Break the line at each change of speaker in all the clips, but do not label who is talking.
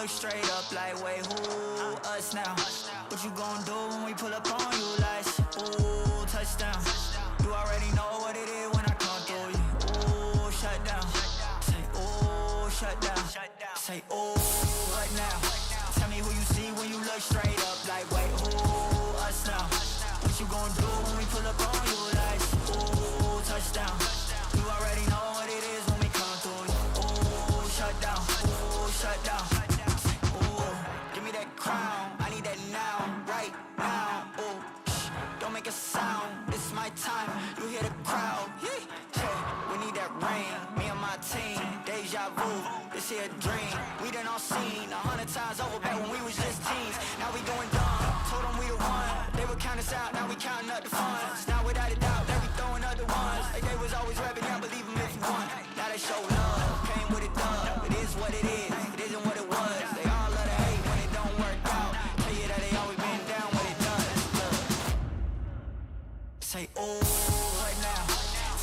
look straight up like, wait, who us now? What you gon' do when we pull up on you like, ooh, touchdown. You already know what it is when I come through you. Ooh, shut down. Say, ooh, shut down. Say, ooh, what now? Tell me who you see when you look straight up like, wait, who us now? What you gon' do when we pull up on you like, ooh, touchdown. You already know what it is when we come through you. Ooh, shut down. Ooh, shut down. Say, ooh, give me that crown. I need that now, right now. Ooh, don't make a sound. This is my time. You hear the crowd. Yeah, we need that rain. Me and my team. Deja vu. This here a dream. We done all seen 100 times over back when we was just teens. Now we going dumb. Told them we the one. They would count us out. Now we counting up the funds. Now without a doubt, they be throwing up the ones. Like they was always rapping. Yeah, believe them if you want. Now they show love. Came with a dub. It is what it is. It isn't what it was. They all love to hate when it don't work out. Tell you that they always been down when it does. Look. Say, ooh, what now?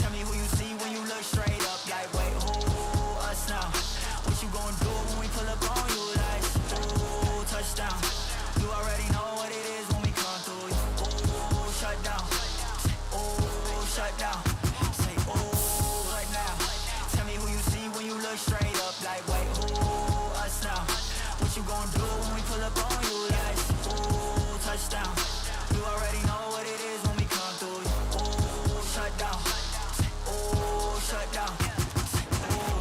Tell me who you see when you look straight up like, wait, who us now? What you gon' do when we pull up on you like, ooh, touchdown. You already know what it is when we come through you. Ooh, shut down. Say, ooh, shut down. Say, ooh, what now? Tell me who you see when you look straight up like, wait, who us now? What you gon' do when we pull up on you like, ooh, touchdown. You already know what it is when we come through you. Ooh, shut down. Say, ooh, shut down. Say, ooh.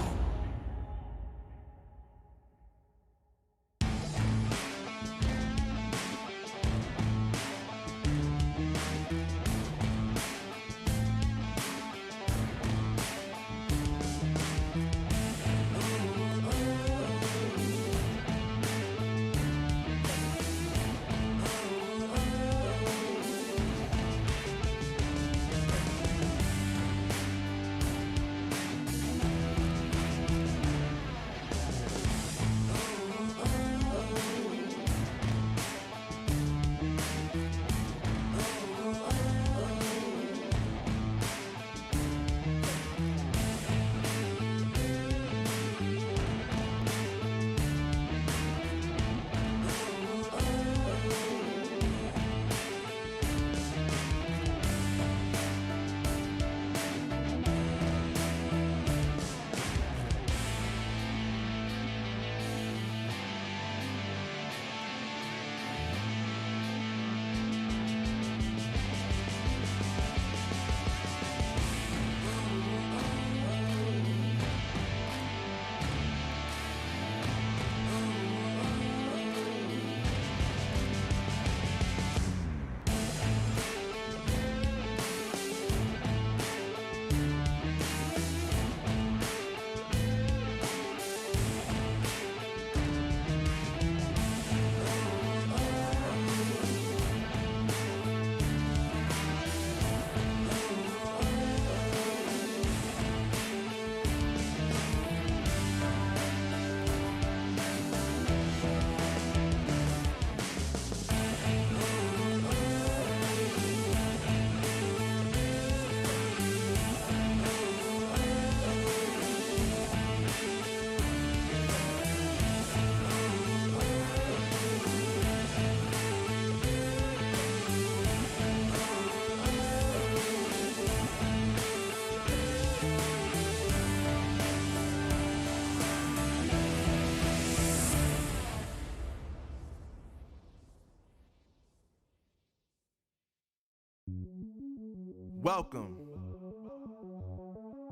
Welcome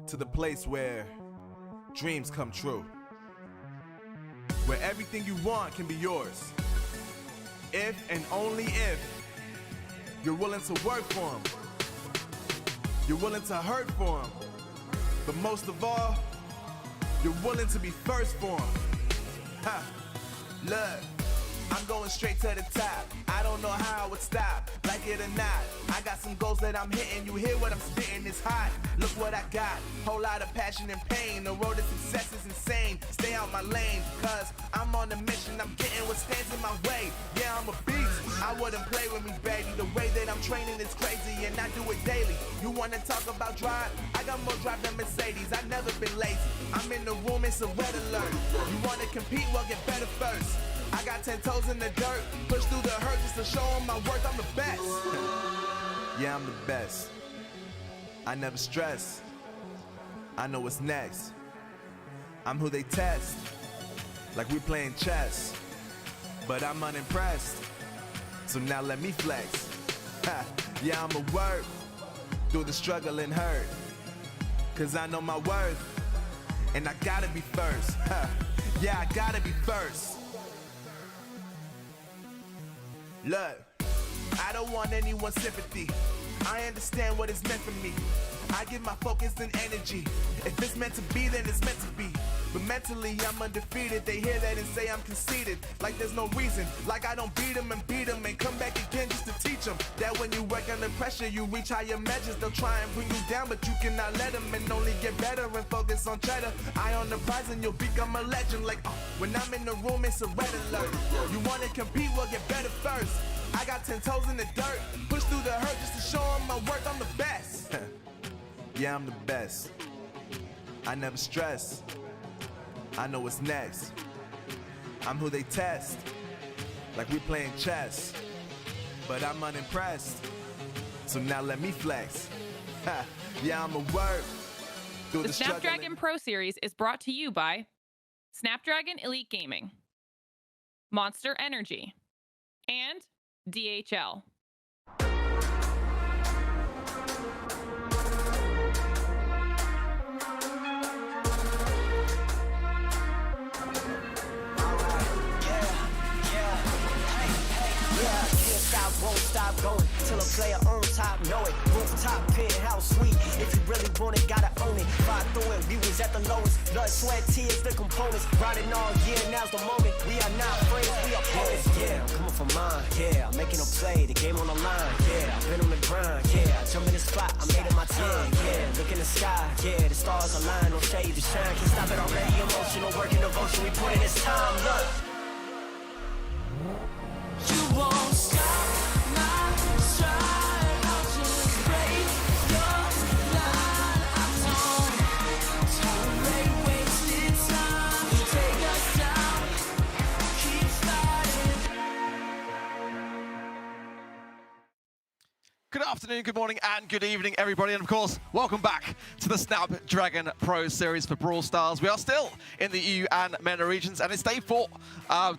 to the place where dreams come true, where everything you want can be yours, if and only if you're willing to work for them, you're willing to hurt for them, but most of all, you're willing to be first for them. Ha! Look, I'm going straight to the top. I don't know how I would stop, like it or not. I got some goals that I'm hitting. You hear what I'm spitting? It's hot. Look what I got, whole lot of passion and pain. The road to success is insane, stay out my lane, cause I'm on a mission, I'm getting what stands in my way. Yeah, I'm a beast, I wouldn't play with me, baby. The way that I'm training is crazy and I do it daily. You wanna talk about drive? I got more drive than Mercedes, I've never been lazy. I'm in the room, it's a red alert. You wanna compete, well get better first. I got 10 toes in the dirt, push through the hurt just to show them my worth, I'm the best. Yeah, I'm the best. I never stress. I know what's next. I'm who they test, like we playing chess. But I'm unimpressed, so now let me flex. Ha, yeah, I'ma work through the struggle and hurt, cause I know my worth, and I gotta be first. Ha, yeah, I gotta be first. Look, I don't want anyone's sympathy. I understand what it's meant for me. I give my focus and energy. If it's meant to be, then it's meant to be. But mentally, I'm undefeated. They hear that and say I'm conceited. Like there's no reason. Like I don't beat them and come back again just to teach them that when you work under pressure, you reach higher measures. They'll try and bring you down, but you cannot let them, and only get better and focus on cheddar. Eye on the prize and you'll become a legend. Like, when I'm in the room, it's a red alert. You wanna compete, well get better first. I got 10 toes in the dirt, push through the hurt just to show them my worth, I'm the best. Yeah, I'm the best. I never stress. I know what's next. I'm who they test, like we playing chess. But I'm unimpressed, so now let me flex. Ha, yeah, I'ma work through
The Snapdragon Pro Series is brought to you by Snapdragon Elite Gaming, Monster Energy, and DHL.
Won't stop going till a player on top know it. Rooftop penthouse suite. If you really want it, gotta own it. Fight through it, we was at the lowest. Blood, sweat, tears, the components. Riding all year, now's the moment. We are not friends, we are opponents. Yeah, I'm coming for mine. Yeah, I'm making a play, the game on the line. Yeah, I've been on the grind. Yeah, I jump in the spot, I made it my time. Yeah, look in the sky. Yeah, the stars align, no shade to shine. Can't stop it already. Emotional work and devotion, we put in this time. Look, you won't stop.
Good afternoon, good morning, and good evening, everybody. And of course, welcome back to the Snapdragon Pro Series for Brawl Stars. We are still in the EU and MENA regions, and it's day 4,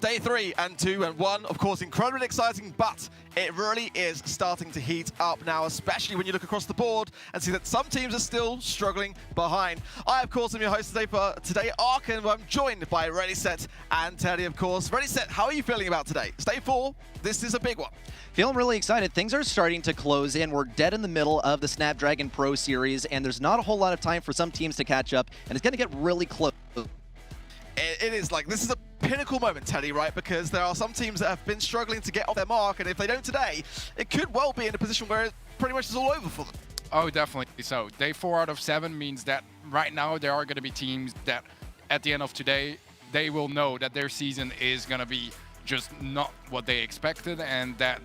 day 3 and 2 and 1. Of course, incredibly exciting, but it really is starting to heat up now, especially when you look across the board and see that some teams are still struggling behind. I, of course, am your host today for Today Arc, and I'm joined by Ready, Set, and Teddy, of course. Ready, Set, how are you feeling about today? It's day 4. This is a big one.
Feeling really excited. Things are starting to close in. We're dead in the middle of the Snapdragon Pro Series, and there's not a whole lot of time for some teams to catch up, and it's going to get really close.
It is like, this is a pinnacle moment, Teddy, right? Because there are some teams that have been struggling to get off their mark, and if they don't today, it could well be in a position where it pretty much is all over for them.
Oh, definitely. So day 4 out of 7 means that right now there are going to be teams that at the end of today, they will know that their season is going to be just not what they expected, and that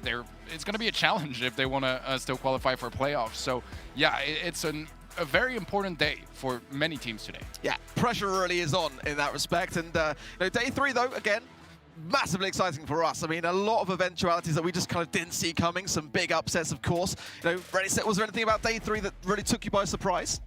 it's going to be a challenge if they want to still qualify for playoffs. So yeah, it's a very important day for many teams today.
Yeah, pressure really is on in that respect. And day 3, though, again, massively exciting for us. I mean, a lot of eventualities that we just kind of didn't see coming. Some big upsets, of course. Ready, Set, was there anything about day 3 that really took you by surprise?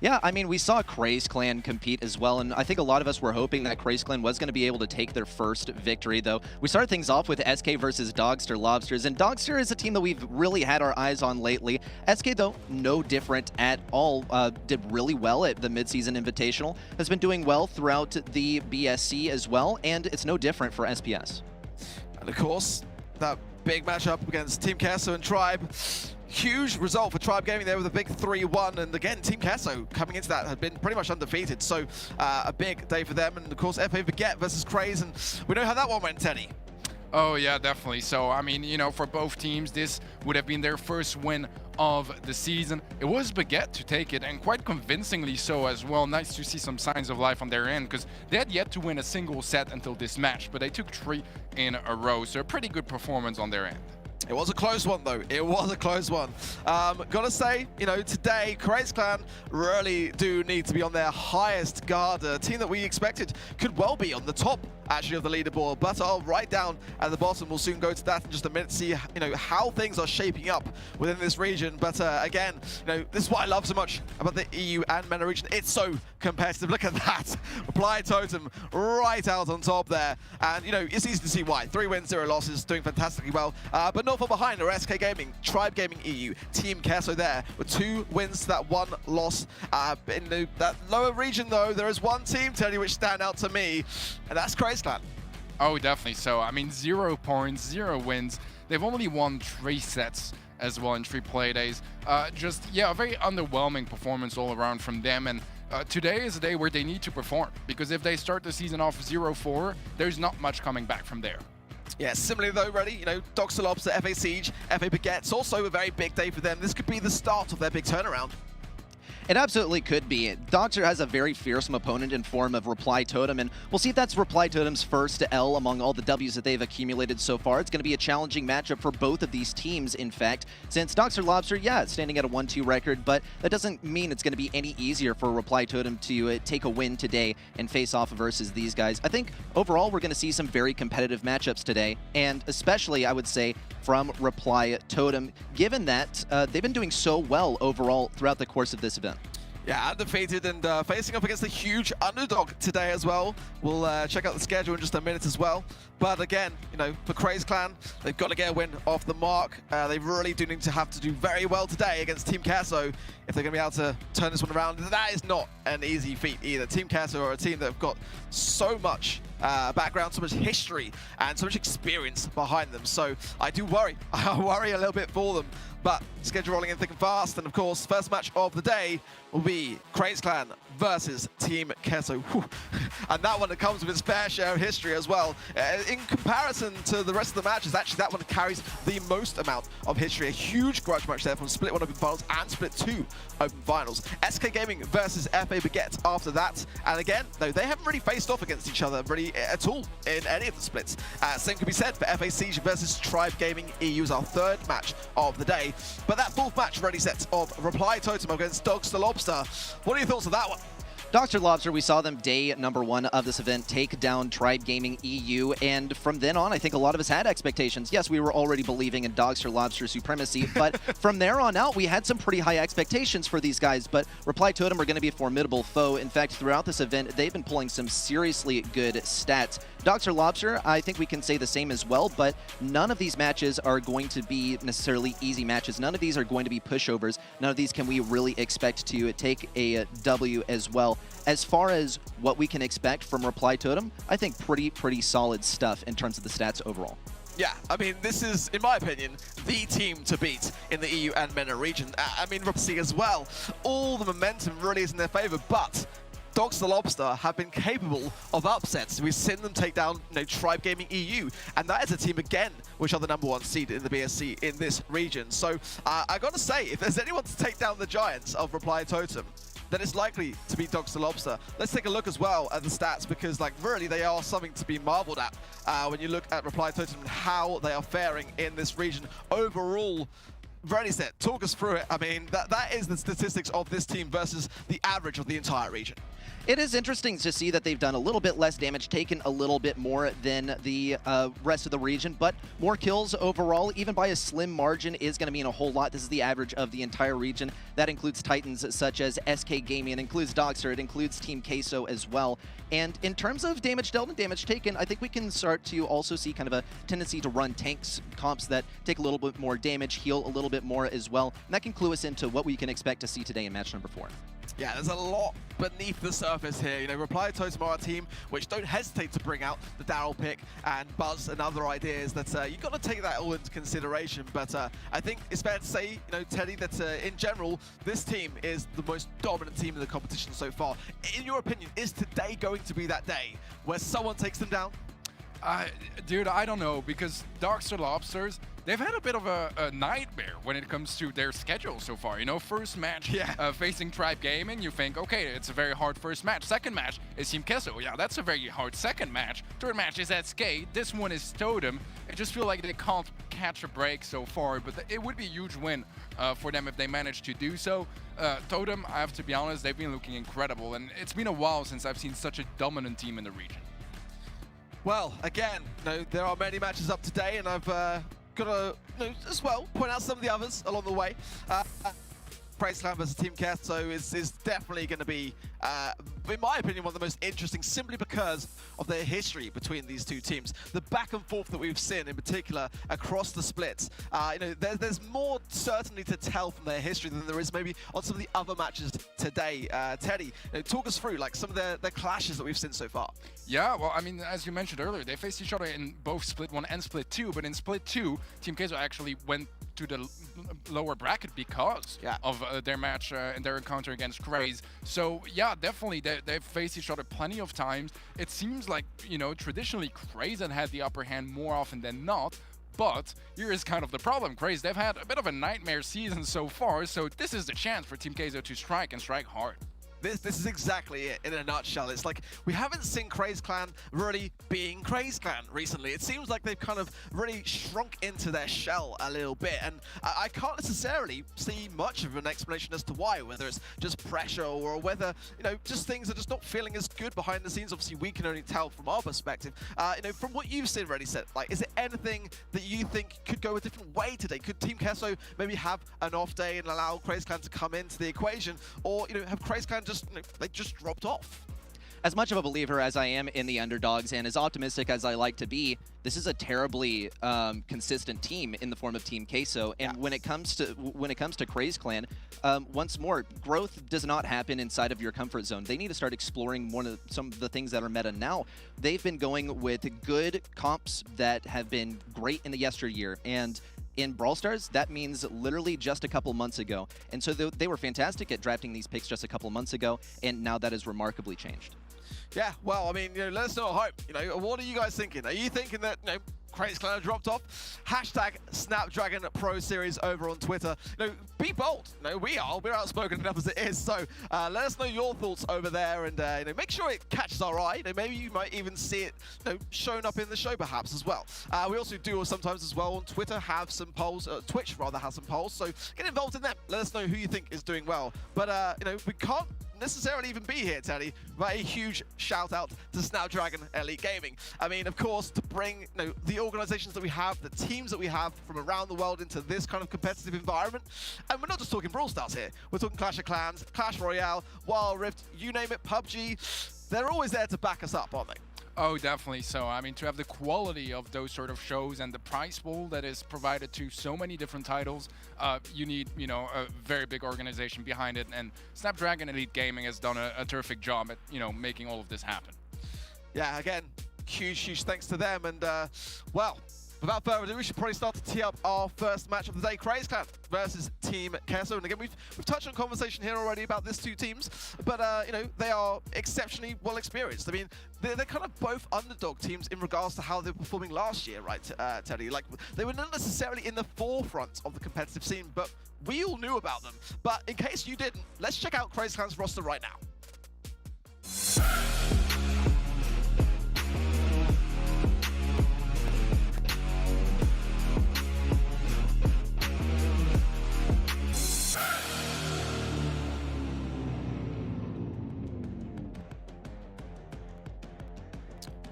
Yeah, I mean, we saw Craze Clan compete as well, and I think a lot of us were hoping that Craze Clan was going to be able to take their first victory, though. We started things off with SK versus Dogster Lobsters, and Dogster is a team that we've really had our eyes on lately. SK, though, no different at all. Did really well at the Midseason Invitational, has been doing well throughout the BSC as well, and it's no different for SPS.
And of course, that big matchup against Team Queso and Tribe. Huge result for Tribe Gaming there with a big 3-1, and again, Team Queso coming into that had been pretty much undefeated, so a big day for them. And of course, FA Baguette versus Craze, and we know how that one went, Teddy.
Oh yeah, definitely. So I mean, for both teams, this would have been their first win of the season. It was Baguette to take it, and quite convincingly so as well. Nice to see some signs of life on their end, because they had yet to win a single set until this match, but they took 3 in a row, so a pretty good performance on their end.
It was a close one, though. It was a close one. Gotta say, you know, today, Craze Clan really do need to be on their highest guard. A team that we expected could well be on the top, actually, of the leaderboard. But I'll right down at the bottom. We'll soon go to that in just a minute, see, you know, how things are shaping up within this region. But again, you know, this is what I love so much about the EU and MENA region. It's so competitive. Look at that. Reply Totem right out on top there. And, you know, it's easy to see why. 3 wins, 0 losses, doing fantastically well. But not far behind are SK Gaming, Tribe Gaming EU, Team Queso there with 2 wins to that 1 loss. In that lower region, though, there is one team, Teddy, which stand out to me, and that's Craze Clan.
Oh, definitely so. I mean, 0 points, 0 wins. They've only won 3 sets as well in 3 play days. Just, yeah, a very underwhelming performance all around from them. And today is a day where they need to perform, because if they start the season off 0-4, there's not much coming back from there.
Yeah, similarly though, ready, you know, Dogster, Lobster, FA Siege, FA Baguette, it's also a very big day for them. This could be the start of their big turnaround.
It absolutely could be. Dogster has a very fearsome opponent in form of Reply Totem, and we'll see if that's Reply Totem's first L among all the Ws that they've accumulated so far. It's going to be a challenging matchup for both of these teams, in fact, since Dogster Lobster, yeah, it's standing at a 1-2 record, but that doesn't mean it's going to be any easier for Reply Totem to take a win today and face off versus these guys. I think overall we're going to see some very competitive matchups today, and especially, I would say, from Reply Totem, given that they've been doing so well overall throughout the course of this event.
Yeah, undefeated and facing up against a huge underdog today as well. We'll check out the schedule in just a minute as well. But again, you know, for Craze Clan, they've got to get a win off the mark. They really do need to have to do very well today against Team Queso if they're going to be able to turn this one around. That is not an easy feat either. Team Queso are a team that have got so much background, so much history, and so much experience behind them. So I do worry. I worry a little bit for them. But schedule rolling in thick and fast, and of course, first match of the day will be Craze Clan versus Team Queso. And that one comes with its fair share of history as well. In comparison to the rest of the matches, actually that one carries the most amount of history. A huge grudge match there from Split 1 Open Finals and Split 2 Open Finals. SK Gaming versus FA Baguette after that. And again, no, they haven't really faced off against each other really at all in any of the splits. Same could be said for FA Siege versus Tribe Gaming EU is our 3rd match of the day. But that 4th match ready set of Reply Totem against Dogster Lobster. What are your thoughts on that one?
Dogster Lobster, we saw them day number 1 of this event take down Tribe Gaming EU, and from then on, I think a lot of us had expectations. Yes, we were already believing in Dogster Lobster supremacy, but from there on out, we had some pretty high expectations for these guys, but Reply Totem are going to be a formidable foe. In fact, throughout this event, they've been pulling some seriously good stats. Dogster Lobster, I think we can say the same as well, but none of these matches are going to be necessarily easy matches. None of these are going to be pushovers. None of these can we really expect to take a W as well. As far as what we can expect from Reply Totem, I think pretty solid stuff in terms of the stats overall.
Yeah, I mean, this is, in my opinion, the team to beat in the EU and MENA region. I mean, Rupsi as well. All the momentum really is in their favor, but Dogster Lobster have been capable of upsets. We've seen them take down, you know, Tribe Gaming EU, and that is a team again which are the #1 seed in the BSC in this region. So I gotta say, if there's anyone to take down the giants of Reply Totem, then it's likely to be Dogster Lobster. Let's take a look as well at the stats, because like really they are something to be marveled at when you look at Reply Totem and how they are faring in this region overall. Ready, set, talk us through it. I mean, that is the statistics of this team versus the average of the entire region.
It is interesting to see that they've done a little bit less damage, taken a little bit more than the rest of the region, but more kills overall, even by a slim margin, is going to mean a whole lot. This is the average of the entire region. That includes titans such as SK Gaming, it includes Dogster, it includes Team Queso as well. And in terms of damage dealt and damage taken, I think we can start to also see kind of a tendency to run tanks comps that take a little bit more damage, heal a little bit more as well. And that can clue us into what we can expect to see today in match number 4.
Yeah, there's a lot beneath the surface here. You know, Reply Totem are a team which don't hesitate to bring out the Daryl pick and Buzz and other ideas that you've got to take that all into consideration. But I think it's fair to say, you know, Teddy, that in general, this team is the most dominant team in the competition so far. In your opinion, is today going to be that day where someone takes them down?
Dude, I don't know, because Dogster Lobsters, they've had a bit of a nightmare when it comes to their schedule so far. You know, first match facing Tribe Gaming, you think, okay, it's a very hard first match. Second match is Team Queso. Yeah, that's a very hard second match. Third match is SK. This one is Totem. I just feel like they can't catch a break so far, but it would be a huge win for them if they manage to do so. Totem, I have to be honest, they've been looking incredible, and it's been a while since I've seen such a dominant team in the region.
Well, again, there are many matches up today, and I've got to as well point out some of the others along the way. Craze Clan versus Team Queso is definitely going to be, in my opinion, one of the most interesting, simply because of their history between these two teams. The back and forth that we've seen, in particular, across the splits. There's more certainly to tell from their history than there is maybe on some of the other matches today. Teddy, talk us through like some of the clashes that we've seen so far.
Yeah, well, I mean, as you mentioned earlier, they faced each other in both Split 1 and Split 2, but in Split 2, Team Queso actually went to the lower bracket because of their match and their encounter against Craze. So yeah, definitely they've faced each other plenty of times. It seems like, you know, traditionally Craze had the upper hand more often than not. But here is kind of the problem. Craze, they've had a bit of a nightmare season so far, so this is the chance for Team Queso to strike and strike hard.
This is exactly it in a nutshell. It's like we haven't seen Craze Clan really being Craze Clan recently. It seems like they've kind of really shrunk into their shell a little bit, and I can't necessarily see much of an explanation as to why, whether it's just pressure or whether, you know, just things are just not feeling as good behind the scenes. Obviously, we can only tell from our perspective. You know, from what you've seen, Ready Set, like, is there anything that you think could go a different way today? Could Team Queso maybe have an off day and allow Craze Clan to come into the equation, or, you know, have Craze Clan they just dropped off?
As much of a believer as I am in the underdogs and as optimistic as I like to be, this is a terribly consistent team in the form of Team Queso. And when it comes to Craze Clan, once more, growth does not happen inside of your comfort zone. They need to start exploring some of the things that are meta now. They've been going with good comps that have been great in the yesteryear, and in Brawl Stars, that means literally just a couple months ago. And so they were fantastic at drafting these picks just a couple months ago, and now that has remarkably changed.
Yeah, well, I mean, you know, let us know at home. You know, what are you guys thinking? Are you thinking that, you know, Craze Clan dropped off? Hashtag Snapdragon Pro Series over on Twitter. You know, be bold. You know, we're outspoken enough as it is. So let us know your thoughts over there, and you know, make sure it catches our eye. You know, maybe you might even see it, you know, shown up in the show perhaps as well. We also do sometimes as well on Twitter have some polls, Twitch rather has some polls. So get involved in them. Let us know who you think is doing well. But you know, we can't necessarily even be here, Teddy, but a huge shout out to Snapdragon Elite Gaming. I mean, of course, to bring, you know, the organizations that we have, the teams that we have from around the world into this kind of competitive environment. And we're not just talking Brawl Stars here. We're talking Clash of Clans, Clash Royale, Wild Rift, you name it, PUBG. They're always there to back us up, aren't they?
Oh, definitely so. I mean, to have the quality of those sort of shows and the prize pool that is provided to so many different titles, you need, you know, a very big organization behind it. And Snapdragon Elite Gaming has done a terrific job at, you know, making all of this happen.
Yeah, again, huge thanks to them. And, well, without further ado, we should probably start to tee up our first match of the day, Craze Clan versus Team Queso. And again, we've touched on conversation here already about these two teams, but you know, they are exceptionally well experienced. I mean, they're kind of both underdog teams in regards to how they were performing last year, right, Teddy? Like, they were not necessarily in the forefront of the competitive scene, but we all knew about them. But in case you didn't, let's check out Craze Clan's roster right now.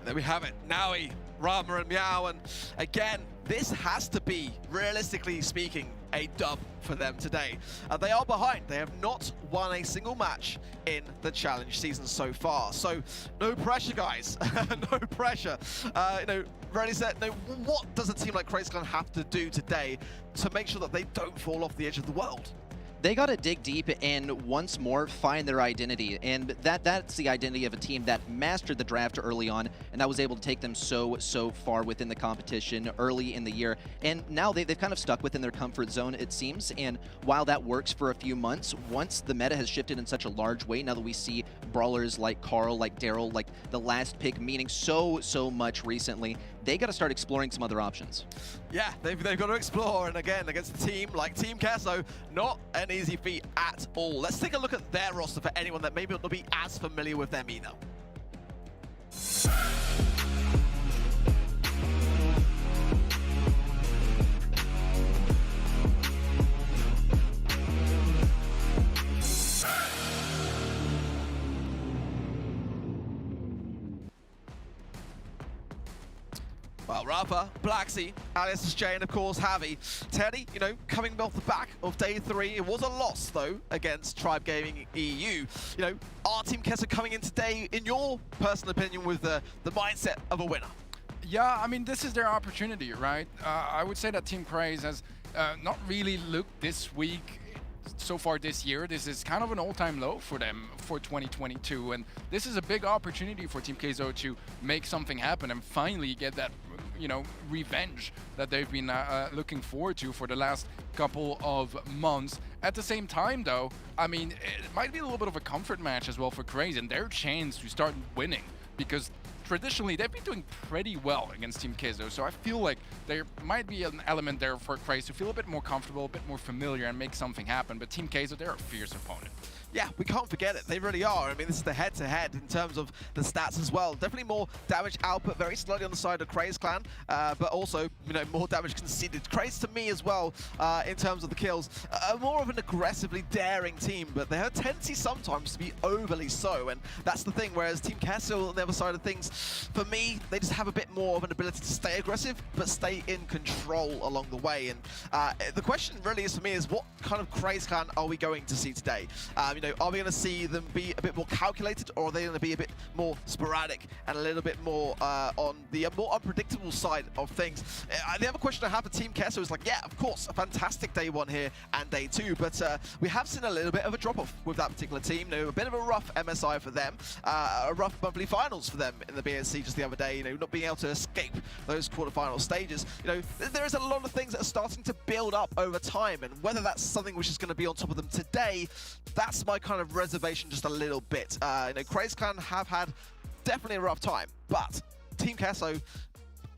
There we have it, Naui, Rama and Meow, and again, this has to be, realistically speaking, a dub for them today. They are behind. They have not won a single match in the challenge season so far. So no pressure, guys. No pressure. You know, Ready Set, no, what does a team like Craze Clan have to do today to make sure that they don't fall off the edge of the world?
They got to dig deep and once more find their identity, and that's the identity of a team that mastered the draft early on, and that was able to take them so far within the competition early in the year. And now they've kind of stuck within their comfort zone, it seems, and while that works for a few months, once the meta has shifted in such a large way, now that we see brawlers like Carl, like Daryl, like the last pick meaning so much recently, they got to start exploring some other options.
Yeah, they've got to explore, and again, against a team like Team Queso, not an easy feat at all. Let's take a look at their roster for anyone that maybe not be as familiar with them either. Well, Rafa, Blacksea, Alice J, and of course Javi. Teddy, you know, coming off the back of day 3, it was a loss though against Tribe Gaming EU. You know, are Team Queso coming in today, in your personal opinion, with the mindset of a winner?
Yeah, I mean, this is their opportunity, right? I would say that Team Craze has not really looked this weak so far this year. This is kind of an all-time low for them for 2022, and this is a big opportunity for Team Queso to make something happen and finally get that, you know, revenge that they've been looking forward to for the last couple of months. At the same time, though, I mean, it might be a little bit of a comfort match as well for Craze and their chance to start winning, because traditionally they've been doing pretty well against Team Queso, so I feel like there might be an element there for Craze to feel a bit more comfortable, a bit more familiar, and make something happen. But Team Queso, they're a fierce opponent.
Yeah, we can't forget it. They really are. I mean, this is the head-to-head in terms of the stats as well. Definitely more damage output, very slightly on the side of Craze Clan, but also, you know, more damage conceded. Craze to me as well, in terms of the kills, more of an aggressively daring team, but they have a tendency sometimes to be overly so, and that's the thing. Whereas Team Queso on the other side of things, for me, they just have a bit more of an ability to stay aggressive, but stay in control along the way. And the question really is for me is, what kind of Craze Clan are we going to see today? You know, are we going to see them be a bit more calculated, or are they going to be a bit more sporadic and a little bit more on the more unpredictable side of things? The other question I have for Team Queso is like, yeah, of course, a fantastic day 1 here and day 2, but we have seen a little bit of a drop-off with that particular team. You know, a bit of a rough MSI for them, a rough monthly finals for them in the BSC just the other day, you know, not being able to escape those quarterfinal stages. You know, there is a lot of things that are starting to build up over time, and whether that's something which is going to be on top of them today, that's my kind of reservation just a little bit. You know, Craze Clan have had definitely a rough time, but Team Queso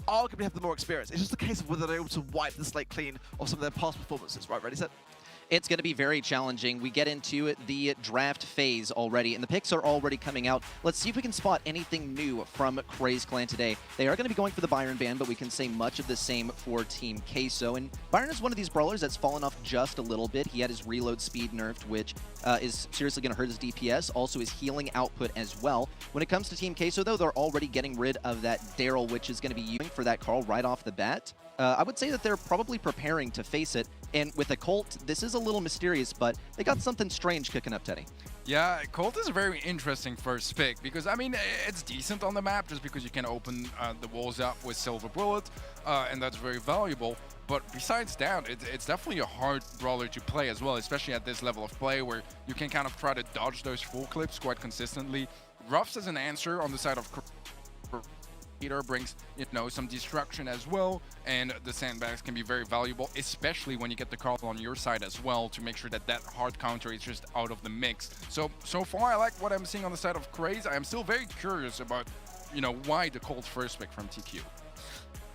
arguably have the more experience. It's just a case of whether they're able to wipe the slate clean of some of their past performances. Right, ready, set?
It's going to be very challenging. We get into the draft phase already, and the picks are already coming out. Let's see if we can spot anything new from Craze Clan today. They are going to be going for the Byron ban, but we can say much of the same for Team Queso. And Byron is one of these brawlers that's fallen off just a little bit. He had his reload speed nerfed, which is seriously going to hurt his DPS, also his healing output as well. When it comes to Team Queso, though, they're already getting rid of that Daryl, which is going to be using for that Carl right off the bat. I would say that they're probably preparing to face it. And with a Colt, this is a little mysterious, but they got something strange cooking up, Teddy.
Yeah, Colt is a very interesting first pick because, I mean, it's decent on the map just because you can open the walls up with Silver Bullet, and that's very valuable. But besides that, it's definitely a hard brawler to play as well, especially at this level of play where you can kind of try to dodge those full clips quite consistently. Ruffs as an answer on the side of brings, you know, some destruction as well, and the sandbags can be very valuable, especially when you get the Carl on your side as well, to make sure that that hard counter is just out of the mix. So far I like what I'm seeing on the side of Craze. I am still very curious about, you know, why the Colt first pick from TQ.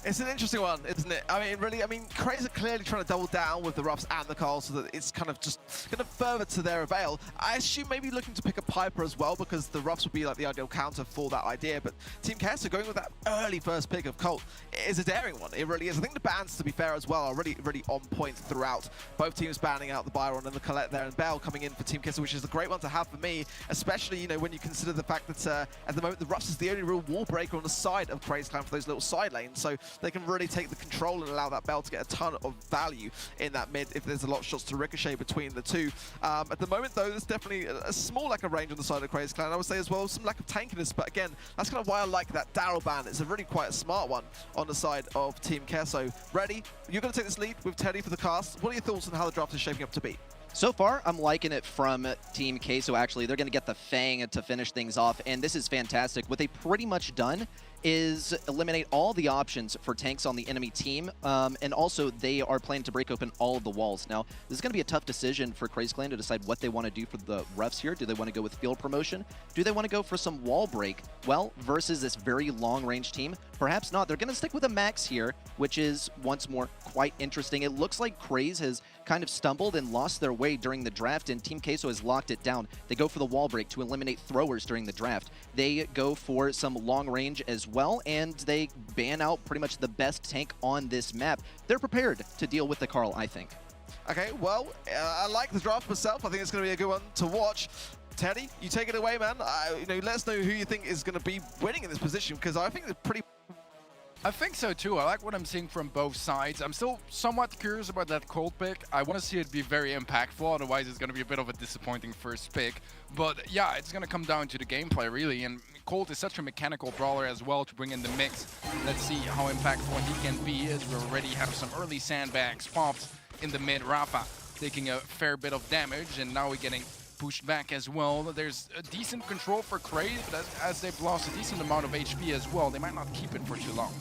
It's an interesting one, isn't it? I mean, really, Craze are clearly trying to double down with the Ruffs and the Carls so that it's kind of just going to further to their avail. I assume maybe looking to pick a Piper as well, because the Ruffs would be like the ideal counter for that idea. But Team Queso going with that early first pick of Colt is a daring one. It really is. I think the bans, to be fair as well, are really on point throughout. Both teams banning out the Byron and the Colette there, and Bell coming in for Team Queso, which is a great one to have for me, especially, you know, when you consider the fact that at the moment the Ruffs is the only real wall breaker on the side of Craze Clan for those little side lanes, so they can really take the control and allow that Bell to get a ton of value in that mid if there's a lot of shots to ricochet between the two. At the moment, though, there's definitely a small lack of range on the side of Craze Clan. I would say as well some lack of tankiness, but again, that's kind of why I like that Daryl ban. It's a really quite a smart one on the side of Team Queso. Ready? You're going to take this lead with Teddy for the cast. What are your thoughts on how the draft is shaping up to be?
So far, I'm liking it from Team Queso, actually. They're going to get the Fang to finish things off, and this is fantastic. What they pretty much done is eliminate all the options for tanks on the enemy team, and also they are planning to break open all of the walls. Now, this is going to be a tough decision for Craze Clan to decide what they want to do for the refs here. Do they want to go with field promotion? Do they want to go for some wall break? Well, versus this very long-range team, perhaps not. They're going to stick with a max here, which is, once more, quite interesting. It looks like Craze has kind of stumbled and lost their way during the draft, and Team Queso has locked it down. They go for the wall break to eliminate throwers during the draft. They go for some long range as well, and they ban out pretty much the best tank on this map. They're prepared to deal with the Carl, I think.
Okay, well, I like the draft myself. I think it's going to be a good one to watch. Teddy, you take it away, man. Let us know who you think is going to be winning in this position, because I think it's pretty...
I think so too. I like what I'm seeing from both sides. I'm still somewhat curious about that Colt pick. I want to see it be very impactful, otherwise it's going to be a bit of a disappointing first pick. But yeah, it's going to come down to the gameplay really, and Colt is such a mechanical brawler as well to bring in the mix. Let's see how impactful he can be, as we already have some early sandbags popped in the mid. Rafa taking a fair bit of damage, and now we're getting pushed back as well. There's a decent control for Craze, but as they've lost a decent amount of HP as well, they might not keep it for too long.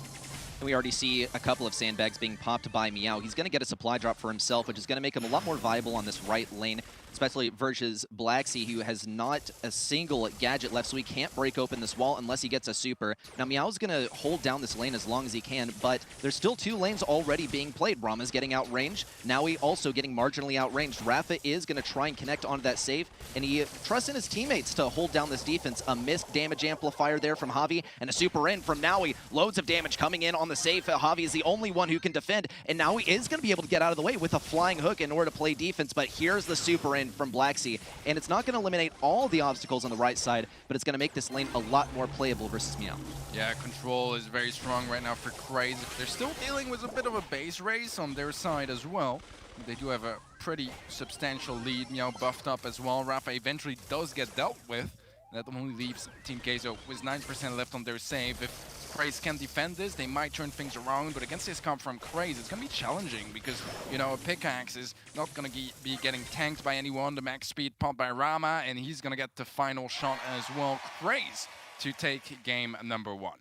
And we already see a couple of sandbags being popped by Meow. He's going to get a supply drop for himself, which is going to make him a lot more viable on this right lane, especially versus Blacksea, who has not a single gadget left, so he can't break open this wall unless he gets a super. Now, Meow's going to hold down this lane as long as he can, but there's still 2 lanes already being played. Rama's getting outranged. Naui also getting marginally outranged. Rafa is going to try and connect onto that save, and he trusts in his teammates to hold down this defense. A missed damage amplifier there from Javi, and a super in from Naui. Loads of damage coming in on the save. Javi is the only one who can defend, and Naui is going to be able to get out of the way with a flying hook in order to play defense, but here's the super in from Blacksea, and it's not going to eliminate all the obstacles on the right side, but it's going to make this lane a lot more playable versus Meow.
Yeah, control is very strong right now for Craze. They're still dealing with a bit of a base race on their side as well. They do have a pretty substantial lead. Meow buffed up as well. Rafa eventually does get dealt with. That only leaves Team Queso with 9% left on their save. If Craze can defend this, they might turn things around, but against this comp from Craze, it's going to be challenging because, a pickaxe is not going to be getting tanked by anyone. The max speed pumped by Rama, and he's going to get the final shot as well. Craze to take game number 1.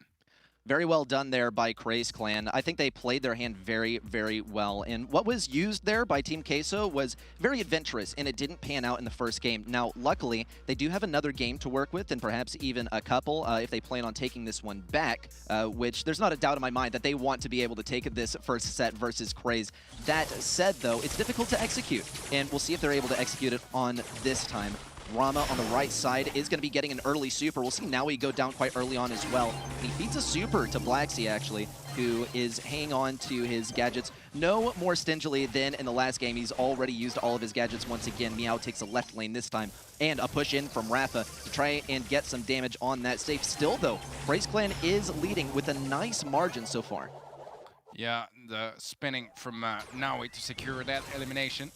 Very well done there by Craze Clan. I think they played their hand very, very well. And what was used there by Team Queso was very adventurous, and it didn't pan out in the first game. Now, luckily, they do have another game to work with, and perhaps even a couple, if they plan on taking this one back, which there's not a doubt in my mind that they want to be able to take this first set versus Craze. That said, though, it's difficult to execute, and we'll see if they're able to execute it on this time. Rama on the right side is going to be getting an early super. We'll see Naui go down quite early on as well. And he feeds a super to Blacksea, actually, who is hanging on to his gadgets no more stingily than in the last game. He's already used all of his gadgets once again. Meow takes a left lane this time, and a push in from Rafa to try and get some damage on that safe. Still, though, Craze Clan is leading with a nice margin so far.
Yeah, the spinning from Naui to secure that elimination.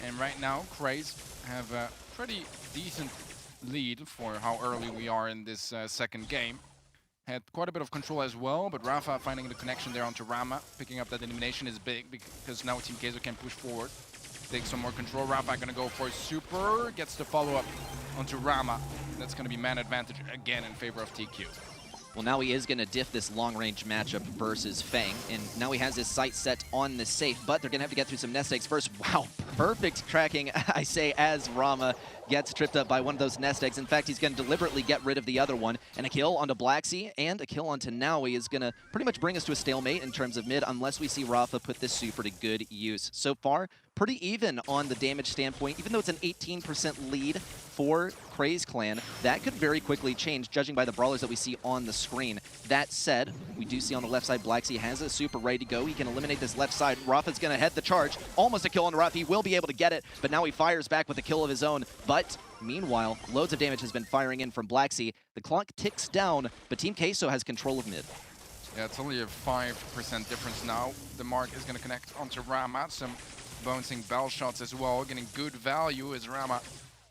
And right now, Craze have a pretty decent lead for how early we are in this second game. Had quite a bit of control as well, but Rafa finding the connection there onto Rama. Picking up that elimination is big because now Team Queso can push forward. Take some more control. Rafa gonna go for a super. Gets the follow-up onto Rama. That's gonna be man advantage again in favor of TQ.
Well, now he is going to diff this long-range matchup versus Fang, and now he has his sight set on the safe, but they're going to have to get through some nest eggs first. Wow, perfect tracking, I say, as Rama gets tripped up by one of those nest eggs. In fact, he's going to deliberately get rid of the other one, and a kill onto Blacksea and a kill onto Naui is going to pretty much bring us to a stalemate in terms of mid, unless we see Rafa put this super to good use. So far, pretty even on the damage standpoint, even though it's an 18% lead for Craze Clan. That could very quickly change, judging by the brawlers that we see on the screen. That said, we do see on the left side, Blacksea has a super ready to go. He can eliminate this left side. Rafa's going to head the charge. Almost a kill on Rafa. He will be able to get it, but now he fires back with a kill of his own. But meanwhile, loads of damage has been firing in from Blacksea. The clock ticks down, but Team Queso has control of mid.
Yeah, it's only a 5% difference now. The mark is going to connect onto Rama. Some bouncing bell shots as well, getting good value as Rama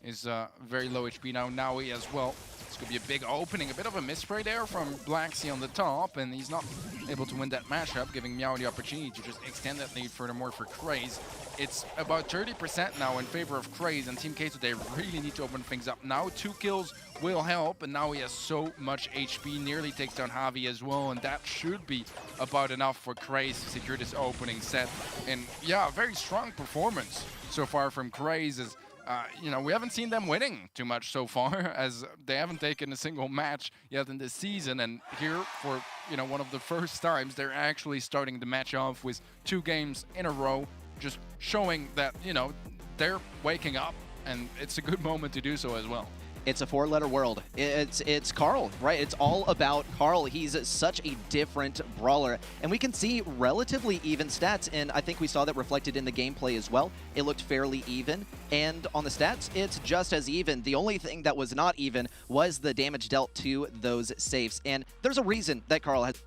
is very low HP now. Naui as well. This could be a big opening, a bit of a misspray there from Blacksea on the top, and he's not able to win that matchup, giving Meow the opportunity to just extend that lead furthermore for Craze. It's about 30% now in favor of Craze, and Team Queso, they really need to open things up now. 2 kills will help, and now he has so much HP, nearly takes down Javi as well, and that should be about enough for Craze to secure this opening set. And yeah, very strong performance so far from Craze. As you know, we haven't seen them winning too much so far, as they haven't taken a single match yet in this season. And here, for one of the first times, they're actually starting the match off with 2 games in a row, just showing that they're waking up, and it's a good moment to do so as well.
It's a 4-letter world. It's Carl, right? It's all about Carl. He's such a different brawler, and we can see relatively even stats, and I think we saw that reflected in the gameplay as well. It looked fairly even, and on the stats, it's just as even. The only thing that was not even was the damage dealt to those safes, and there's a reason that Carl has,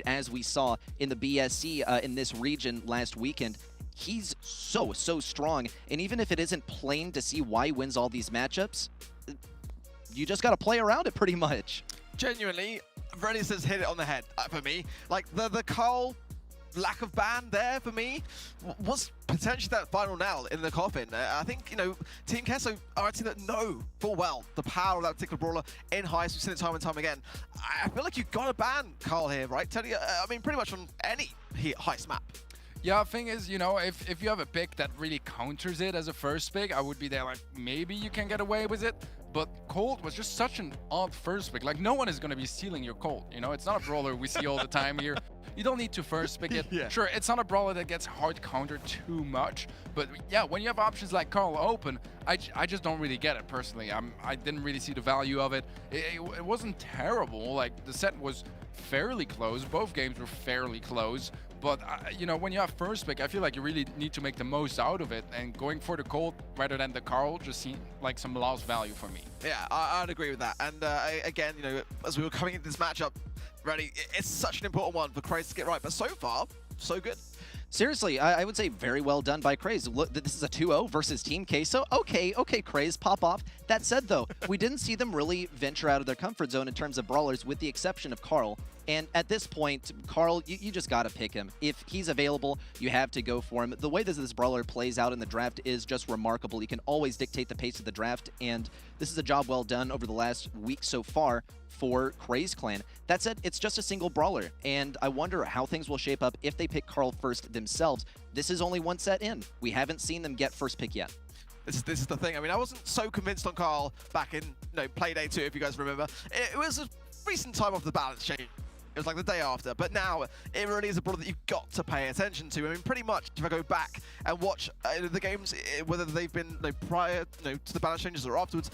as we saw in the BSC in this region last weekend. He's so strong, and even if it isn't plain to see why he wins all these matchups, you just got to play around it pretty much.
Genuinely, Reddy says hit it on the head for me. Like the Carl lack of ban there for me was potentially that final nail in the coffin. I think, Team Queso are a team that know full well the power of that particular brawler in Heist. We've seen it time and time again. I feel like you've got to ban Carl here, right? Teddy, I mean, pretty much on any Heist map.
Yeah, thing is, if you have a pick that really counters it as a first pick, I would be there like, maybe you can get away with it. But Colt was just such an odd first pick. Like, no one is going to be stealing your Colt. It's not a brawler we see all the time here. You don't need to first pick it. Yeah. Sure, it's not a brawler that gets hard countered too much. But yeah, when you have options like Carl open, I just don't really get it personally. I didn't really see the value of it. It wasn't terrible. Like, the set was fairly close. Both games were fairly close. But, when you have first pick, I feel like you really need to make the most out of it. And going for the Colt rather than the Carl just seemed like some lost value for me.
Yeah, I'd agree with that. And again, as we were coming into this matchup, really, it's such an important one for Craze to get right. But so far, so good.
Seriously, I would say very well done by Craze. Look, this is a 2-0 versus Team Queso. Okay, Craze, pop off. That said, though, we didn't see them really venture out of their comfort zone in terms of brawlers, with the exception of Carl. And at this point, Carl, you just got to pick him. If he's available, you have to go for him. The way this brawler plays out in the draft is just remarkable. He can always dictate the pace of the draft, and this is a job well done over the last week so far for Craze Clan. That said, it's just a single brawler, and I wonder how things will shape up if they pick Carl first themselves. This is only one set in. We haven't seen them get first pick yet.
This is the thing. I mean, I wasn't so convinced on Carl back in Play Day 2, if you guys remember. It was a recent time off the balance change. It was like the day after, but now it really is a brawler that you've got to pay attention to. I mean, pretty much, if I go back and watch the games, whether they've been prior to the balance changes or afterwards,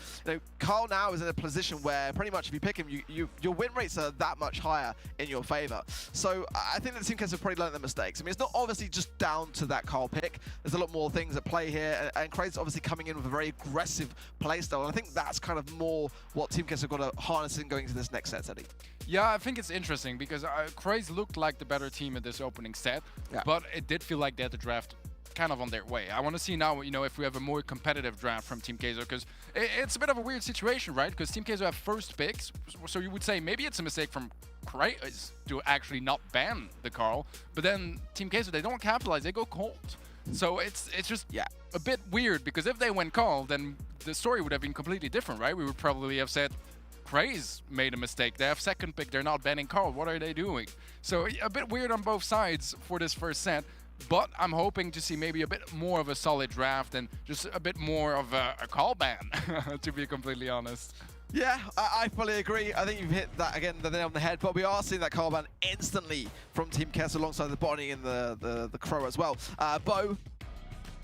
Carl now is in a position where pretty much if you pick him, your win rates are that much higher in your favor. So I think that Team Queso have probably learned their mistakes. I mean, it's not obviously just down to that Carl pick. There's a lot more things at play here, and Craze obviously coming in with a very aggressive playstyle, and I think that's kind of more what Team Queso have got to harness in going into this next set, Eddie.
Yeah, I think it's interesting because Craze looked like the better team in this opening set, but it did feel like they had the draft kind of on their way. I want to see now, if we have a more competitive draft from Team Queso, because it's a bit of a weird situation, right? Because Team Queso have first picks, so you would say maybe it's a mistake from Craze to actually not ban the Carl, but then Team Queso, they don't capitalize, they go Colt. So it's just a bit weird, because if they went Carl, then the story would have been completely different, right? We would probably have said, Craze made a mistake. They have second pick. They're not banning Carl. What are they doing? So a bit weird on both sides for this first set, but I'm hoping to see maybe a bit more of a solid draft and just a bit more of a call ban, to be completely honest.
Yeah, I fully agree. I think you've hit that again, the nail on the head, but we are seeing that call ban instantly from Team Queso alongside the Bonnie and the Crow as well. Bo,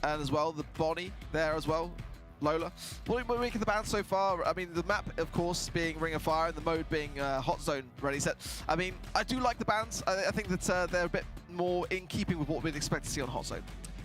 and as well, the Bonnie there as well. Lola. What are we making the ban so far? I mean, the map, of course, being Ring of Fire and the mode being Hot Zone ready set. I mean, I do like the bans. I think that they're a bit more in keeping with what we'd expect to see on Hot Zone.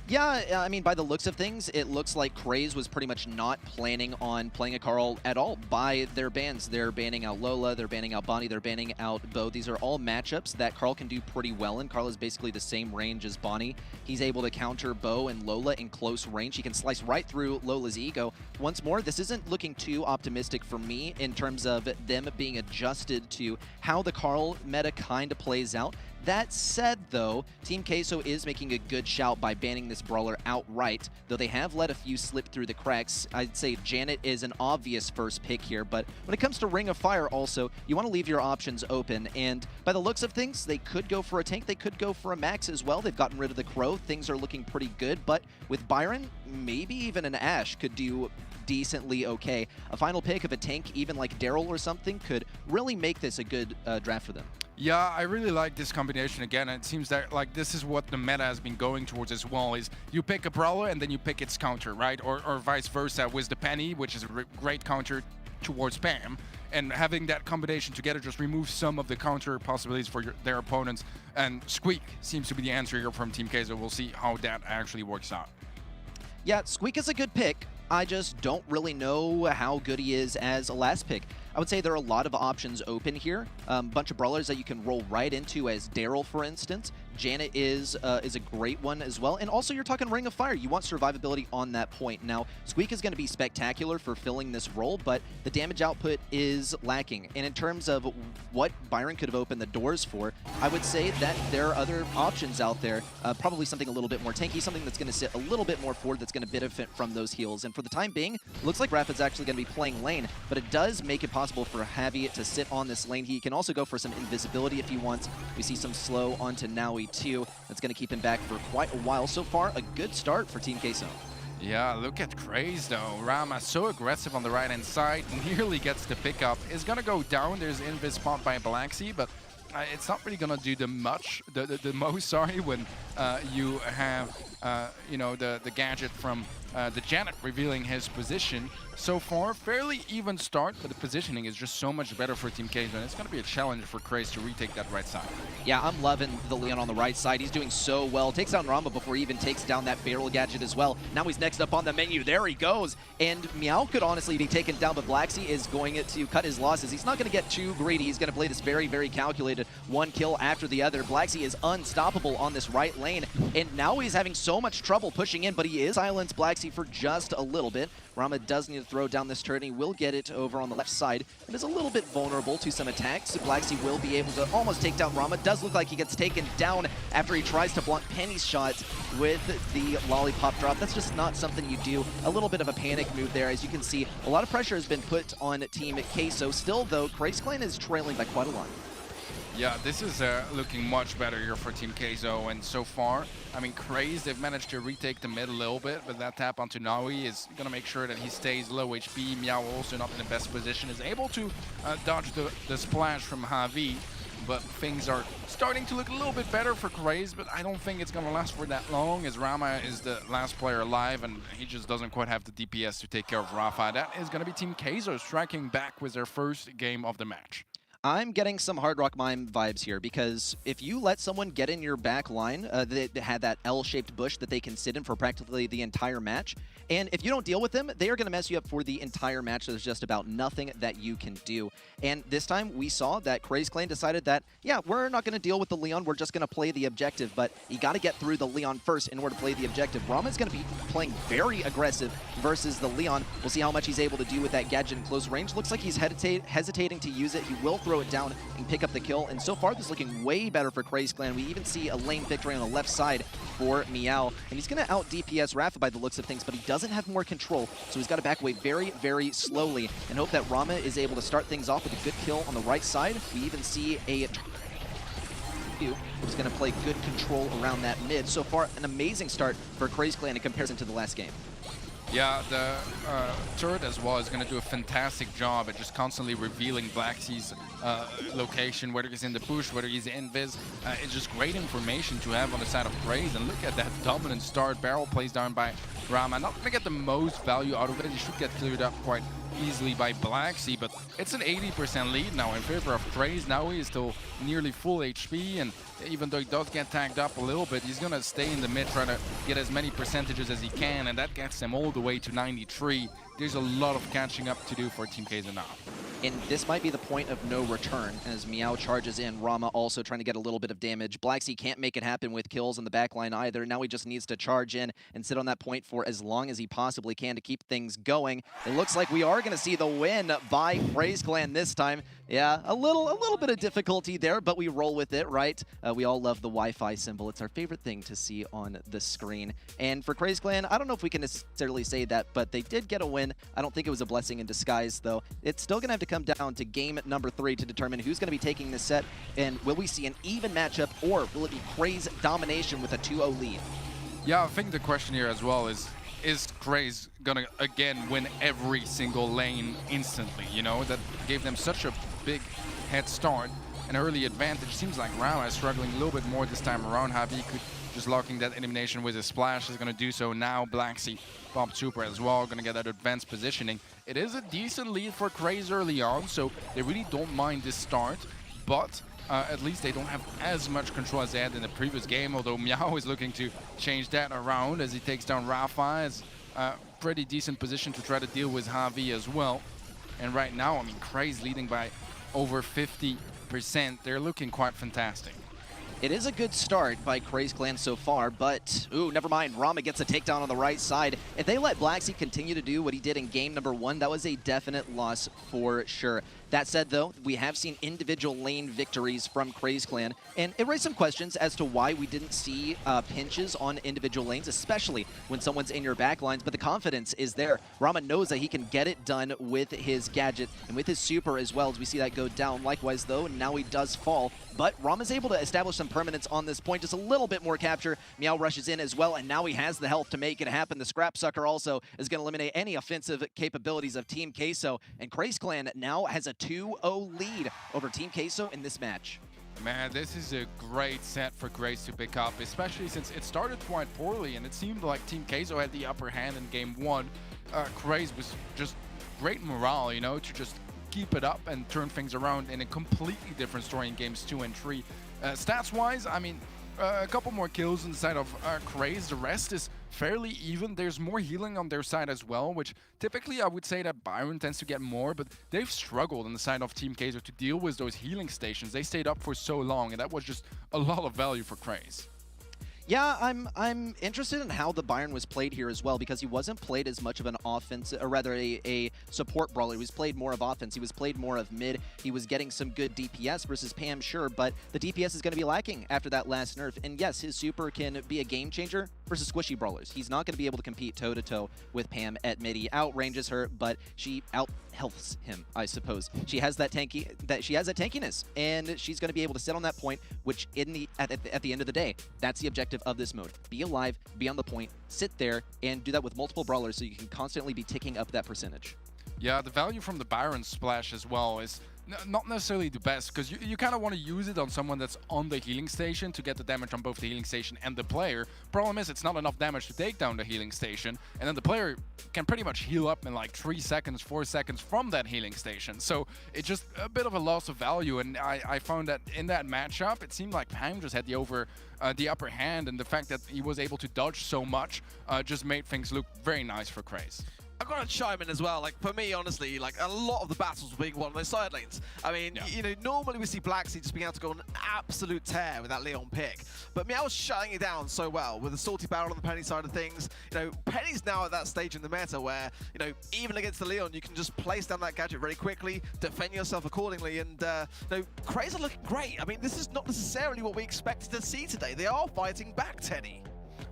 Yeah, I mean, by the looks of things, it looks like Craze was pretty much not planning on playing a Carl at all by their bans. They're banning out Lola, they're banning out Bonnie, they're banning out Bo. These are all matchups that Carl can do pretty well in. Carl is basically the same range as Bonnie. He's able to counter Bo and Lola in close range. He can slice right through Lola's ego. Once more, this isn't looking too optimistic for me in terms of them being adjusted to how the Carl meta kind of plays out. That said, though, Team Queso is making a good shout by banning this brawler outright, though they have let a few slip through the cracks. I'd say Janet is an obvious first pick here, but when it comes to Ring of Fire also, you want to leave your options open, and by the looks of things, they could go for a tank, they could go for a max as well. They've gotten rid of the Crow, things are looking pretty good, but with Byron, maybe even an Ashe could do decently okay. A final pick of a tank, even like Daryl or something, could really make this a good draft for them.
Yeah, I really like this combination again, and it seems that like this is what the meta has been going towards as well, is you pick a brawler and then you pick its counter, right? Or vice versa with the Penny, which is a great counter towards Pam, and having that combination together just removes some of the counter possibilities for their opponents, and Squeak seems to be the answer here from Team Queso. We'll see how that actually works out.
Yeah, Squeak is a good pick. I just don't really know how good he is as a last pick. I would say there are a lot of options open here. Bunch of brawlers that you can roll right into as Daryl, for instance. Janet is a great one as well. And also, you're talking Ring of Fire. You want survivability on that point. Now, Squeak is going to be spectacular for filling this role, but the damage output is lacking. And in terms of what Byron could have opened the doors for, I would say that there are other options out there. Probably something a little bit more tanky, something that's going to sit a little bit more forward, that's going to benefit from those heals. And for the time being, looks like Rapid's actually going to be playing lane, but it does make it possible for Javi to sit on this lane. He can also go for some invisibility if he wants. We see some slow onto Naui too. That's going to keep him back for quite a while. So far, a good start for Team Queso.
Yeah, look at Craze though. Rama so aggressive on the right-hand side, nearly gets the pickup. Is going to go down. There's invis spot by Blacksea, but it's not really going to do the most, sorry, when you have, you know, the gadget from the Janet revealing his position. So far, fairly even start, but the positioning is just so much better for Team Cage, and it's going to be a challenge for Craze to retake that right side.
Yeah, I'm loving the Leon on the right side. He's doing so well. Takes down Rama before he even takes down that barrel gadget as well. Now he's next up on the menu. There he goes. And Meow could honestly be taken down, but Blacksea is going to cut his losses. He's not going to get too greedy. He's going to play this very, very calculated, one kill after the other. Blacksea is unstoppable on this right lane, and now he's having so much trouble pushing in, but he is silenced Blacksea for just a little bit. Rama does need to throw down this turret, and he will get it over on the left side. It is a little bit vulnerable to some attacks. Blacksea will be able to almost take down Rama. Does look like he gets taken down after he tries to block Penny's shots with the lollipop drop. That's just not something you do. A little bit of a panic move there. As you can see, a lot of pressure has been put on Team Queso. Still, though, Craze Clan is trailing by quite a lot.
Yeah, this is looking much better here for Team Queso, and so far, I mean, Craze, they've managed to retake the mid a little bit, but that tap onto Naui is going to make sure that he stays low HP. Meow also not in the best position, is able to dodge the splash from Javi, but things are starting to look a little bit better for Craze, but I don't think it's going to last for that long, as Rama is the last player alive, and he just doesn't quite have the DPS to take care of Rafa. That is going to be Team Queso striking back with their first game of the match.
I'm getting some Hard Rock Mime vibes here, because if you let someone get in your back line that had that L-shaped bush that they can sit in for practically the entire match, and if you don't deal with them, they are going to mess you up for the entire match. There's just about nothing that you can do. And this time we saw that Craze Clan decided that, yeah, we're not going to deal with the Leon, we're just going to play the objective, but you got to get through the Leon first in order to play the objective. Rama's going to be playing very aggressive versus the Leon. We'll see how much he's able to do with that gadget in close range. Looks like he's hesitating to use it. He will throw it down and pick up the kill, and so far this is looking way better for Craze Clan. We even see a lane victory on the left side for Meow, and he's going to out DPS Rafa by the looks of things, but he doesn't have more control, so he's got to back away very, very slowly and hope that Rama is able to start things off with a good kill on the right side. We even see a who's going to play good control around that mid. So far, an amazing start for Craze Clan in comparison to the last game.
Yeah, the turret as well is going to do a fantastic job at just constantly revealing Black Sea's location, whether he's in the bush, whether he's in Viz. It's just great information to have on the side of Craze. And look at that dominant start. Barrel plays down by Rama. Not going to get the most value out of it. He should get cleared up quite easily by Black Sea, but it's an 80% lead now in favor of Craze. Now he is still nearly full HP, and even though he does get tagged up a little bit, he's gonna stay in the mid, trying to get as many percentages as he can, and that gets him all the way to 93. There's a lot of catching up to do for Team Queso now.
And this might be the point of no return as Meow charges in. Rama also trying to get a little bit of damage. Black Sea can't make it happen with kills in the backline either. Now he just needs to charge in and sit on that point for as long as he possibly can to keep things going. It looks like we are going to see the win by Craze Clan this time. Yeah, a little bit of difficulty there, but we roll with it, right? We all love the Wi-Fi symbol. It's our favorite thing to see on the screen. And for Craze Clan, I don't know if we can necessarily say that, but they did get a win. I don't think it was a blessing in disguise, though. It's still going to have to come down to game number 3 to determine who's going to be taking this set, and will we see an even matchup, or will it be Craze domination with a 2-0 lead?
Yeah, I think the question here as well is Craze gonna again win every single lane instantly? You know, that gave them such a big head start, an early advantage. Seems like Rama is struggling a little bit more this time around. Javi could just locking that elimination with his splash is gonna do so now. Black Sea Bob Super as well, gonna get that advanced positioning. It is a decent lead for Craze early on, so they really don't mind this start, but at least they don't have as much control as they had in the previous game, although Meow is looking to change that around as he takes down Rafa. It's a pretty decent position to try to deal with Javi as well. And right now, I mean, Craze leading by over 50%. They're looking quite fantastic.
It is a good start by Craze Clan so far, but, ooh, never mind. Rama gets a takedown on the right side. If they let Black Sea continue to do what he did in game number 1, that was a definite loss for sure. That said, though, we have seen individual lane victories from Craze Clan, and it raised some questions as to why we didn't see pinches on individual lanes, especially when someone's in your back lines, but the confidence is there. Rama knows that he can get it done with his gadget and with his super as well, as we see that go down. Likewise, though, now he does fall, but Rama's able to establish some permanence on this point, just a little bit more capture. Meow rushes in as well, and now he has the health to make it happen. The Scrap Sucker also is going to eliminate any offensive capabilities of Team Queso, and Craze Clan now has a 2-0 lead over Team Queso in this match.
Man, this is a great set for Craze to pick up, especially since it started quite poorly and it seemed like Team Queso had the upper hand in game 1. Craze was just great morale, you know, to just keep it up and turn things around in a completely different story in games 2 and 3. Stats-wise, I mean, a couple more kills on the side of Craze. The rest is fairly even. There's more healing on their side as well, which typically I would say that Byron tends to get more, but they've struggled on the side of Team Queso to deal with those healing stations. They stayed up for so long, and that was just a lot of value for Craze.
Yeah, I'm interested in how the Byron was played here as well, because he wasn't played as much of an offense, or rather a support brawler. He was played more of offense. He was played more of mid. He was getting some good DPS versus Pam, sure, but the DPS is going to be lacking after that last nerf. And yes, his super can be a game changer versus squishy brawlers. He's not going to be able to compete toe-to-toe with Pam at mid. He outranges her, but she out-healths him, I suppose. She has that tankiness, and she's going to be able to sit on that point, which at the end of the day, that's the objective of this mode. Be alive, be on the point, sit there, and do that with multiple brawlers so you can constantly be ticking up that percentage.
Yeah, the value from the Byron splash as well is not necessarily the best, because you kind of want to use it on someone that's on the healing station to get the damage on both the healing station and the player. Problem is, it's not enough damage to take down the healing station, and then the player can pretty much heal up in like 3 seconds, 4 seconds from that healing station. So it's just a bit of a loss of value, and I found that in that matchup, it seemed like Pam just had the upper hand, and the fact that he was able to dodge so much just made things look very nice for Craze.
I've got to chime in as well. Like, for me, honestly, like, a lot of the battles were being won on those side lanes. I mean, you know, normally we see Black Sea just being able to go on an absolute tear with that Leon pick. But Meow was shutting it down so well with the Salty Barrel on the Penny side of things. You know, Penny's now at that stage in the meta where, you know, even against the Leon, you can just place down that gadget very quickly, defend yourself accordingly, and, you know, Craze are looking great. I mean, this is not necessarily what we expected to see today. They are fighting back, Tenny.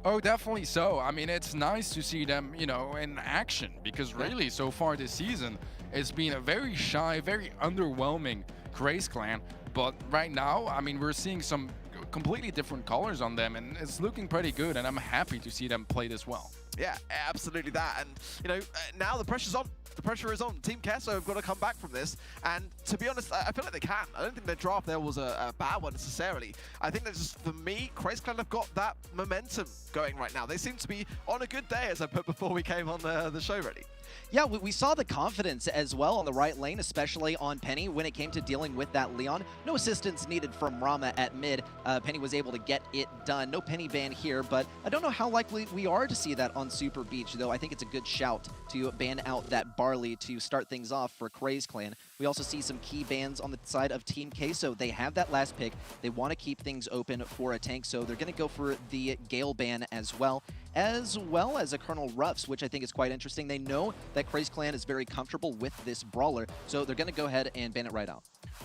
Oh, definitely so. I mean, it's nice to see them, you know, in action, because really, so far this season, it's been a very shy, very underwhelming Craze Clan. But right now, I mean, we're seeing some completely different colors on them, and it's looking pretty good, and I'm happy to see them play this well.
Yeah, absolutely that. And, you know, now the pressure's on. The pressure is on. Team Queso have got to come back from this. And to be honest, I feel like they can. I don't think their draft there was a bad one necessarily. I think that just, for me, Craze Clan have got that momentum going right now. They seem to be on a good day, as I put before we came on the show ready.
Yeah, we saw the confidence as well on the right lane, especially on Penny when it came to dealing with that Leon. No assistance needed from Rama at mid. Penny was able to get it done. No Penny ban here, but I don't know how likely we are to see that on Super Beach, though. I think it's a good shout to ban out that Barley to start things off for Craze Clan. We also see some key bans on the side of Team Queso. They have that last pick. They want to keep things open for a tank, so they're going to go for the Gale ban as well as a Colonel Ruffs, which I think is quite interesting. They know that Craze Clan is very comfortable with this brawler, so they're going to go ahead and ban it right out.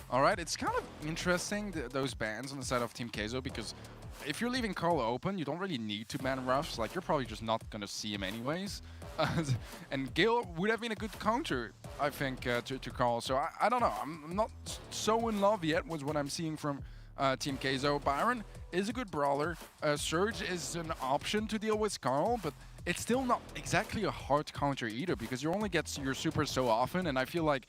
All right, it's kind of interesting, those bans on the side of Team Queso, because if you're leaving Carl open, you don't really need to ban Ruffs. Like, you're probably just not going to see him anyways. And Gale would have been a good counter, I think, to Carl. So I don't know. I'm not so in love yet with what I'm seeing from Team Queso. Byron is a good brawler. Surge is an option to deal with Carl, but it's still not exactly a hard counter either, because you only get your super so often, and I feel like,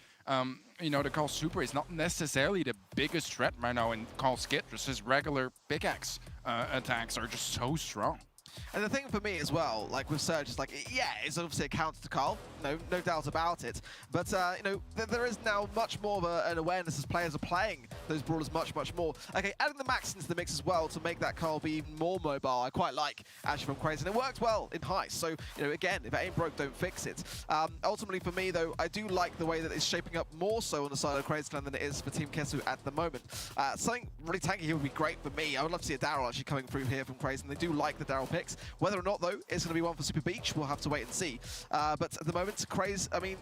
you know, the Carl super is not necessarily the biggest threat right now in Carl's kit. Just his regular pickaxe attacks are just so strong.
And the thing for me as well, like with Surge, is like, yeah, it's obviously a counter to Carl, no doubt about it. But, you know, there is now much more of an awareness as players are playing those brawlers much more. Okay, adding the Max into the mix as well to make that Carl be even more mobile, I quite like, actually, from Craze. And it worked well in Heist. So, you know, again, if it ain't broke, don't fix it. Ultimately, for me, though, I do like the way that it's shaping up more so on the side of Craze Clan than it is for Team Queso at the moment. Something really tanky here would be great for me. I would love to see a Daryl actually coming through here from Craze, and they do like the Daryl pick. Whether or not, though, it's going to be one for Super Beach, we'll have to wait and see. But at the moment, Craze, I mean,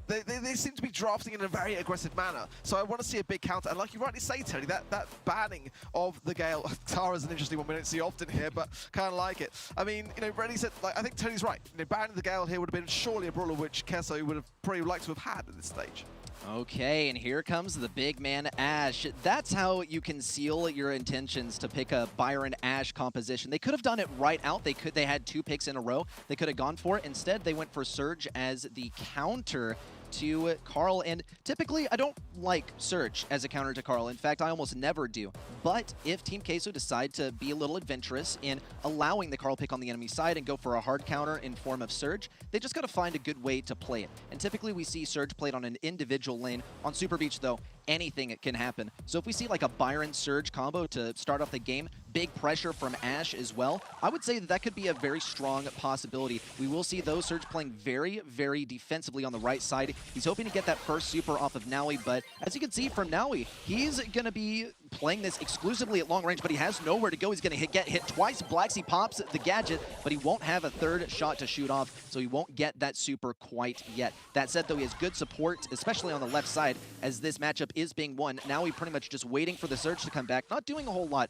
they seem to be drafting in a very aggressive manner. So I want to see a big counter. And like you rightly say, Tony, that banning of the Gale, Tara's an interesting one we don't see often here, but kind of like it. I mean, you know, Reddy said, like, I think Tony's right. You know, banning the Gale here would have been surely a brawler which Queso would have probably liked to have had at this stage.
Okay, and here comes the big man Ash. That's how you conceal your intentions to pick a Byron Ash composition. They could have done it right out. They had 2 picks in a row. They could have gone for it. Instead, they went for Surge as the counter to Carl, and typically I don't like Surge as a counter to Carl. In fact, I almost never do. But if Team Queso decide to be a little adventurous in allowing the Carl pick on the enemy side and go for a hard counter in form of Surge, they just got to find a good way to play it. And typically we see Surge played on an individual lane. On Super Beach, though, anything can happen. So if we see like a Byron Surge combo to start off the game, big pressure from Ash as well, I would say that could be a very strong possibility. We will see those Surge playing very defensively on the right side. He's hoping to get that first super off of Naui, but as you can see from Naui, he's going to be playing this exclusively at long range, but he has nowhere to go. He's going to get hit twice. Blacksea pops the gadget, but he won't have a third shot to shoot off, so he won't get that super quite yet. That said, though, he has good support, especially on the left side, as this matchup is being won. Now he pretty much just waiting for the Surge to come back, not doing a whole lot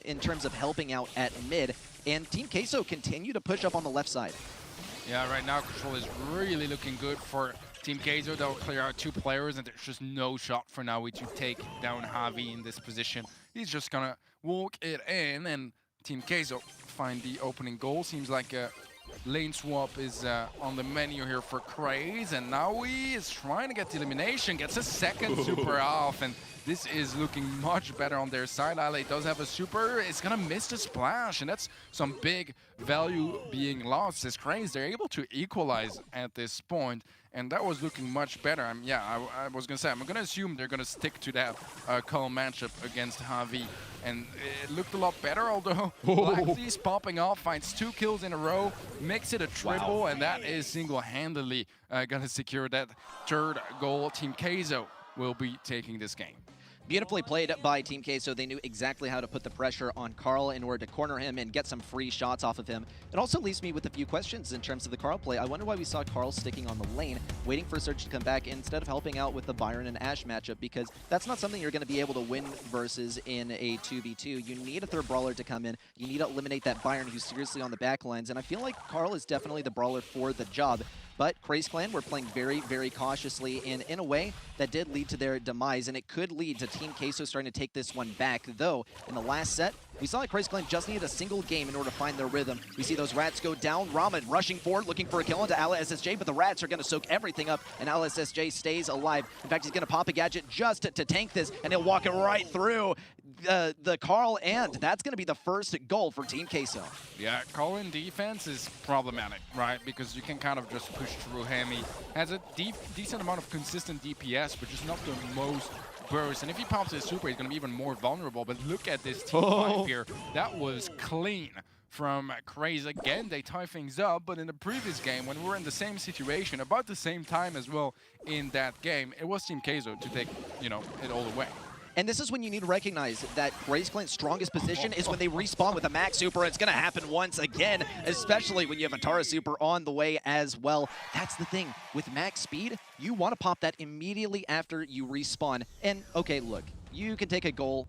in terms of helping out at mid, and Team Queso continue to push up on the left side.
Yeah, right now control is really looking good for Team Queso. They'll clear out 2 players, and there's just no shot for Naui to take down Javi in this position. He's just gonna walk it in, and Team Queso find the opening goal. Seems like a lane swap is on the menu here for Craze, and Naui is trying to get the elimination, gets a second super off, and this is looking much better on their side. Ale does have a super, it's gonna miss the splash, and that's some big value being lost as Craze. They're able to equalize at this point, and that was looking much better. I was gonna say, I'm gonna assume they're gonna stick to that call matchup against Javi, and it looked a lot better, although Blacksea's popping off, finds 2 kills in a row, makes it a triple, and that is single-handedly gonna secure that 3rd goal. Team Queso will be taking this game.
Beautifully played by Team Queso. They knew exactly how to put the pressure on Carl in order to corner him and get some free shots off of him. It also leaves me with a few questions in terms of the Carl play. I wonder why we saw Carl sticking on the lane, waiting for Surge to come back instead of helping out with the Byron and Ash matchup, because that's not something you're going to be able to win versus in a 2v2. You need a 3rd brawler to come in. You need to eliminate that Byron who's seriously on the back lines, and I feel like Carl is definitely the brawler for the job. but Craze Clan were playing very, very cautiously in a way that did lead to their demise, and it could lead to Team Queso starting to take this one back. Though, in the last set, we saw that Craze Clan just needed a single game in order to find their rhythm. We see those rats go down. Ramen rushing forward, looking for a kill into SSJ, but the rats are going to soak everything up, and SSJ stays alive. In fact, he's going to pop a gadget just to tank this, and he'll walk it right through the Carl, and that's going to be the first goal for Team Queso.
Yeah, Carl in defense is problematic, right? Because you can kind of just push through him. He has a decent amount of consistent DPS, but just not the most burst. And if he pops his super, he's going to be even more vulnerable. But look at this team fight here. That was clean from Craze. Again, they tie things up, but in the previous game, when we were in the same situation, about the same time as well in that game, it was Team Queso to take, it all away.
And this is when you need to recognize that Craze Clan's strongest position is when they respawn with a max super. It's going to happen once again, especially when you have a Tara super on the way as well. That's the thing. With max speed, you want to pop that immediately after you respawn. And, okay, look, you can take a goal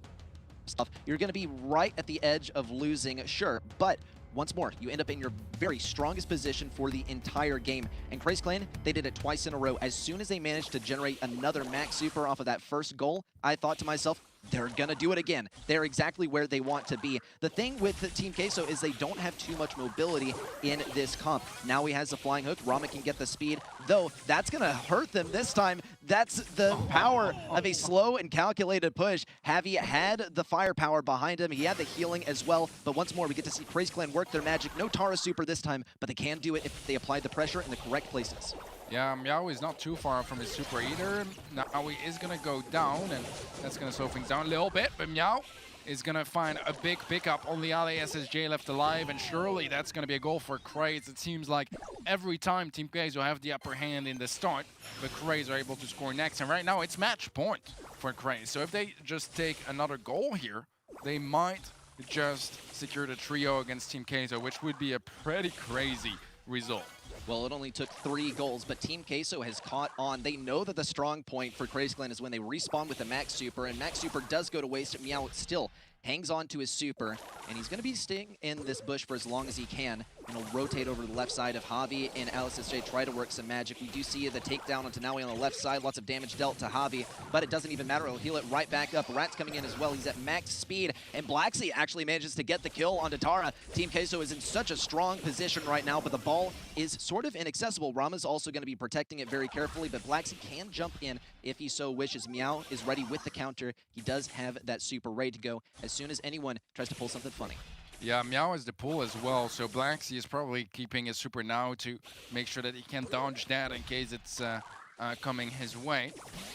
stuff. You're going to be right at the edge of losing, sure, but once more, you end up in your very strongest position for the entire game. And Craze Clan, they did it twice in a row. As soon as they managed to generate another max super off of that first goal, I thought to myself, they're going to do it again. They're exactly where they want to be. The thing with Team Queso is they don't have too much mobility in this comp. Now he has the flying hook. Rama can get the speed, though that's going to hurt them this time. That's the power of a slow and calculated push. Javi had the firepower behind him. He had the healing as well. But once more, we get to see Craze Clan work their magic. No Tara super this time, but they can do it if they apply the pressure in the correct places.
Yeah, Meow is not too far from his super either. Now he is going to go down, and that's going to slow things down a little bit. But Meow is going to find a big pickup. Only SSJ left alive, and surely that's going to be a goal for Craze. It seems like every time Team Craze will have the upper hand in the start, but Craze are able to score next. And right now, it's match point for Craze. So if they just take another goal here, they might just secure the trio against Team Queso, which would be a pretty crazy result.
Well, it only took 3 goals, but Team Queso has caught on. They know that the strong point for Craze Clan is when they respawn with the max super, and max super does go to waste. Meow still hangs on to his super, and he's going to be staying in this bush for as long as he can. And he'll rotate over to the left side of Javi and SSJ, try to work some magic. We do see the takedown onto Naui on the left side. Lots of damage dealt to Javi, but it doesn't even matter. He'll heal it right back up. Rat's coming in as well. He's at max speed, and Blacksea actually manages to get the kill onto Tara. Team Queso is in such a strong position right now, but the ball is sort of inaccessible. Rama's also going to be protecting it very carefully, but Blacksea can jump in if he so wishes. Meow is ready with the counter. He does have that super ready to go as soon as anyone tries to pull something funny.
Yeah, Meow is the pull as well, so Blacksea is probably keeping his super now to make sure that he can dodge that in case it's coming his way.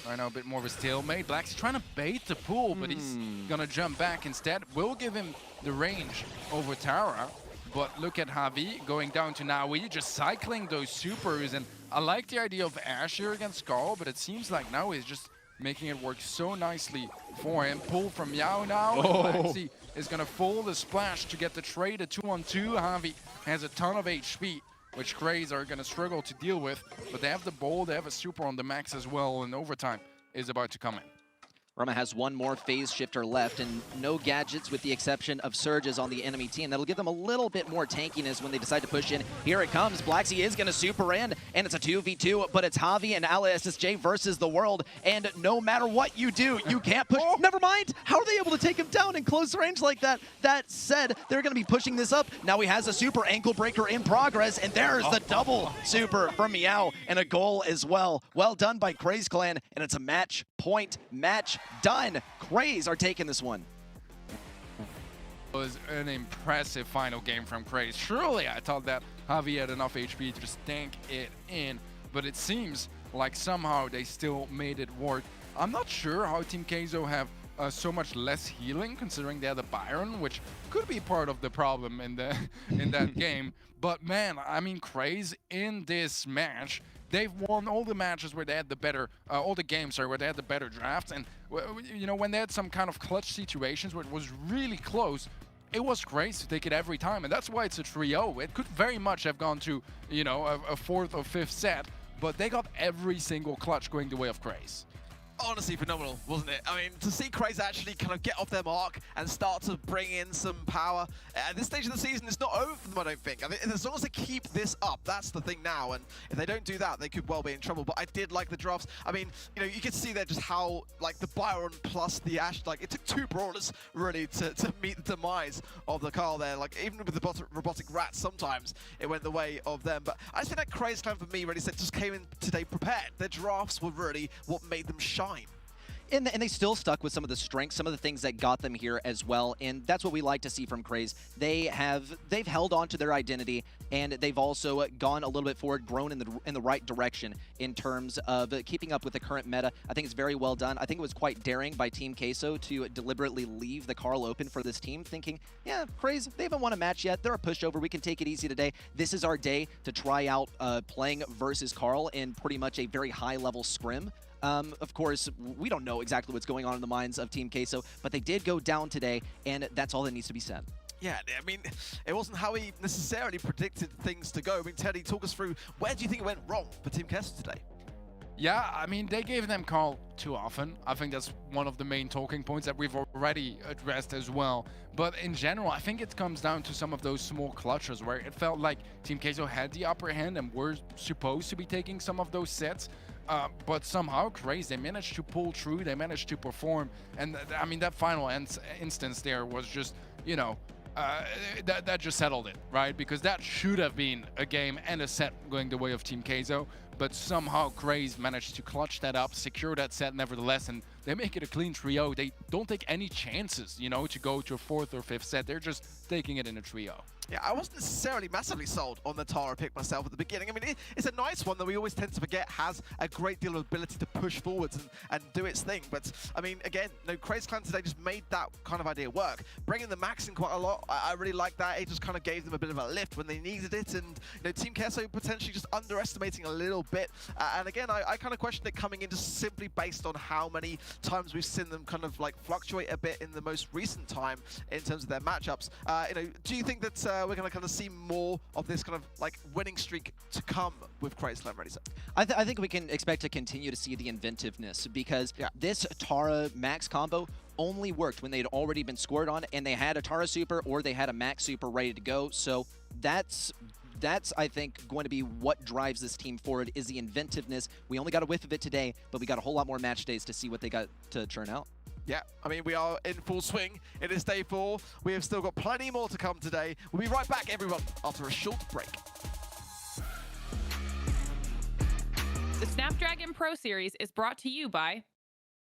Right now, a bit more of a stalemate. Blacksea trying to bait the pull, but he's gonna jump back instead. Will give him the range over Tara, but look at Javi going down to Naui, just cycling those supers, and I like the idea of Ash here against Carl, but it seems like Naui is just making it work so nicely for him. Pull from Meow now. Blacksea is going to full the splash to get the trade. A 2-on-2. Javi has a ton of HP, which Craze are going to struggle to deal with. But they have the ball. They have a super on the max as well. And overtime is about to come in.
Rama has one more phase shifter left, and no gadgets with the exception of surges on the enemy team. That'll give them a little bit more tankiness when they decide to push in. Here it comes. Blacksea is going to super in, and it's a 2v2, but it's Javi and SSJ versus the world, and no matter what you do, you can't push. Never mind. How are they able to take him down in close range like that? That said, they're going to be pushing this up. Now he has a super ankle breaker in progress, and there's the double super from Meow, and a goal as well. Well done by Craze Clan, and it's a match point. Match done. Craze are taking this one.
It was an impressive final game from Craze. Surely I thought that Javi had enough HP to just tank it in, but it seems like somehow they still made it work. I'm not sure how Team Queso have so much less healing, considering they had the Byron, which could be part of the problem in the in that game. But man, I mean, Craze in this match, they've won all the matches where they had the better, all the games, sorry, where they had the better drafts. And, you know, when they had some kind of clutch situations where it was really close, it was Craze to take it every time. And that's why it's a trio. It could very much have gone to, you know, a 4th or 5th set, but they got every single clutch going the way of Craze.
honestly phenomenal, wasn't it? I mean, to see Craze actually kind of get off their mark and start to bring in some power at this stage of the season, it's not over for them, I don't think. I mean, as long as they keep this up, that's the thing now. And if they don't do that, they could well be in trouble. But I did like the drafts. I mean, you know, you could see there just how, like, the Byron plus the Ash, like, it took 2 brawlers really to meet the demise of the Carl there. Like, even with the robotic rats, sometimes it went the way of them. But I just think that Craze Clan for me really just came in today prepared. Their drafts were really what made them shine.
And they still stuck with some of the strengths, some of the things that got them here as well, and that's what we like to see from Craze. They've held on to their identity, and they've also gone a little bit forward, grown in the right direction in terms of keeping up with the current meta. I think it's very well done. I think it was quite daring by Team Queso to deliberately leave the Carl open for this team, thinking, yeah, Craze, they haven't won a match yet. They're a pushover. We can take it easy today. This is our day to try out playing versus Carl in pretty much a very high-level scrim. Of course, we don't know exactly what's going on in the minds of Team Queso, but they did go down today, and that's all that needs to be said.
Yeah, I mean, it wasn't how he necessarily predicted things to go. I mean, Teddy, talk us through, where do you think it went wrong for Team Queso today?
Yeah, I mean, they gave them Carl too often. I think that's one of the main talking points that we've already addressed as well. But in general, I think it comes down to some of those small clutches where it felt like Team Queso had the upper hand and were supposed to be taking some of those sets. But somehow, Craze, they managed to pull through, they managed to perform. And I mean, that final instance there was just, you know, that just settled it, right? Because that should have been a game and a set going the way of Team Queso. But somehow Craze managed to clutch that up, secure that set nevertheless, and they make it a clean trio. They don't take any chances, you know, to go to a 4th or 5th set. They're just taking it in a trio.
Yeah, I wasn't necessarily massively sold on the Tara pick myself at the beginning. I mean, it's a nice one that we always tend to forget has a great deal of ability to push forwards and do its thing. But, I mean, again, no, Craze Clan today just made that kind of idea work. Bringing the Max in quite a lot, I really like that. It just kind of gave them a bit of a lift when they needed it. And, you know, Team Queso potentially just underestimating a little bit. And again, I kind of questioned it coming in just simply based on how many times we've seen them kind of like fluctuate a bit in the most recent time in terms of their matchups. You know, do you think that we're going to kind of see more of this kind of like winning streak to come with Craze Clan ready set?
I think we can expect to continue to see the inventiveness because this Tara Max combo only worked when they'd already been scored on and they had a Tara super or they had a Max super ready to go. So that's I think going to be what drives this team forward is the inventiveness. We only got a whiff of it today, but we got a whole lot more match days to see what they got to churn out.
Yeah, I mean, we are in full swing. It is day 4. We have still got plenty more to come today. We'll be right back, everyone, after a short break.
The Snapdragon Pro Series is brought to you by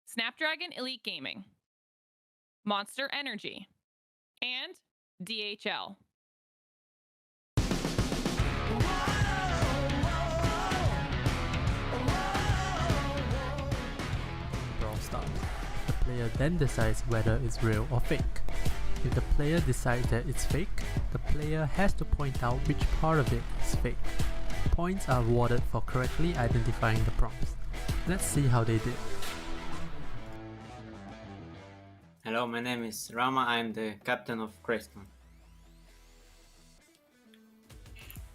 Snapdragon Elite Gaming, Monster Energy, and DHL.
Brawl Stars. The player then decides whether it's real or fake. If the player decides that it's fake, the player has to point out which part of it is fake. Points are awarded for correctly identifying the prompts. Let's see how they did.
Hello, my name is Rama. I'm the captain of Craze.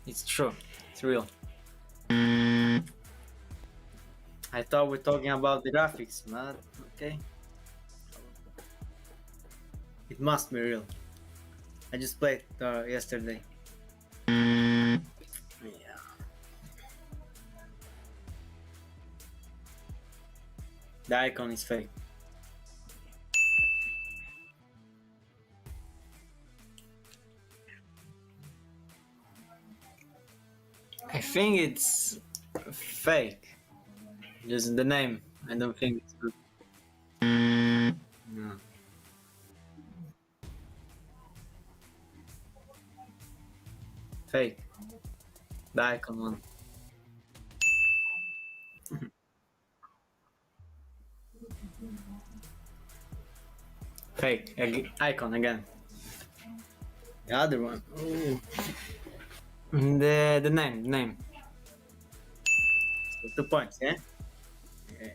It's true. It's real. I thought we're talking about the graphics, but okay. It must be real. I just played yesterday. Yeah. The icon is fake. I think it's fake. Just the name. I don't think it's good. No. Fake. The icon one. Fake. Icon again. The other one. Ooh. The name. So 2 points, yeah? Yeah.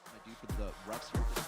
I do for the rough surface.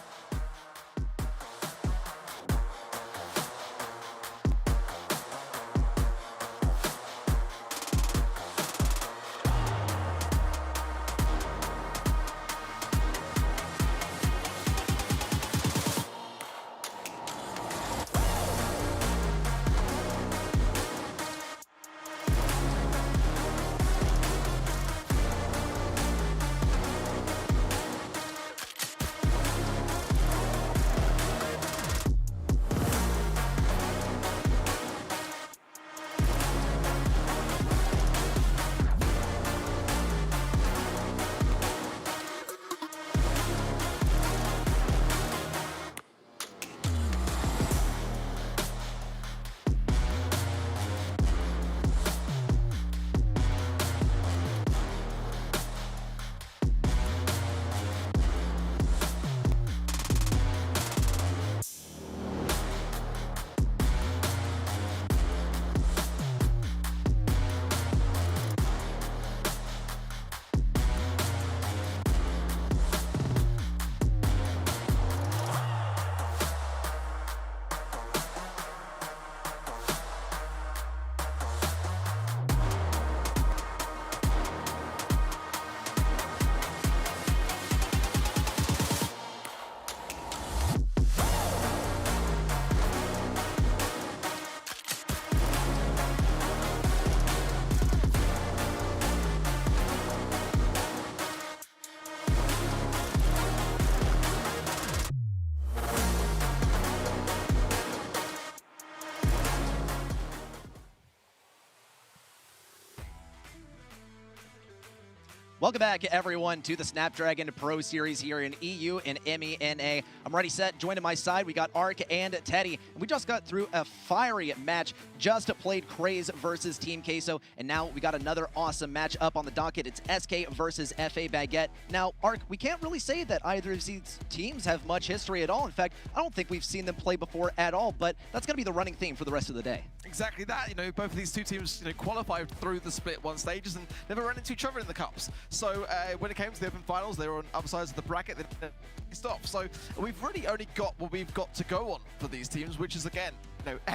Welcome back, everyone, to the Snapdragon Pro Series here in EU and MENA. I'm ready, set, joined at my side. We got Ark and Teddy. And we just got through a fiery match. Just played Craze versus Team Queso. And now we got another awesome match up on the docket. It's SK versus FA Baguette. Now, Ark, we can't really say that either of these teams have much history at all. In fact, I don't think we've seen them play before at all. But that's going to be the running theme for the rest of the day.
Exactly that. Both of these two teams qualified through the split one stages and never ran into each other in the cups. So when it came to the open finals, they were on other sides of the bracket. They faced off. So we've really only got what we've got to go on for these teams, which is again,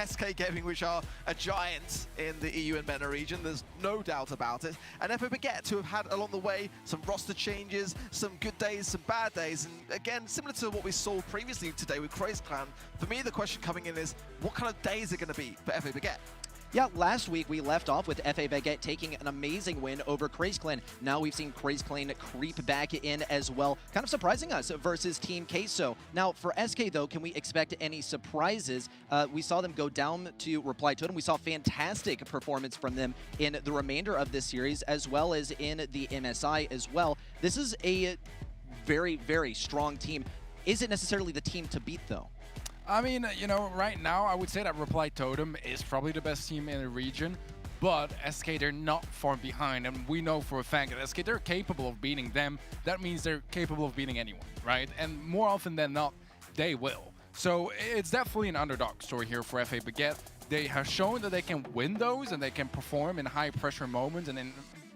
SK Gaming, which are a giant in the EU and MENA region. There's no doubt about it. And FA Baguette, who have had along the way some roster changes, some good days, some bad days. And again, similar to what we saw previously today with Craze Clan, for me, the question coming in is, what kind of day is it going to be for FA Baguette?
Yeah, last week we left off with FA Baguette taking an amazing win over Craze Clan. Now we've seen Craze Clan creep back in as well, kind of surprising us versus Team Queso. Now for SK though, can we expect any surprises? We saw them go down to Reply Totem. We saw fantastic performance from them in the remainder of this series, as well as in the MSI as well. This is a very, very strong team. Is it necessarily the team to beat though?
I mean, right now I would say that Reply Totem is probably the best team in the region, but SK, they're not far behind, and we know for a fact that SK, they're capable of beating them. That means they're capable of beating anyone, right? And more often than not, they will. So it's definitely an underdog story here for FA Baguette. They have shown that they can win those and they can perform in high pressure moments and in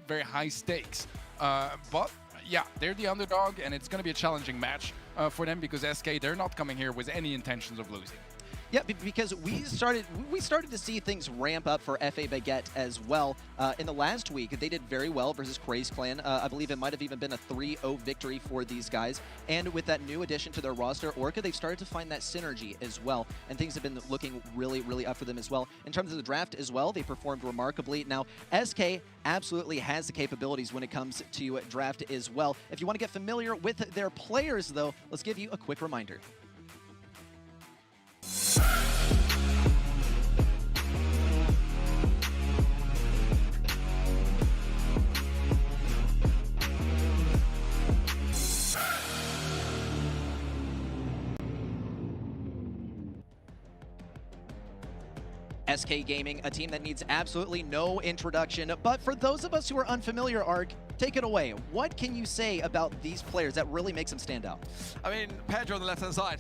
very high stakes. But yeah, they're the underdog, and it's going to be a challenging match for them because SK, they're not coming here with any intentions of losing.
Yeah, because we started to see things ramp up for FA Baguette as well. In the last week, they did very well versus Craze Clan. I believe it might have even been a 3-0 victory for these guys. And with that new addition to their roster, Orca, they've started to find that synergy as well. And things have been looking really, really up for them as well. In terms of the draft as well, they performed remarkably. Now, SK absolutely has the capabilities when it comes to draft as well. If you want to get familiar with their players, though, let's give you a quick reminder. SK Gaming, a team that needs absolutely no introduction, but for those of us who are unfamiliar, Ark, take it away. What can you say about these players that really makes them stand out?
I mean, Pedro on the left-hand side.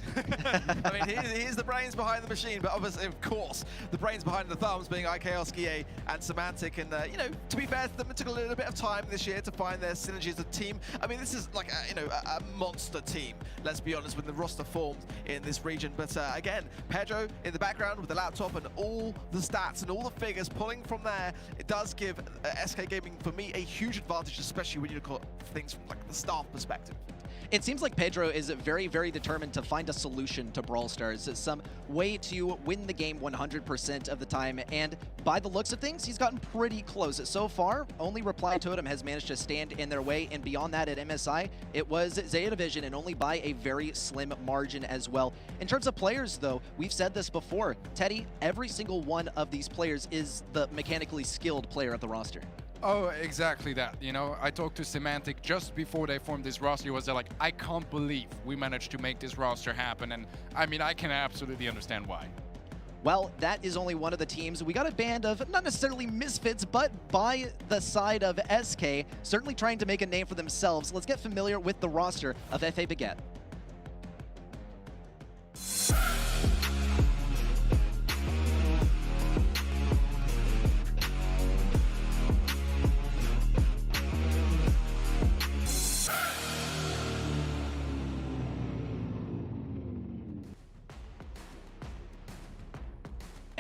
I mean, he's the brains behind the machine, but obviously, of course, the brains behind the thumbs being IKSKA and Semantic. And, to be fair to them, it took a little bit of time this year to find their synergy as a team. I mean, this is like, a monster team, let's be honest, when the roster formed in this region. But again, Pedro in the background with the laptop and all the stats and all the figures pulling from there, it does give SK Gaming, for me, a huge advantage, especially when you look at things from like the staff perspective.
It seems like Pedro is very, very determined to find a solution to Brawl Stars, some way to win the game 100% of the time, and by the looks of things, he's gotten pretty close. So far, only Reply Totem has managed to stand in their way, and beyond that at MSI, it was Zeta Division, and only by a very slim margin as well. In terms of players, though, we've said this before, Teddy, every single one of these players is the mechanically skilled player of the roster.
Oh, exactly that. I talked to Semantic just before they formed this roster. He was there like, I can't believe we managed to make this roster happen. And I mean, I can absolutely understand why.
Well, that is only one of the teams. We got a band of not necessarily misfits, but by the side of SK, certainly trying to make a name for themselves. Let's get familiar with the roster of FA Baguette.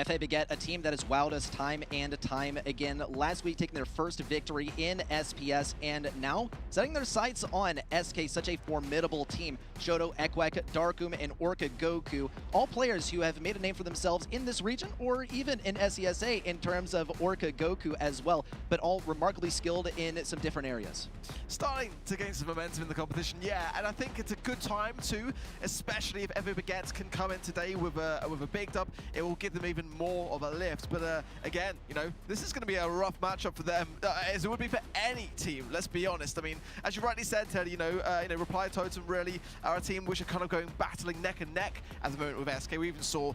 FA Baguette, a team that has wowed us time and time again. Last week, taking their first victory in SPS, and now setting their sights on SK, such a formidable team. Shoto, Ekwek, Darkum, and Orca Goku, all players who have made a name for themselves in this region, or even in SESA in terms of Orca Goku as well, but all remarkably skilled in some different areas.
Starting to gain some momentum in the competition, yeah, and I think it's a good time too, especially if FA Baguette can come in today with a big dub. It will give them even even more of a lift. But again, you know, this is going to be a rough matchup for them, as it would be for any team, let's be honest. I mean, as you rightly said, Teddy, you know, Reply Totem really are a team which are kind of going battling neck and neck at the moment with SK. We even saw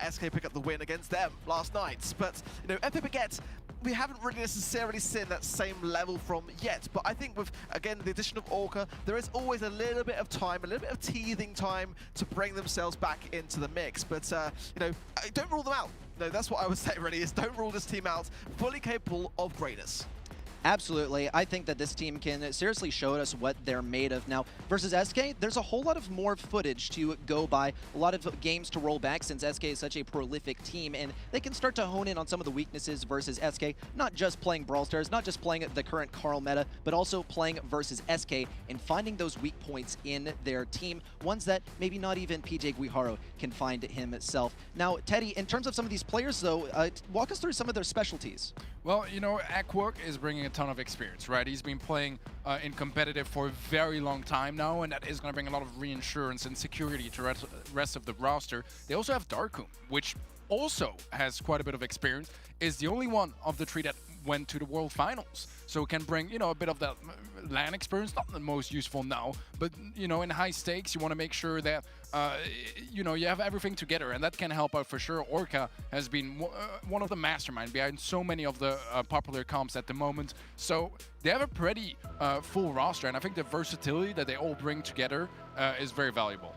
SK pick up the win against them last night. But, you know, FA Baguette, we haven't really necessarily seen that same level from yet. But I think with, again, the addition of Orca, there is always a little bit of time, a little bit of teething time to bring themselves back into the mix. But, you know, don't rule them out. No, that's what I would say, really, is don't rule this team out. Fully capable of greatness.
Absolutely. I think that this team can seriously show us what they're made of. Now, versus SK, there's a whole lot of more footage to go by, a lot of games to roll back since SK is such a prolific team, and they can start to hone in on some of the weaknesses versus SK, not just playing Brawl Stars, not just playing the current Carl meta, but also playing versus SK and finding those weak points in their team, ones that maybe not even PJ Guijarro can find himself. Now, Teddy, in terms of some of these players, though, walk us through some of their specialties.
Well, you know, Aquark is bringing a ton of experience, right? He's been playing in competitive for a very long time now, and that is going to bring a lot of reinsurance and security to the rest of the roster. They also have Darkum, which also has quite a bit of experience, is the only one of the three that went to the World Finals. So it can bring, you know, a bit of that LAN experience, not the most useful now, but, you know, in high stakes, you want to make sure that, you know, you have everything together, and that can help out for sure. Orca has been one of the masterminds behind so many of the popular comps at the moment. So they have a pretty full roster, and I think the versatility that they all bring together is very valuable.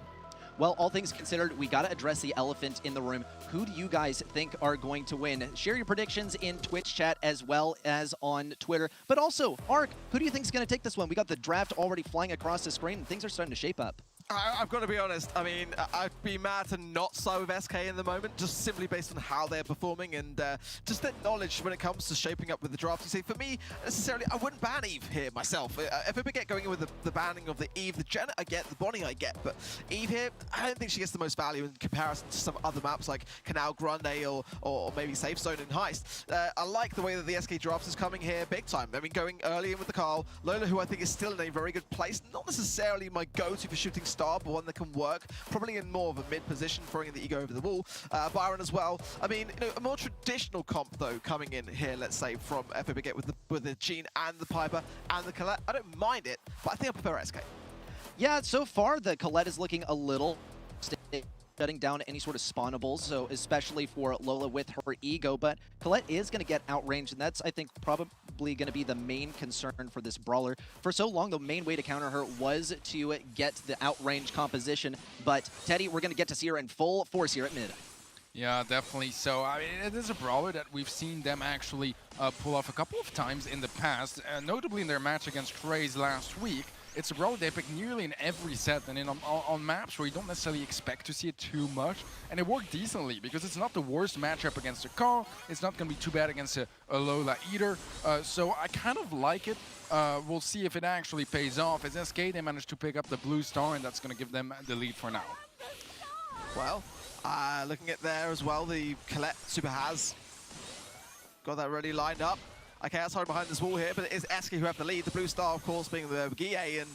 Well, all things considered, we got to address the elephant in the room. Who do you guys think are going to win? Share your predictions in Twitch chat as well as on Twitter. But also, Ark, who do you think is going to take this one? We got the draft already flying across the screen, and things are starting to shape up.
I've got to be honest. I mean, I'd be mad to not side with SK in the moment, just simply based on how they're performing and just their knowledge when it comes to shaping up with the draft. You see, for me, necessarily, I wouldn't ban Eve here myself. If I get going in with the banning of the Eve, the Janet I get, the Bonnie I get, but Eve here, I don't think she gets the most value in comparison to some other maps like Canal Grande or maybe Safe Zone and Heist. I like the way that the SK draft is coming here big time. I mean, going early in with the Carl, Lola, who I think is still in a very good place, not necessarily my go-to for shooting star, but one that can work, probably in more of a mid position, throwing the ego over the wall. Byron as well. I mean, you know, a more traditional comp though coming in here, let's say from FA Baguette with the Jean and the Piper and the Colette. I don't mind it, but I think I prefer SK.
Yeah, so far the Colette is looking a little shutting down any sort of spawnables, so especially for Lola with her ego, but Colette is going to get outranged, and that's, I think, probably going to be the main concern for this brawler. For so long, the main way to counter her was to get the outrange composition, but Teddy, we're going to get to see her in full force here at mid.
Yeah, definitely. So, I mean, it is a brawler that we've seen them actually pull off a couple of times in the past, notably in their match against Craze last week. It's a brawler they pick nearly in every set and on maps where you don't necessarily expect to see it too much. And it worked decently because it's not the worst matchup against a Carl. It's not going to be too bad against a Lola either. So I kind of like it. We'll see if it actually pays off. As SK, they managed to pick up the blue star, and that's going to give them the lead for now.
Well, looking at there as well, the Colette super has got that really lined up. Okay, that's hard behind this wall here, but it is SK who have the lead. The blue star, of course, being the Baguette, and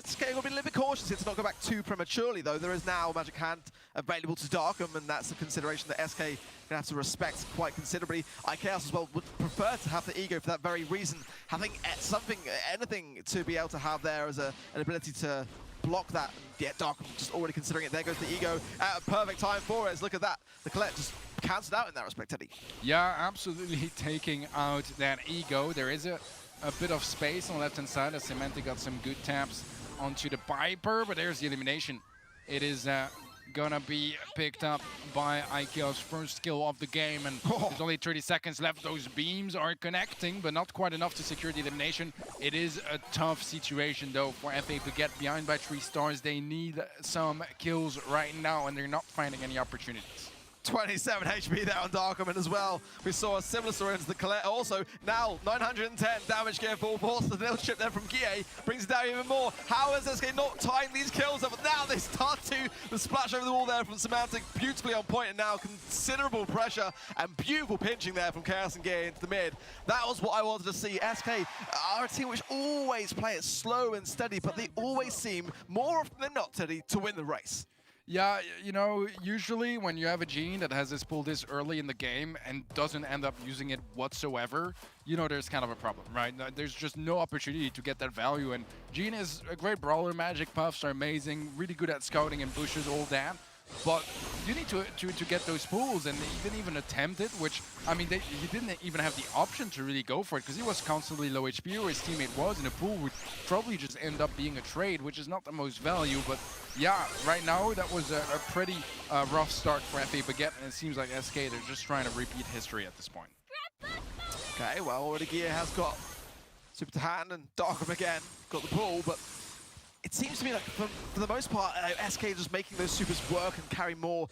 SK will be a little bit cautious here to not go back too prematurely, though. There is now Magic Hand available to Darkum, and that's a consideration that SK going to have to respect quite considerably. IKEOS as well would prefer to have the ego for that very reason, having something, anything to be able to have there as an ability to block that. Yeah, Darkum just already considering it. There goes the ego at a perfect time for us. Look at that. The Colette just cancelled out in that respect, Teddy.
Yeah, absolutely taking out that ego. There is a bit of space on the left-hand side as Semantic got some good taps onto the Piper, but there's the elimination. It is gonna be picked up by IKEO's first kill of the game, and there's only 30 seconds left. Those beams are connecting, but not quite enough to secure the elimination. It is a tough situation, though, for FA Baguette. Behind by 3 stars, they need some kills right now, and they're not finding any opportunities.
27 HP there on Darkum as well. We saw a similar story to the Colette. Also, now 910 damage gear full force. The little chip there from Gie brings it down even more. How is SK not tying these kills up? But now they start to. The splash over the wall there from Semantic, beautifully on point, and now considerable pressure and beautiful pinching there from Chaos and Gie into the mid. That was what I wanted to see. SK are a team which always play it slow and steady, but they always seem, more often than not, Teddy, to win the race.
Yeah, you know, usually when you have a Gene that has this pull this early in the game and doesn't end up using it whatsoever, you know there's kind of a problem, right? There's just no opportunity to get that value, and Gene is a great brawler, magic puffs are amazing, really good at scouting and bushes, all that. But you need to get those pulls, and he didn't even attempt it, which, I mean, he didn't even have the option to really go for it, because he was constantly low HP, or his teammate was, and the pool would probably just end up being a trade, which is not the most value. But yeah, right now, that was a pretty rough start for FA Baguette, and it seems like SK, they're just trying to repeat history at this point.
Okay, well, already Gear has got Super to hand, and Darkham again got the pull, but it seems to me like, for the most part, SK just making those supers work and carry more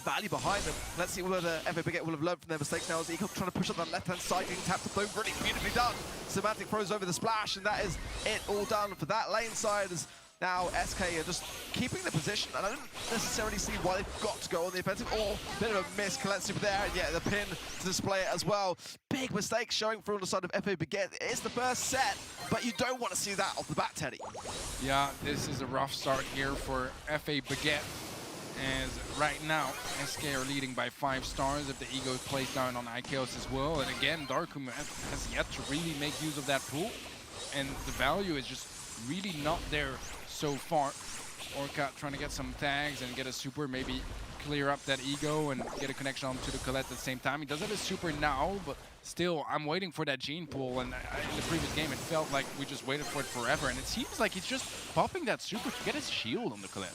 value behind them. Let's see whether FA Baguette will have learned from their mistakes now as Eco trying to push up that left-hand side, getting tapped to both, really beautifully done. Semantic throws over the splash, and that is it all done for that lane side, as now SK are just keeping the position, and I don't necessarily see why they've got to go on the offensive, or a bit of a miss, Colette super there, and yeah, the pin to display it as well. Big mistake showing through on the side of FA Baguette. It's the first set, but you don't want to see that off the bat, Teddy.
Yeah, this is a rough start here for FA Baguette, as right now SK are leading by 5 stars if the Ego plays down on IKOS as well. And again, Darkum has yet to really make use of that pool, and the value is just really not there so far. Orca trying to get some tags and get a super, maybe clear up that Ego and get a connection onto the Colette at the same time. He does have a super now, but still, I'm waiting for that Gene pool, and in the previous game it felt like we just waited for it forever, and it seems like he's just popping that super to get his shield on the Colette.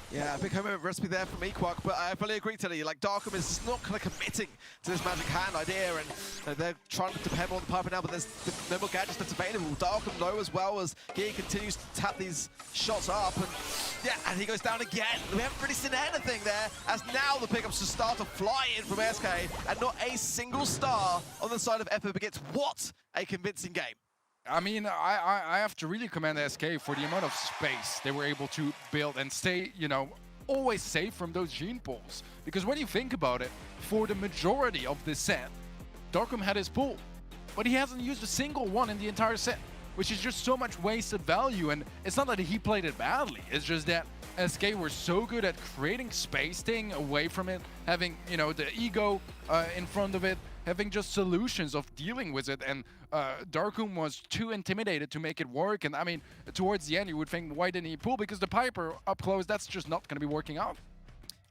Yeah, big home recipe there from Equark, but I fully agree, Teddy. Like, Darkham is just not kind of committing to this magic hand idea, and they're trying to depend on the piper now, but there's no more gadgets that's available. Darkham low as well, as Gear continues to tap these shots up, and yeah, and he goes down again. We haven't really seen anything there, as now the pickups just start to fly in from SK, and not a single star on the side of FA Baguette. What a convincing game.
I mean, I have to really commend SK for the amount of space they were able to build and stay, you know, always safe from those Gene pulls. Because when you think about it, for the majority of this set, Darkham had his pull, but he hasn't used a single one in the entire set, which is just so much wasted value. And it's not that he played it badly, it's just that SK were so good at creating space, staying away from it, having, you know, the Ego in front of it, having just solutions of dealing with it, and Darkum was too intimidated to make it work. And I mean, towards the end you would think, why didn't he pull? Because the Piper up close, that's just not going to be working out.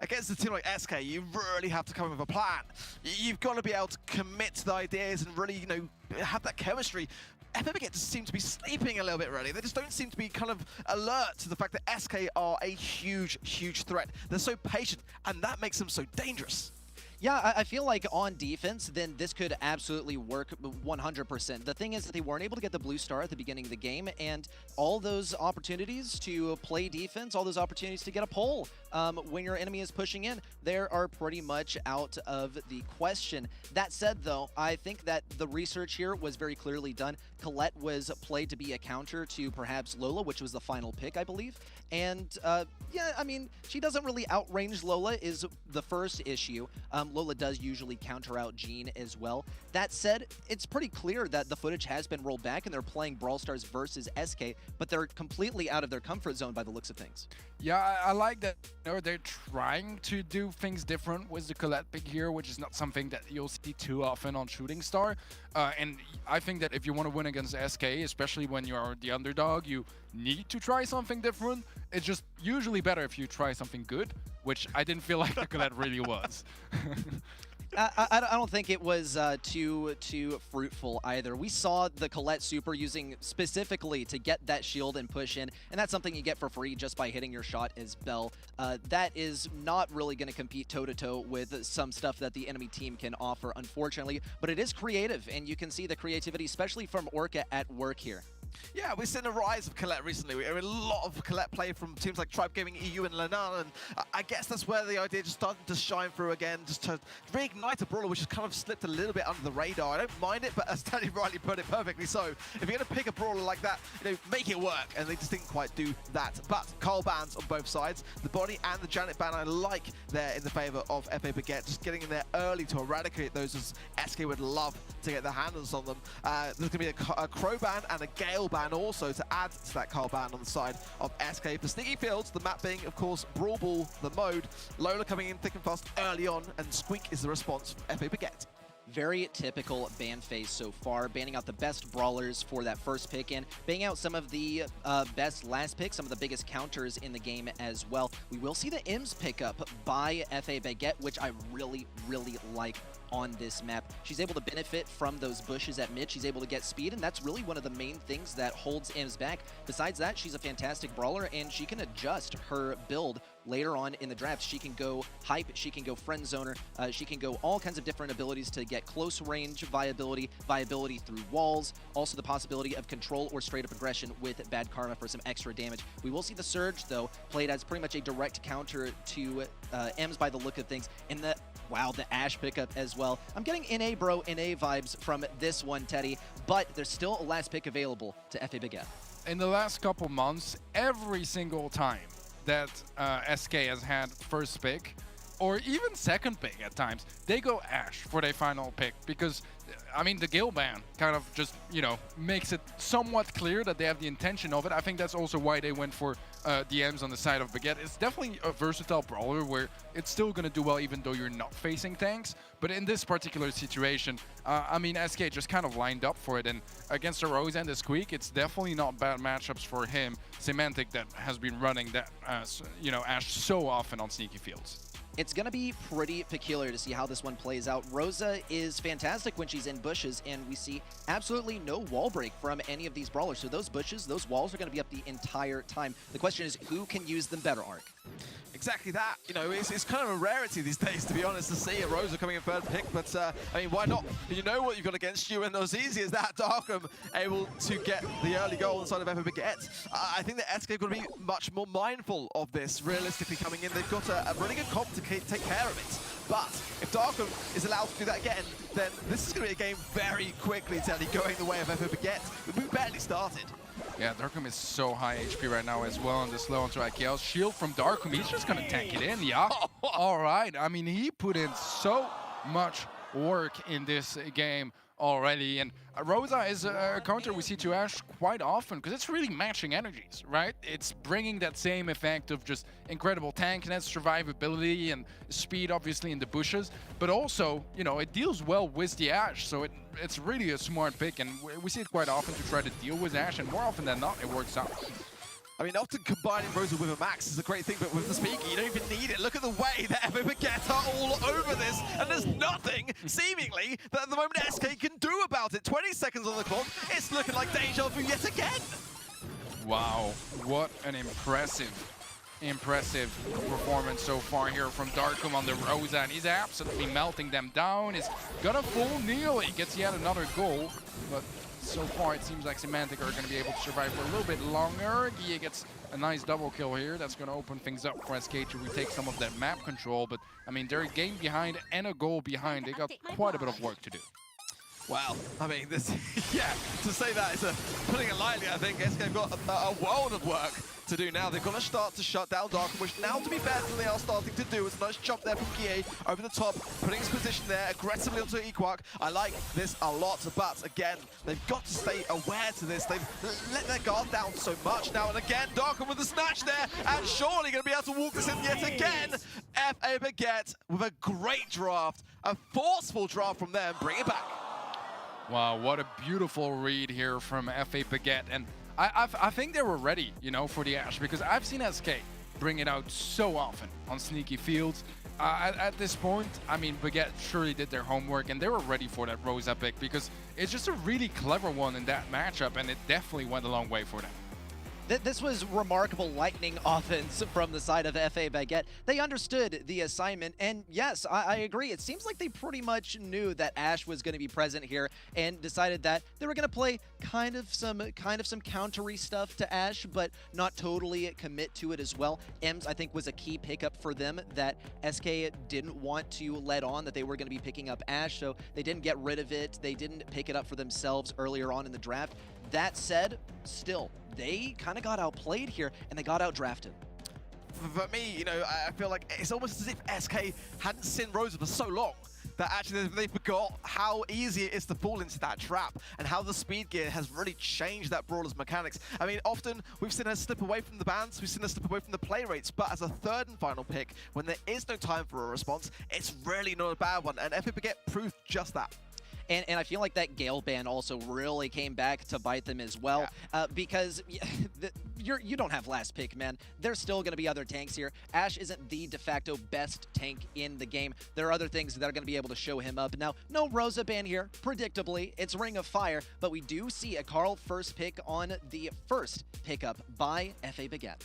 Against a team like SK, you really have to come up with a plan. You've got to be able to commit to the ideas and really, you know, have that chemistry. FA Baguette just seem to be sleeping a little bit, really. They just don't seem to be kind of alert to the fact that SK are a huge, huge threat. They're so patient, and that makes them so dangerous.
Yeah, I feel like on defense, then this could absolutely work 100%. The thing is that they weren't able to get the blue star at the beginning of the game, and all those opportunities to play defense, all those opportunities to get a pull when your enemy is pushing in, they are pretty much out of the question. That said, though, I think that the research here was very clearly done. Colette was played to be a counter to perhaps Lola, which was the final pick, I believe. And yeah, I mean, she doesn't really outrange Lola is the first issue. Lola does usually counter out Gene as well. That said, it's pretty clear that the footage has been rolled back and they're playing Brawl Stars versus SK, but they're completely out of their comfort zone by the looks of things.
Yeah, I like that, you know, they're trying to do things different with the Colette pick here, which is not something that you'll see too often on Shooting Star. And I think that if you want to win against SK, especially when you're the underdog, you need to try something different. It's just usually better if you try something good, which I didn't feel like the Colette really was.
I don't think it was too fruitful either. We saw the Colette super using specifically to get that shield and push in, and that's something you get for free just by hitting your shot as Bell. That is not really going to compete toe-to-toe with some stuff that the enemy team can offer, unfortunately, but it is creative, and you can see the creativity, especially from Orca at work here.
Yeah, we've seen a rise of Colette recently. We have a lot of Colette play from teams like Tribe Gaming, EU, and Lenan, and I guess that's where the idea just started to shine through again, just to reignite a brawler which has kind of slipped a little bit under the radar. I don't mind it, but as Teddy rightly put it perfectly so, if you're going to pick a brawler like that, you know, make it work, and they just didn't quite do that. But Carl bans on both sides. The Bonnie and the Janet ban I like there in the favor of FA Baguette, just getting in there early to eradicate those, as SK would love to get their hands on them. There's going to be a Crow ban and a Gale Carl ban also to add to that Carl ban on the side of SK. For Sneaky Fields, the map being, of course, Brawl Ball, the mode. Lola coming in thick and fast early on, and Squeak is the response from FA Baguette.
Very typical ban phase so far, banning out the best brawlers for that first pick and banning out some of the best last picks, some of the biggest counters in the game as well. We will see the IMS pick up by FA Baguette, which I really, really like on this map. She's able to benefit from those bushes at mid. She's able to get speed, and that's really one of the main things that holds IMS back. Besides that, she's a fantastic brawler, and she can adjust her build later on in the draft. She can go hype, she can go friend zoner, she can go all kinds of different abilities to get close range viability through walls, also the possibility of control or straight up aggression with bad karma for some extra damage. We will see the Surge, though, played as pretty much a direct counter to Ems by the look of things, and the Ashe pickup as well. I'm getting NA bro, NA vibes from this one, Teddy, but there's still a last pick available to FA Baguette.
In the last couple months, every single time that SK has had first pick, or even second pick at times, they go Ashe for their final pick because, I mean, the Gale ban kind of just, you know, makes it somewhat clear that they have the intention of it. I think that's also why they went for DMs on the side of Baguette. It's definitely a versatile brawler where it's still going to do well even though you're not facing tanks. But in this particular situation, I mean, SK just kind of lined up for it. And against the Rose and the Squeak, it's definitely not bad matchups for him. Semantic that has been running that, you know, Ashe so often on Sneaky Fields.
It's going to be pretty peculiar to see how this one plays out. Rosa is fantastic when she's in bushes, and we see absolutely no wall break from any of these brawlers. So those bushes, those walls are going to be up the entire time. The question is, who can use them better, Ark?
Exactly that. You know, it's kind of a rarity these days, to be honest, to see a Rosa coming in third pick. But, I mean, why not? You know what you've got against you, and as easy as that, Darkham able to get the early goal on the side of FA Baguette. I think that SK are going to be much more mindful of this, realistically coming in. They've got a really good comp to take care of it. But if Darkham is allowed to do that again, then this is going to be a game very quickly, Teddy, going the way of FA Baguette. We've barely started.
Yeah, Darkham is so high HP right now as well on the slow onto IKL. Shield from Darkham, he's just going to tank it in, yeah? All right, I mean, he put in so much work in this game already, and Rosa is a counter we see to Ashe quite often because it's really matching energies, right? It's bringing that same effect of just incredible tankiness, survivability, and speed, obviously, in the bushes, but also, you know, it deals well with the Ashe, so it's really a smart pick, and we see it quite often to try to deal with Ashe, and more often than not, it works out.
I mean, often combining Rosa with a Max is a great thing, but with the Speaker, you don't even need it. Look at the way that FA Baguette are all over this, and there's nothing, seemingly, that at the moment SK can do about it. 20 seconds on the clock, it's looking like deja vu yet again.
Wow, what an impressive performance so far here from Darkham on the Rosa, and he's absolutely melting them down. He's got a full kneel, he gets yet another goal, but so far it seems like Semantic are going to be able to survive for a little bit longer. Gia gets a nice double kill here. That's going to open things up for SK to retake some of that map control, but I mean, they're a game behind and a goal behind. They got quite a bit of work to do.
Wow, I mean, this, yeah, to say that is putting it lightly. I think SK have got a world of work to do now. They've got to start to shut down Darkham, which now, to be fair, than they are starting to do. It's a nice chop there from Kie over the top, putting his position there aggressively onto Equark. I like this a lot, but again, they've got to stay aware to this. They've let their guard down so much now, and again, Darkham with the snatch there, and surely going to be able to walk this in yet again. FA Baguette with a great draft, a forceful draft from them. Bring it back.
Wow, what a beautiful read here from FA Baguette, and I think they were ready, you know, for the Ashe, because I've seen SK bring it out so often on Sneaky Fields. At this point, I mean, Baguette surely did their homework, and they were ready for that Rosa pick, because it's just a really clever one in that matchup, and it definitely went a long way for them.
This was remarkable lightning offense from the side of FA Baguette. They understood the assignment, and yes, I agree. It seems like they pretty much knew that Ashe was going to be present here and decided that they were going to play kind of some countery stuff to Ashe, but not totally commit to it as well. Ems, I think, was a key pickup for them that SK didn't want to let on that they were going to be picking up Ashe, so they didn't get rid of it. They didn't pick it up for themselves earlier on in the draft. That said, still, they kind of got outplayed here, and they got outdrafted.
For me, you know, I feel like it's almost as if SK hadn't seen Rosa for so long that actually they forgot how easy it is to fall into that trap and how the speed gear has really changed that brawler's mechanics. I mean, often we've seen her slip away from the bans, we've seen her slip away from the play rates, but as a third and final pick, when there is no time for a response, it's really not a bad one, and FA Baguette proved just that.
And I feel like that Gale ban also really came back to bite them as well, because you don't have last pick, man. There's still going to be other tanks here. Ashe isn't the de facto best tank in the game. There are other things that are going to be able to show him up. Now, no Rosa ban here, predictably. It's Ring of Fire, but we do see a Carl first pick on the first pickup by FA Baguette.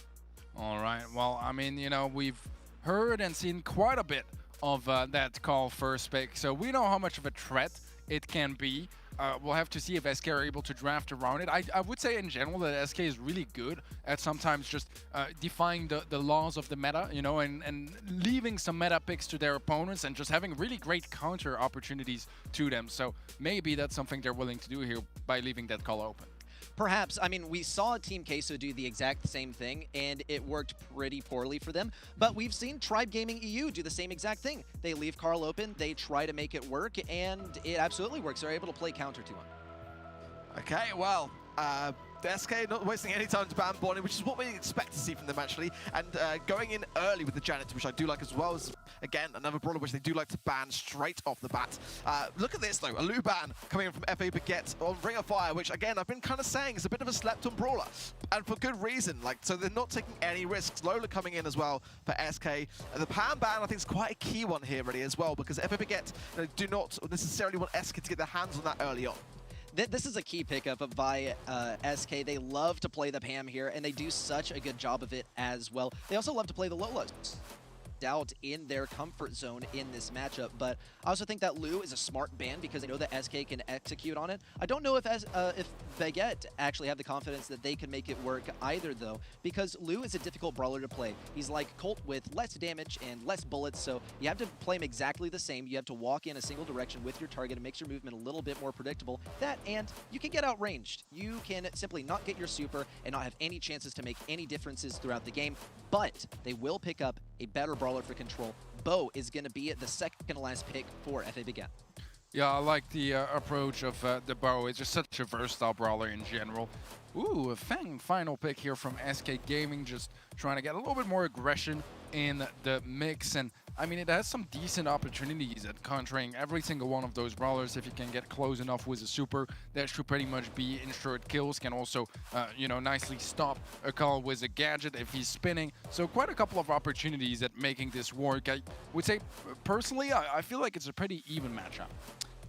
All right. Well, I mean, you know, we've heard and seen quite a bit of that Carl first pick, so we know how much of a threat it can be. We'll have to see if SK are able to draft around it. I would say in general that SK is really good at sometimes just defying the laws of the meta, you know, and leaving some meta picks to their opponents and just having really great counter opportunities to them. So maybe that's something they're willing to do here by leaving that call open.
Perhaps. I mean, we saw Team Queso do the exact same thing, and it worked pretty poorly for them. But we've seen Tribe Gaming EU do the same exact thing. They leave Carl open, they try to make it work, and it absolutely works. They're able to play counter to him.
Okay, well, the SK not wasting any time to ban Bonnie, which is what we expect to see from them, actually. And going in early with the Janitor, which I do like as well, is, again, another brawler which they do like to ban straight off the bat. Look at this, though. A Lu ban coming in from FA Baguette on Ring of Fire, which, again, I've been kind of saying is a bit of a slept-on brawler. And for good reason. Like, so they're not taking any risks. Lola coming in as well for SK. The Pan ban, I think, is quite a key one here, really, as well, because FA Baguette do not necessarily want SK to get their hands on that early on.
This is a key pickup by SK. They love to play the Pam here, and they do such a good job of it as well. They also love to play the Lolas out in their comfort zone in this matchup, but I also think that Lu is a smart ban because I know that SK can execute on it. I don't know if Baguette actually have the confidence that they can make it work either, though, because Lu is a difficult brawler to play. He's like Colt with less damage and less bullets, so you have to play him exactly the same. You have to walk in a single direction with your target. It makes your movement a little bit more predictable. That, and you can get outranged. You can simply not get your super and not have any chances to make any differences throughout the game, but they will pick up a better brawler for control. Bo is going to be the second last pick for FA Baguette.
Yeah, I like the approach of the Bo. It's just such a versatile brawler in general. Ooh, a Fang final pick here from SK Gaming, just trying to get a little bit more aggression in the mix. And I mean, it has some decent opportunities at countering every single one of those brawlers. If you can get close enough with a super, that should pretty much be ensured kills. Can also, you know, nicely stop a call with a gadget if he's spinning. So quite a couple of opportunities at making this work. I would say, personally, I feel like it's a pretty even matchup.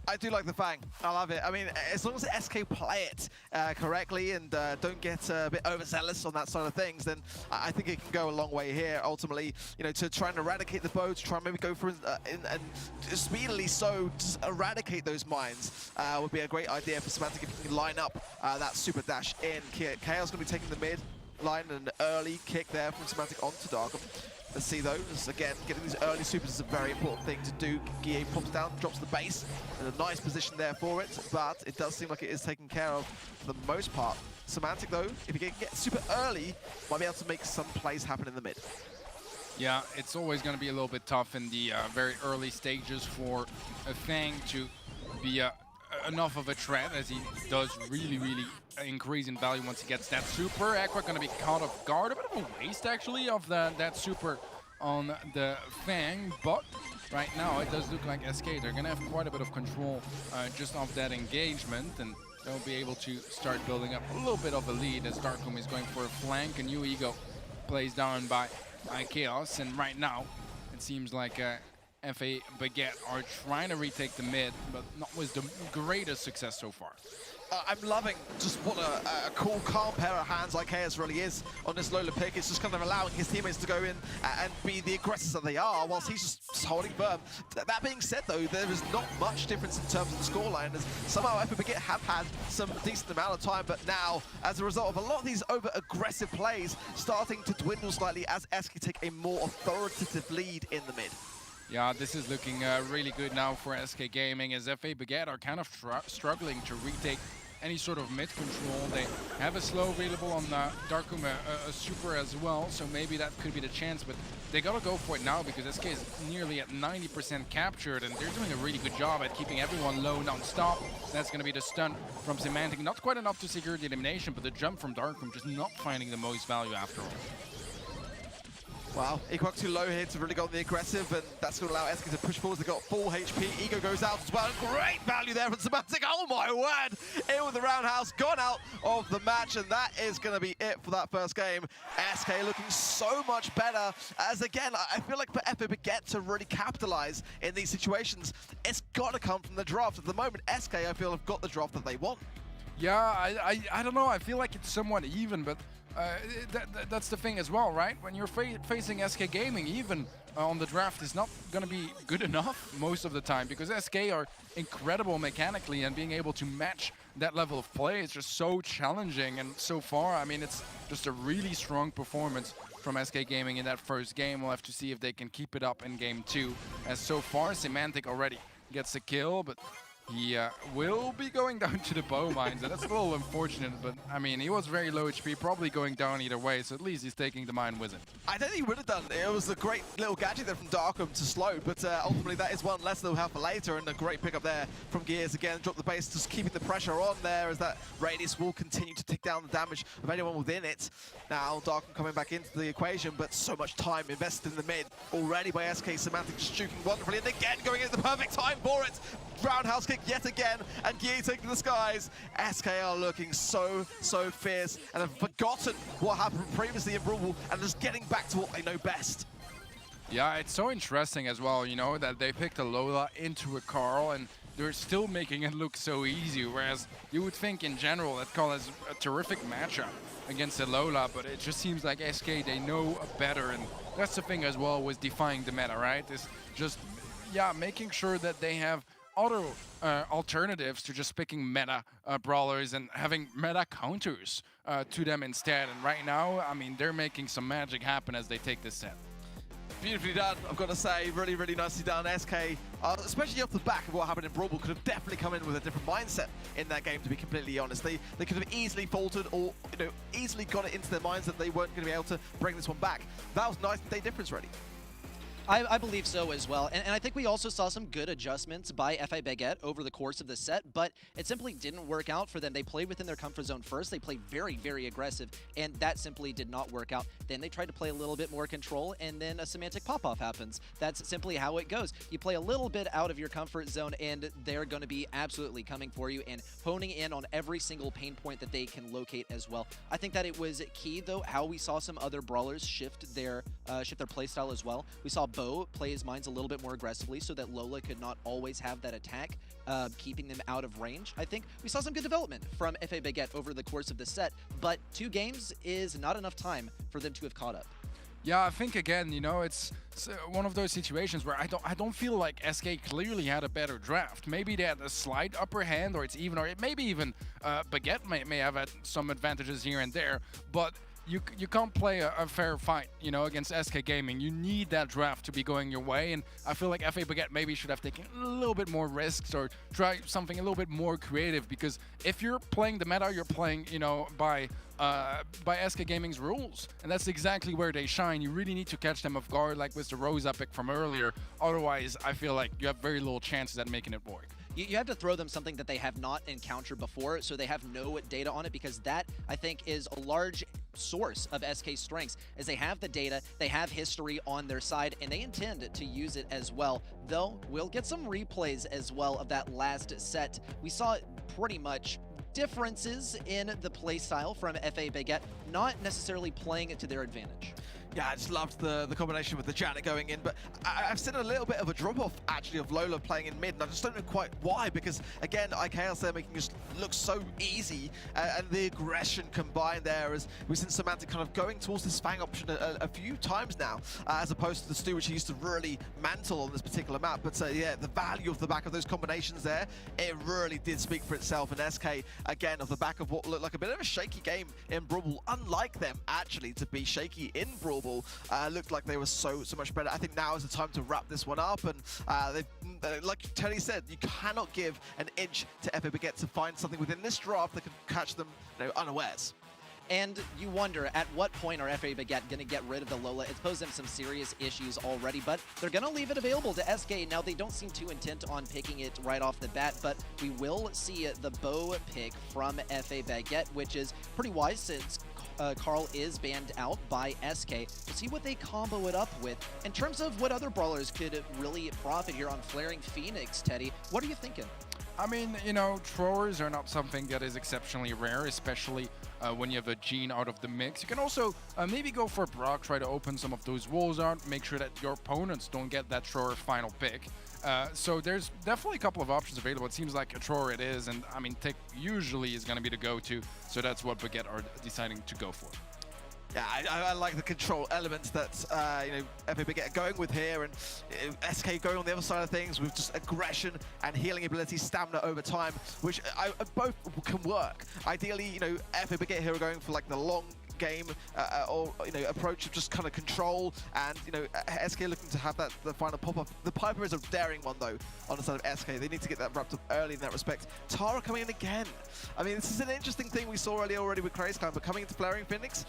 I do like the Fang. I love it. I mean, as long as SK play it correctly and don't get a bit overzealous on that side of things, then I think it can go a long way here, ultimately, you know, to try and eradicate the bow, to try and maybe go for and speedily so just eradicate those mines would be a great idea for Semantic if he can line up that super dash in. Chaos going to be taking the mid line and an early kick there from Semantic onto Darkham. Let's see though, again, getting these early supers is a very important thing to do. Guille pops down, drops the base, in a nice position there for it, but it does seem like it is taken care of for the most part. Semantic though, if you can get super early, might be able to make some plays happen in the mid.
Yeah, it's always going to be a little bit tough in the very early stages for a Fang to be enough of a threat, as he does really increase in value once he gets that super. Aqua going to be caught off guard. A bit of a waste, actually, of that super on the Fang, but right now it does look like SK, they're going to have quite a bit of control just off that engagement, and they'll be able to start building up a little bit of a lead as Darkham is going for a flank. A new ego plays down by Chaos, and right now it seems like FA Baguette are trying to retake the mid, but not with the greatest success so far.
I'm loving just what a cool, calm pair of hands like Chaos really is on this Lola pick. It's just kind of allowing his teammates to go in and be the aggressors that they are, whilst he's just holding firm. That being said, though, there is not much difference in terms of the scoreline, as somehow FA Baguette have had some decent amount of time, but now, as a result of a lot of these over-aggressive plays, starting to dwindle slightly as SK take a more authoritative lead in the mid.
Yeah, this is looking really good now for SK Gaming, as FA Baguette are kind of struggling to retake any sort of mid control. They have a slow available on Darkum, a super as well, so maybe that could be the chance, but they gotta go for it now because SK is nearly at 90% captured, and they're doing a really good job at keeping everyone low non-stop. That's gonna be the stun from Semantic. Not quite enough to secure the elimination, but the jump from Darkum just not finding the most value after all.
Wow, Equinox too low here to really go on the aggressive, and that's going to allow SK to push forward. They've got full HP. Ego goes out as well. Great value there from Semantic. Oh my word! In with the roundhouse, gone out of the match, and that is going to be it for that first game. SK looking so much better, as again, I feel like for FA Baguette to really capitalize in these situations, it's got to come from the draft. At the moment, SK, I feel, have got the draft that they want.
Yeah, I don't know. I feel like it's somewhat even, but that's the thing as well, right? When you're facing SK Gaming, even on the draft is not going to be good enough most of the time, because SK are incredible mechanically, and being able to match that level of play is just so challenging. And so far, I mean, it's just a really strong performance from SK Gaming in that first game. We'll have to see if they can keep it up in game 2, as so far Semantic already gets a kill, but he will be going down to the bow mines, and that's a little unfortunate, but I mean, he was very low HP, probably going down either way, so at least he's taking the mine with him.
I don't think he would have done it. It was a great little gadget there from Darkum to slow, but ultimately that is one less they'll have for later, and a great pickup there from Gears again. Drop the base, just keeping the pressure on there, as that radius will continue to tick down the damage of anyone within it. Now Darkum coming back into the equation, but so much time invested in the mid already by SK. Semantic just juking wonderfully, and again going into the perfect time for it. Roundhouse kick yet again, and Gear taking the skies. SK are looking so fierce, and have forgotten what happened previously in Brawl, and just getting back to what they know best.
Yeah, it's so interesting as well, you know, that they picked a Lola into a Carl, and they're still making it look so easy, whereas you would think in general that Carl is a terrific matchup against a Lola, but it just seems like SK, they know better, and that's the thing as well with defying the meta, right? Is just, yeah, making sure that they have other alternatives to just picking meta brawlers and having meta counters to them instead. And right now, I mean, they're making some magic happen as they take this set.
Beautifully done, I've got to say. Really, really nicely done. SK, especially off the back of what happened in Brawl, could have definitely come in with a different mindset in that game, to be completely honest. They could have easily faltered, or easily got it into their minds that they weren't going to be able to bring this one back. That was night and day difference, really.
I believe so as well, and I think we also saw some good adjustments by FA Baguette over the course of the set, but it simply didn't work out for them. They played within their comfort zone first, they played very, very aggressive, and that simply did not work out. Then they tried to play a little bit more control, and then a Semantic pop-off happens. That's simply how it goes. You play a little bit out of your comfort zone, and they're going to be absolutely coming for you and honing in on every single pain point that they can locate as well. I think that it was key, though, how we saw some other brawlers shift their playstyle as well. We saw Bo play his mines a little bit more aggressively so that Lola could not always have that attack, keeping them out of range. I think we saw some good development from FA Baguette over the course of the set, but 2 games is not enough time for them to have caught up.
Yeah, I think again, you know, it's one of those situations where I don't feel like SK clearly had a better draft. Maybe they had a slight upper hand, or it's even, or it maybe even Baguette may have had some advantages here and there, but you can't play a fair fight, you know, against SK Gaming. You need that draft to be going your way, and I feel like FA Baguette maybe should have taken a little bit more risks or try something a little bit more creative, because if you're playing the meta, you're playing, you know, by SK Gaming's rules, and that's exactly where they shine. You really need to catch them off guard, like with the Rosa pick from earlier. Otherwise, I feel like you have very little chances at making it work.
You have to throw them something that they have not encountered before, so they have no data on it, because that, I think, is a large source of SK's strengths, as they have the data, they have history on their side, and they intend to use it as well. Though, we'll get some replays as well of that last set. We saw pretty much differences in the playstyle from FA Baguette, not necessarily playing it to their advantage.
Yeah, I just loved the combination with the Janet going in, but I've seen a little bit of a drop-off, actually, of Lola playing in mid, and I just don't know quite why, because, again, IKL's there making us look so easy, and the aggression combined there, as we've seen Semantic kind of going towards this Fang option a few times now, as opposed to the Stu, which he used to really mantle on this particular map. But yeah, the value of the back of those combinations there, it really did speak for itself, and SK, again, off the back of what looked like a bit of a shaky game in Brawl, unlike them, actually, to be shaky in Brawl. global, looked like they were so much better. I think now is the time to wrap this one up, and like Teddy said, you cannot give an inch to FA Baguette to find something within this draft that can catch them, unawares.
And you wonder, at what point are FA Baguette going to get rid of the Lola? It's posed them some serious issues already, but they're going to leave it available to SK. Now, they don't seem too intent on picking it right off the bat, but we will see the bow pick from FA Baguette, which is pretty wise since Carl is banned out by SK. We'll see what they combo it up with. In terms of what other brawlers could really profit here on Flaring Phoenix, Teddy, what are you thinking?
I mean, throwers are not something that is exceptionally rare, especially when you have a Gene out of the mix. You can also maybe go for Brock, try to open some of those walls out, make sure that your opponents don't get that thrower final pick. So there's definitely a couple of options available. It seems like a thrower it is, and I mean, Tick usually is going to be the go-to, so that's what Baguette are deciding to go for.
Yeah, I like the control elements that FA Baguette are going with here, and SK going on the other side of things with just aggression and healing ability, stamina over time, which both can work. Ideally, FA Baguette here are going for like the long game or approach of just kind of control, and SK looking to have the final pop-up. The Piper is a daring one though on the side of SK. They need to get that wrapped up early in that respect. Tara coming in again. I mean, this is an interesting thing we saw earlier already with Craze, but coming into Flaring Phoenix,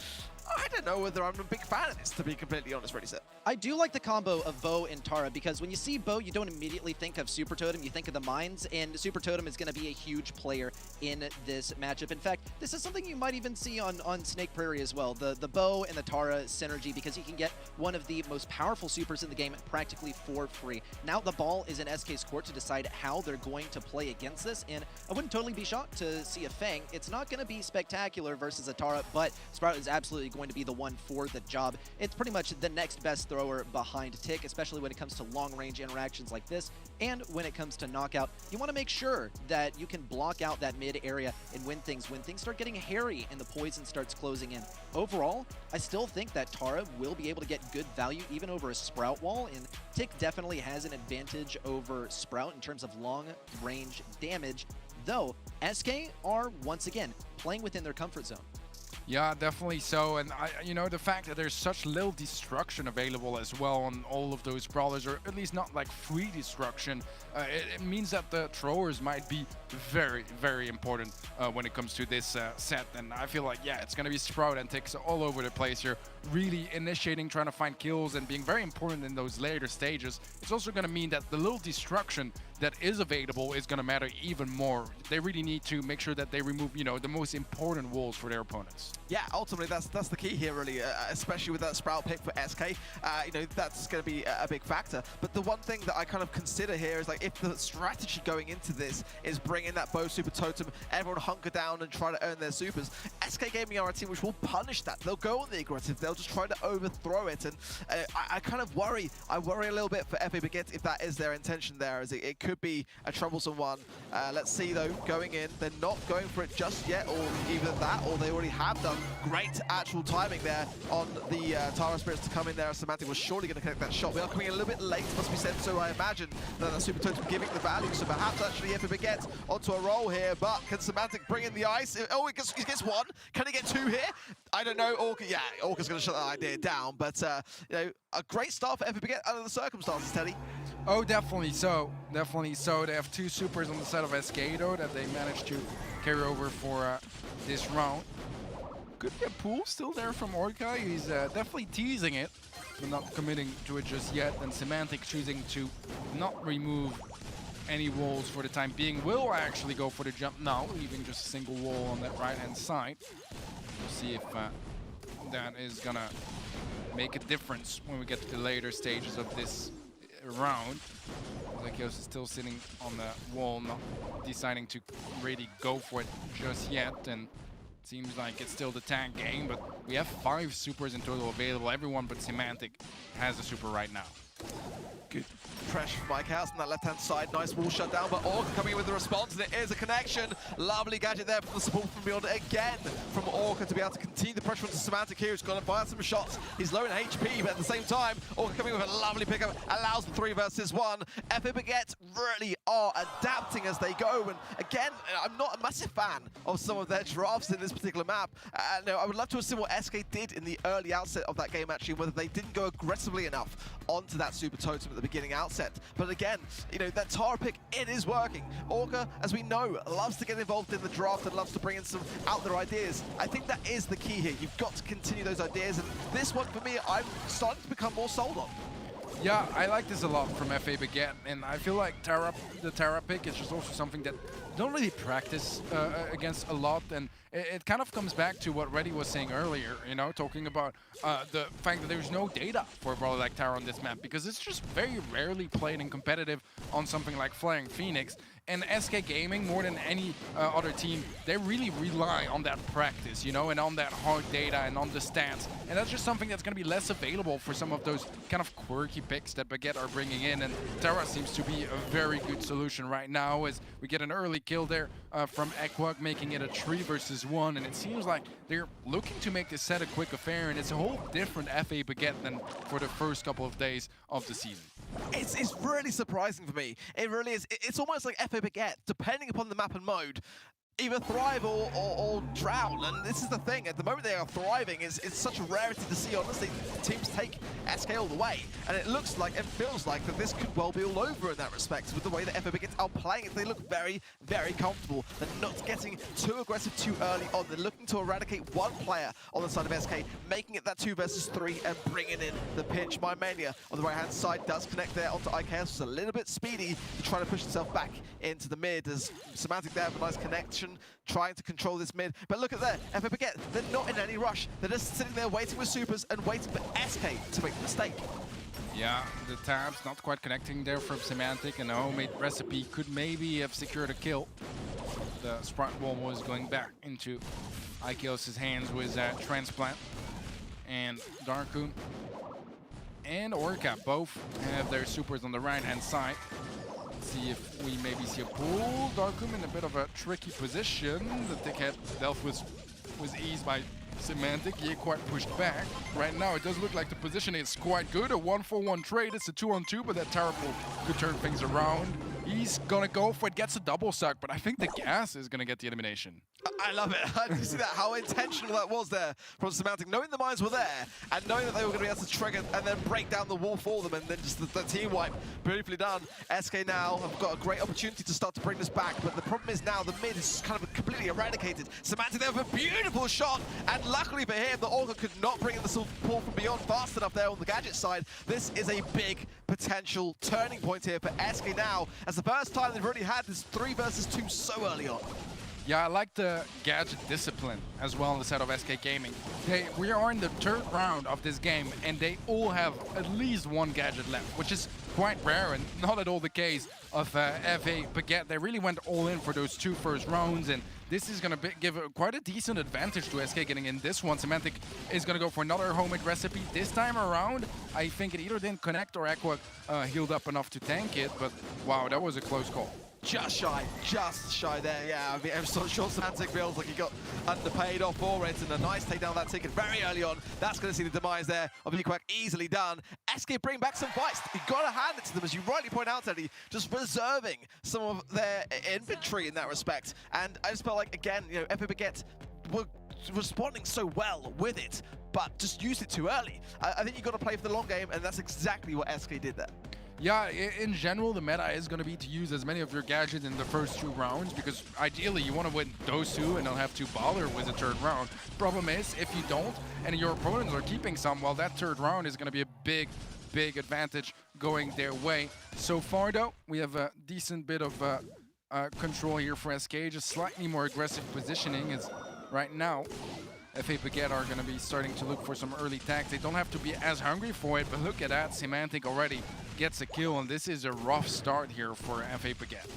I don't know whether I'm a big fan of this, to be completely honest, Ready Set.
I do like the combo of Bo and Tara, because when you see Bo, you don't immediately think of Super Totem, you think of the mines, and Super Totem is going to be a huge player in this matchup. In fact, this is something you might even see on Snake Prairie as well, the Bo and the Tara synergy, because you can get one of the most powerful supers in the game practically for free. Now the ball is in SK's court to decide how they're going to play against this, and I wouldn't totally be shocked to see a Fang. It's not going to be spectacular versus a Tara, but Sprout is absolutely going to be the one for the job. It's pretty much the next best thrower behind Tick, especially when it comes to long-range interactions like this, and when it comes to knockout. You want to make sure that you can block out that mid area and when things start getting hairy and the poison starts closing in. Overall, I still think that Tara will be able to get good value even over a Sprout wall, and Tick definitely has an advantage over Sprout in terms of long-range damage, though SK are, once again, playing within their comfort zone.
Yeah, definitely so. And the fact that there's such little destruction available as well on all of those brawlers, or at least not like free destruction, it means that the throwers might be very, very important when it comes to this set. And I feel like, yeah, it's going to be Sprout and Ticks all over the place here, really initiating, trying to find kills, and being very important in those later stages. It's also going to mean that the little destruction that is available is going to matter even more. They really need to make sure that they remove, the most important walls for their opponents.
Yeah, ultimately that's the key here, really, especially with that Sprout pick for SK. That's going to be a big factor. But the one thing that I kind of consider here is, like, if the strategy going into this is bring in that Bow Super Totem, everyone hunker down and try to earn their supers, SK Gaming are a team which will punish that. They'll go on the aggressive. They'll just try to overthrow it. And I kind of worry. I worry a little bit for FA Baguette if that is their intention there, as it could be a troublesome one. Let's see, though, going in. They're not going for it just yet, or either that, or they already have done. Great actual timing there on the Tara Spirits to come in there. Semantic was surely going to connect that shot. We are coming in a little bit late, must be said, so I imagine that the Super Totem giving the value. So perhaps actually FA Baguette onto a roll here, but can Semantic bring in the ice? Oh, he gets one. Can he get two here? I don't know. Orca, yeah, Orca's going to shut that idea down, but a great start for FA Baguette under the circumstances, Teddy.
Oh, definitely so. Definitely so. They have two supers on the side of SK, though, that they managed to carry over for this round. Could be a pull still there from Orca. He's definitely teasing it, but not committing to it just yet. And Semantic choosing to not remove any walls for the time being. Will actually go for the jump now, leaving just a single wall on that right-hand side. We'll see if that is going to make a difference when we get to the later stages of this round. Zekios is still sitting on the wall, not deciding to really go for it just yet. And seems like it's still the tag game, but we have 5 supers in total available. Everyone but Semantic has a super right now.
Good pressure from Mike House on that left-hand side. Nice wall shut down, but Orca coming in with the response, and it is a connection. Lovely gadget there from the support from beyond again from Orca to be able to continue the pressure onto Semantic here. He's going to fire some shots. He's low in HP, but at the same time, Orca coming with a lovely pickup, allows the 3 versus 1. FA Baguette really are adapting as they go, and again, I'm not a massive fan of some of their drafts in this particular map. No, I would love to have seen what SK did in the early outset of that game, actually, whether they didn't go aggressively enough onto that Super Totem at the beginning outset. But again, you know, that Tara pick, it is working. Orca, as we know, loves to get involved in the draft and loves to bring in some out there ideas. I think that is the key here. You've got to continue those ideas, and this one, for me, I'm starting to become more sold on.
Yeah, I like this a lot from FA Baguette, and I feel like the Tara pick is just also something that you don't really practice against a lot, and it kind of comes back to what Reddy was saying earlier, you know, talking about the fact that there's no data for a brawler like Tara on this map, because it's just very rarely played in competitive on something like Flaring Phoenix. And SK Gaming, more than any other team, they really rely on that practice, you know, and on that hard data and on the stats. And that's just something that's going to be less available for some of those kind of quirky picks that Baguette are bringing in. And Tara seems to be a very good solution right now, as we get an early kill there from Equag, making it a 3 versus 1. And it seems like they're looking to make this set a quick affair, and it's a whole different FA Baguette than for the first couple of days of the season.
It's really surprising for me. It really is. It's almost like FA Baguette, depending upon the map and mode, either thrive or drown. And this is the thing, at the moment they are thriving. It's such a rarity to see, honestly. Teams take SK all the way, and it looks like, it feels like that this could well be all over in that respect with the way that FA Baguette are playing it. They look very, very comfortable. They're not getting too aggressive too early on. They're looking to eradicate one player on the side of SK, making it that 2 versus 3 and bringing in the pinch. My Mania on the right-hand side does connect there onto IKS. It's a little bit speedy to try to push himself back into the mid, as Semantic there have a nice connection, trying to control this mid. But look at that, FA Baguette, they're not in any rush. They're just sitting there waiting with supers and waiting for SK to make the mistake.
Yeah, the tabs not quite connecting there from Semantic, and a homemade recipe could maybe have secured a kill. The Sprite Wall was going back into Ikeos' hands with Transplant. And Darkoon and Orca both have their supers on the right-hand side. See if we maybe see a pull. Darkoon in a bit of a tricky position. The Thickhead dealt with ease by Semantic. He quite pushed back. Right now it does look like the position is quite good. A 1-for-1 trade. It's a 2-on-2, but that Terrible could turn things around. He's gonna go for it, gets a double suck, but I think the Gas is gonna get the elimination.
I love it. Did you see that? How intentional that was there from Semantic, knowing the mines were there and knowing that they were going to be able to trigger and then break down the wall for them, and then just the team wipe. Beautifully done. SK now have got a great opportunity to start to bring this back, but the problem is now the mid is kind of completely eradicated. Semantic there with a beautiful shot, and luckily for him, the Orca could not bring in the support from beyond fast enough there on the gadget side. This is a big potential turning point here for SK now, as the first time they've already had this 3 versus 2 so early on.
Yeah, I like the gadget discipline as well in the set of SK Gaming. We are in the 3rd round of this game, and they all have at least one gadget left, which is quite rare and not at all the case of FA Baguette. They really went all in for those 2 first rounds, and this is going to give quite a decent advantage to SK getting in this one. Semantic is going to go for another homemade recipe this time around. I think it either didn't connect or Aqua healed up enough to tank it, but wow, that was a close call.
Just shy there, yeah. I mean, I'm so sure Semantic feels like he got underpaid off for it, and a nice takedown of that ticket very early on. That's going to see the demise there of Equag easily done. SK bring back some fights. You got to hand it to them, as you rightly point out, Eddie, just preserving some of their inventory in that respect. And I just felt like, again, you know, FA Baguette were responding so well with it, but just used it too early. I think you've got to play for the long game, and that's exactly what SK did there.
Yeah, in general, the meta is going to be to use as many of your gadgets in the first 2 rounds, because ideally you want to win those 2 and not have to bother with the 3rd round. Problem is, if you don't, and your opponents are keeping some, well, that 3rd round is going to be a big advantage going their way. So far, though, we have a decent bit of control here for SK, just slightly more aggressive positioning, as right now FA Baguette are going to be starting to look for some early tags. They don't have to be as hungry for it, but look at that. Semantic already gets a kill, and this is a rough start here for FA Baguette.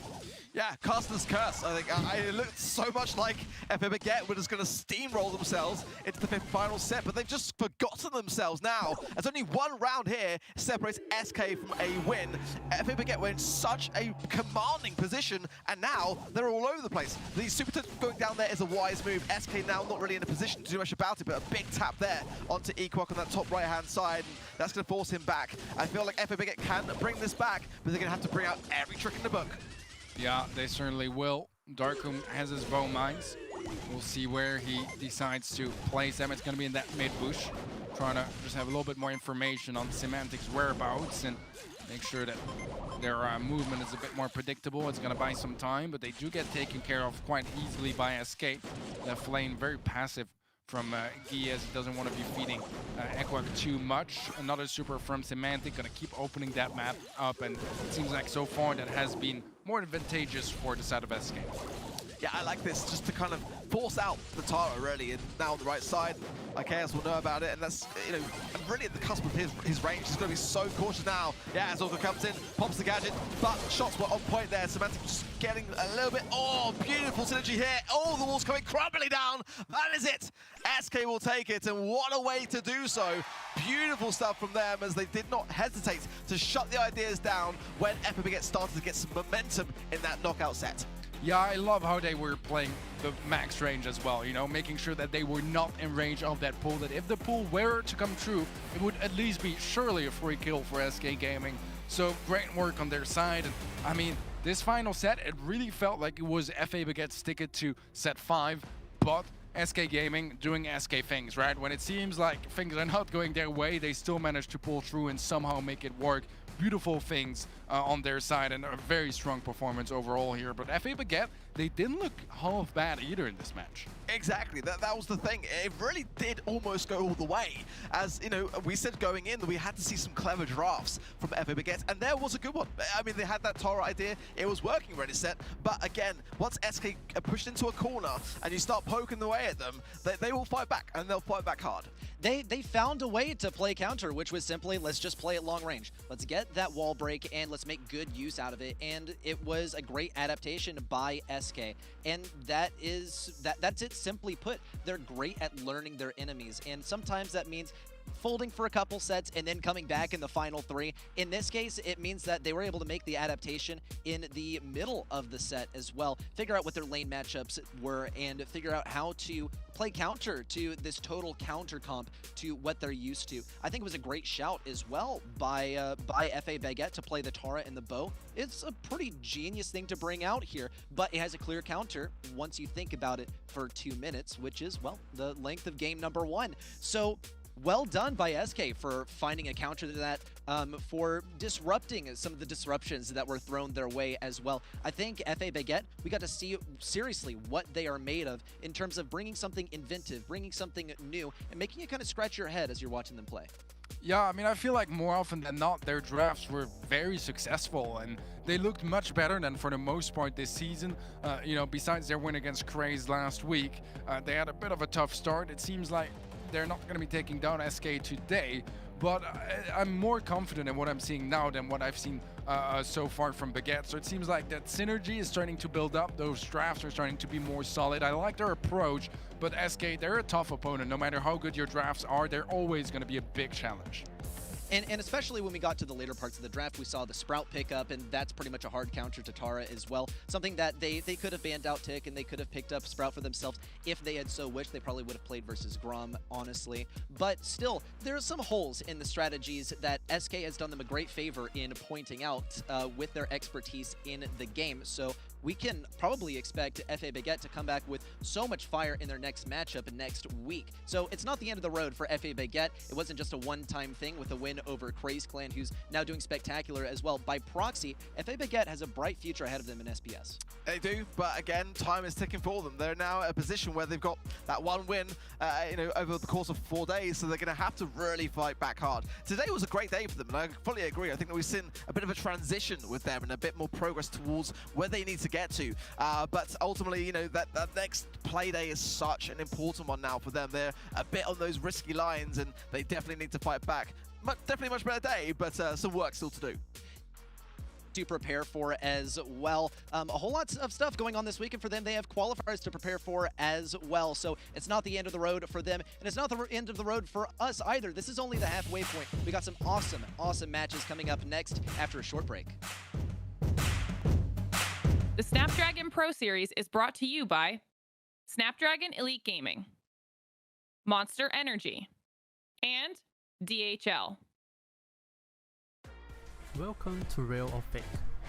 Yeah, Caster's Curse. I think it looked so much like FA Baguette were just going to steamroll themselves into the 5th final set, but they've just forgotten themselves now. There's only one round here separates SK from a win. FA Baguette were in such a commanding position, and now they're all over the place. The Super Totem going down there is a wise move. SK now not really in a position to do much about it, but a big tap there onto Equok on that top right-hand side, and that's going to force him back. I feel like FA Baguette can bring this back, but they're going to have to bring out every trick in the book.
Yeah, they certainly will. Darkum has his bow mines. We'll see where he decides to place them. It's going to be in that mid bush, trying to just have a little bit more information on Semantic's whereabouts and make sure that their movement is a bit more predictable. It's going to buy some time, but they do get taken care of quite easily by SK. Left lane very passive from Guy, as he doesn't want to be feeding Equok too much. Another super from Semantic, going to keep opening that map up, and it seems like so far that has been more advantageous for the side of SK.
Yeah, I like this, just to kind of force out the Tara, really, and now on the right side, Chaos will know about it, and that's, you know, really at the cusp of his range. He's going to be so cautious now. Yeah, as Orca comes in, pops the gadget, but shots were on point there. Semantic just getting a little bit, oh, beautiful synergy here. Oh, the wall's coming crumbling down. That is it. SK will take it, and what a way to do so. Beautiful stuff from them, as they did not hesitate to shut the ideas down when FA Baguette started to get some momentum in that knockout set.
Yeah, I love how they were playing the max range as well, you know, making sure that they were not in range of that pull, that if the pull were to come true, it would at least be surely a free kill for SK Gaming. So great work on their side, and I mean, this final set, it really felt like it was FA Baguette's ticket to set 5, but SK Gaming doing SK things, right? When it seems like things are not going their way, they still manage to pull through and somehow make it work. Beautiful things on their side, and a very strong performance overall here. But FA Baguette, they didn't look half bad either in this match.
Exactly, that was the thing. It really did almost go all the way. As, you know, we said going in that we had to see some clever drafts from FA Baguette, and there was a good one. I mean, they had that Tara idea, it was working ready set, but again, once SK are pushed into a corner and you start poking away at them, they will fight back, and they'll fight back hard.
They found a way to play counter, which was simply, let's just play it long range. Let's get that wall break and let's make good use out of it. And it was a great adaptation by SK. And that's it, simply put. They're great at learning their enemies. And sometimes that means folding for a couple sets and then coming back in the final 3. In this case, it means that they were able to make the adaptation in the middle of the set as well, figure out what their lane matchups were, and figure out how to play counter to this total counter comp to what they're used to. I think it was a great shout as well by FA Baguette to play the Tara and the bow. It's a pretty genius thing to bring out here, but it has a clear counter once you think about it for 2 minutes, which is, well, the length of game number 1. So well done by SK for finding a counter to that, for disrupting some of the disruptions that were thrown their way as well. I think FA Baguette, we got to see seriously what they are made of in terms of bringing something inventive, bringing something new, and making you kind of scratch your head as you're watching them play.
Yeah, I mean, I feel like more often than not, their drafts were very successful, and they looked much better than for the most part this season. You know, besides their win against Craze last week, they had a bit of a tough start. It seems like they're not going to be taking down SK today, but I'm more confident in what I'm seeing now than what I've seen so far from Baguette. So it seems like that synergy is starting to build up. Those drafts are starting to be more solid. I like their approach, but SK, they're a tough opponent. No matter how good your drafts are, they're always going to be a big challenge.
And especially when we got to the later parts of the draft, we saw the Sprout pick up, and that's pretty much a hard counter to Tara as well. Something that they could have banned out Tick, and they could have picked up Sprout for themselves if they had so wished. They probably would have played versus Grom, honestly. But still, there are some holes in the strategies that SK has done them a great favor in pointing out with their expertise in the game. So we can probably expect FA Baguette to come back with so much fire in their next matchup next week. So it's not the end of the road for FA Baguette. It wasn't just a one-time thing with a win over Craze Clan, who's now doing spectacular as well. By proxy, FA Baguette has a bright future ahead of them in SPS.
They do, but again, time is ticking for them. They're now at a position where they've got that one win, you know, over the course of 4 days, so they're going to have to really fight back hard. Today was a great day for them, and I fully agree. I think that we've seen a bit of a transition with them and a bit more progress towards where they need to get to. But ultimately, you know, that next play day is such an important one now for them. They're a bit on those risky lines, and they definitely need to fight back. Definitely a much better day, but some work still to do.
to prepare for as well. A whole lot of stuff going on this weekend for them. They have qualifiers to prepare for as well. So it's not the end of the road for them, and it's not the end of the road for us either. This is only the halfway point. We got some awesome matches coming up next after a short break.
The Snapdragon Pro Series is brought to you by Snapdragon Elite Gaming, Monster Energy, and DHL.
Welcome to Real or Fake.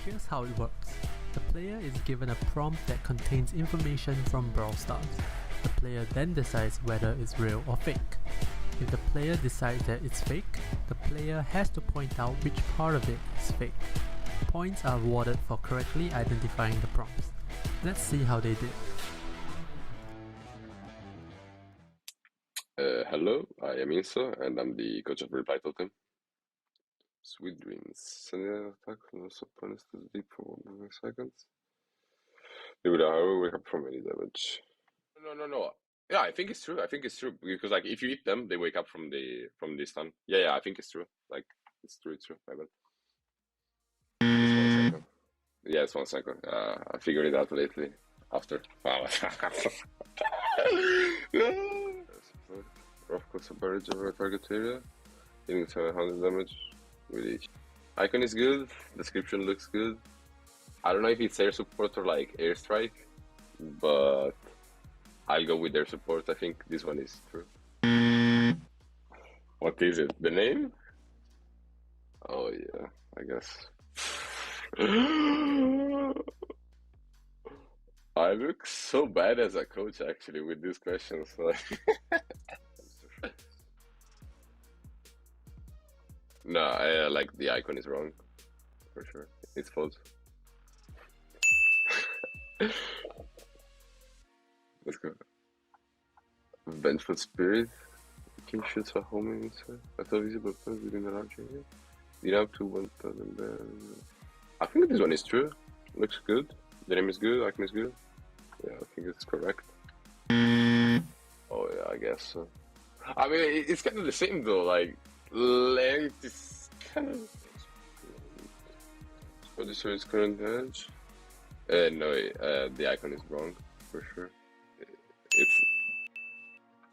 Here's how it works. The player is given a prompt that contains information from Brawl Stars. The player then decides whether it's real or fake. If the player decides that it's fake, the player has to point out which part of it is fake. Points are awarded for correctly identifying the prompts. Let's see how they did.
Hello, I am Inso, and I'm the coach of Reply Totem. Sweet dreams. Send an attack from the opponents to the deep for 1 seconds. They would however wake up from any damage. No. Yeah, I think it's true. Because like if you eat them, they wake up from the stun. Yeah, I think it's true. Like it's true. My bad. Just 1 second. Yeah, it's 1 second. I figured it out lately. After. Wow. Rough cuts of barrage over a target area, dealing 700 damage with each. Icon is good, description looks good. I don't know if it's air support or like airstrike, but I'll go with air support. I think this one is true. What is it? The name? Oh yeah, I guess. I look so bad as a coach actually with these questions. No, I like the icon is wrong for sure. It's false. Let's go. Vengeful Spirit. King shoots a homing inside. At a visible point within the large area. Deal up to 1000 there. I think this one is true. Looks good. The name is good. Icon is good. Yeah, I think it's correct. Oh yeah, I guess so. I mean, it's kind of the same though. Like length is kind of. Producer is current edge. No, the icon is wrong for sure.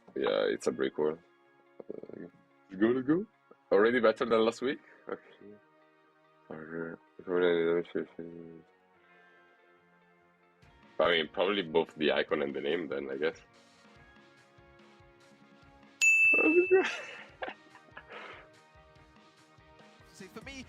It's a brick wall. Go. Already better than last week. Okay. I mean, probably both the icon and the name then, I guess.
See, for me,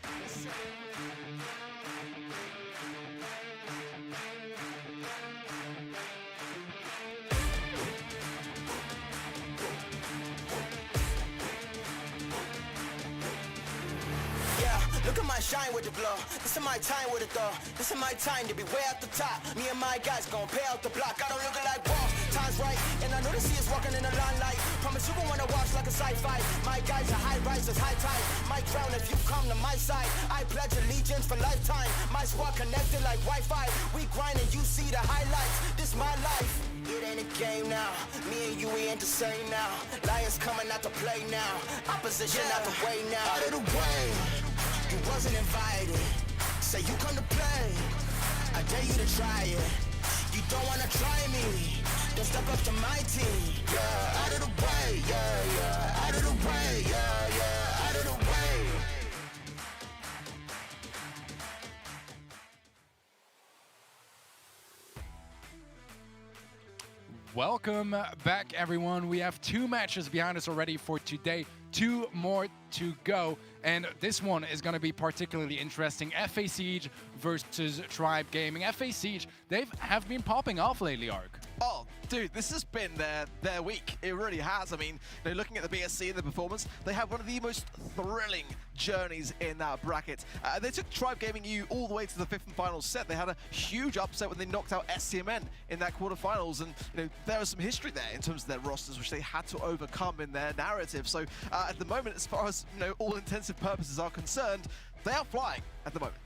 Look at my shine with the blow. This is my time with it though. This is my time to be way at the top. Me and my guys gon' pay out the block. I don't look like boss. Time's right, and I know the sea is walking in the limelight. Promise you gon' wanna watch like a sci-fi. My guys are high rises, high tide. Might drown if you come to my side. I pledge allegiance for lifetime. My squad connected like Wi-Fi. We grind and you see the highlights. This my life. It ain't a game now. Me and you, we ain't the same now. Lions coming out to play now. Opposition out the way now. Out of the way. You wasn't invited. Say you come to play. I dare you to try it. You don't wanna try me. Then step up to my team. Yeah, out of the way. Yeah. Out of the way. Yeah. Out of the way.
Welcome back, everyone. We have 2 matches behind us already for today. 2 more to go, and this one is going to be particularly interesting. FA Siege versus Tribe Gaming. FA Siege, they have been popping off lately, Ark.
oh, dude, this has been their week. It really has. I mean, looking at the BSC and the performance, they have one of the most thrilling journeys in that bracket. They took Tribe Gaming EU all the way to the 5th and final set. They had a huge upset when they knocked out SCMN in that quarterfinals, and there was some history there in terms of their rosters, which they had to overcome in their narrative. So at the moment, as far as all intensive purposes are concerned, they are flying at the moment.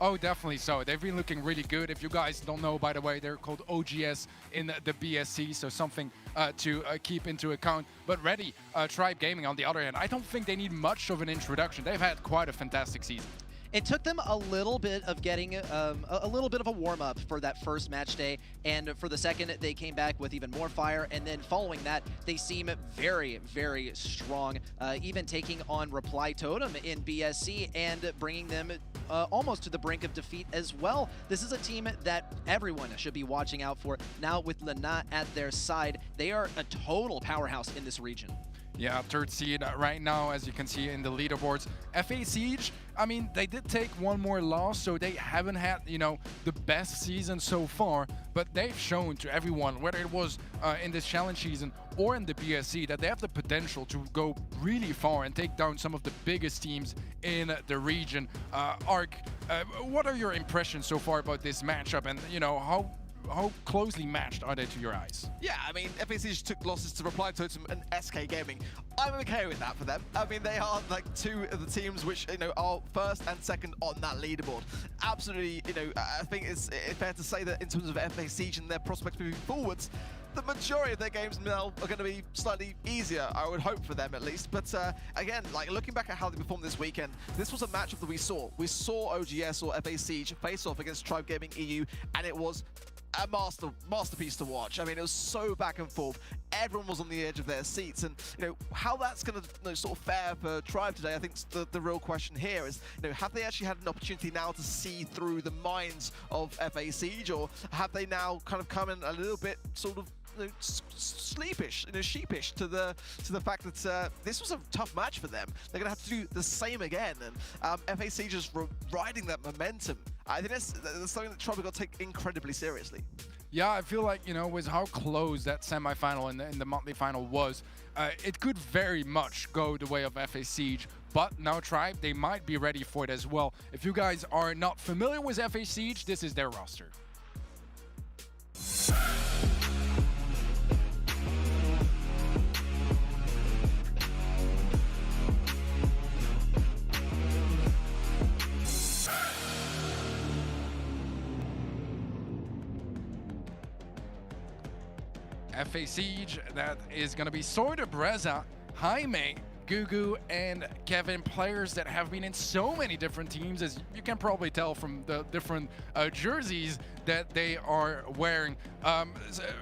Oh, definitely so. They've been looking really good. If you guys don't know, by the way, they're called OGS in the BSC, so something to keep into account. But ready, Tribe Gaming, on the other hand, I don't think they need much of an introduction. They've had quite a fantastic season.
It took them a little bit of getting a little bit of a warm-up for that first match day, and for the second, they came back with even more fire, and then following that, they seem very, very strong, even taking on Reply Totem in BSC and bringing them almost to the brink of defeat as well. This is a team that everyone should be watching out for. Now with Lena at their side, they are a total powerhouse in this region.
Yeah, third seed right now, as you can see in the leaderboards. FA Siege, I mean, they did take one more loss, so they haven't had, you know, the best season so far, but they've shown to everyone, whether it was in this challenge season or in the BSC, that they have the potential to go really far and take down some of the biggest teams in the region. Ark, what are your impressions so far about this matchup, and, you know, how closely matched are they to your eyes?
Yeah, I mean, FA Siege took losses to Reply Totem and SK Gaming. I'm okay with that for them. I mean, they are like two of the teams which, you know, are first and second on that leaderboard. Absolutely, you know, I think it's fair to say that in terms of FA Siege and their prospects moving forwards, the majority of their games now are going to be slightly easier, I would hope for them at least. But again, like looking back at how they performed this weekend, this was a matchup that we saw. We saw OGS or FA Siege face off against Tribe Gaming EU, and it was a masterpiece to watch. I mean, it was so back and forth. Everyone was on the edge of their seats, and you know how that's going to, you know, sort of fare for Tribe today. I think the real question here is, you know, have they actually had an opportunity now to see through the minds of FA Siege, or have they now kind of come in a little bit sort of, you know, sleepish, you know, sheepish to the fact that this was a tough match for them. They're going to have to do the same again, and FA Siege is riding that momentum. I think that's something that Tribe got to take incredibly seriously.
Yeah, I feel like, you know, with how close that semi-final in the monthly final was, it could very much go the way of FA Siege. But now Tribe, they might be ready for it as well. If you guys are not familiar with FA Siege, this is their roster. FA Siege, that is going to be Sorda, Breza, Jaime, Gugu, and Kevin, players that have been in so many different teams, as you can probably tell from the different jerseys that they are wearing.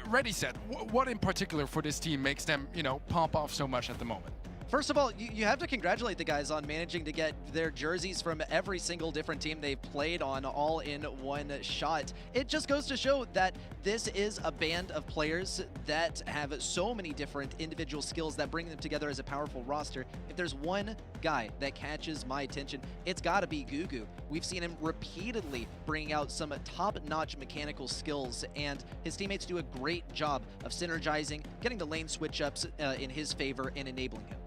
Ready, Set, what in particular for this team makes them, you know, pump off so much at the moment?
First of all, you have to congratulate the guys on managing to get their jerseys from every single different team they've played on all in one shot. It just goes to show that this is a band of players that have so many different individual skills that bring them together as a powerful roster. If there's one guy that catches my attention, it's got to be Gugu. We've seen him repeatedly bringing out some top-notch mechanical skills, and his teammates do a great job of synergizing, getting the lane switch-ups in his favor, and enabling him.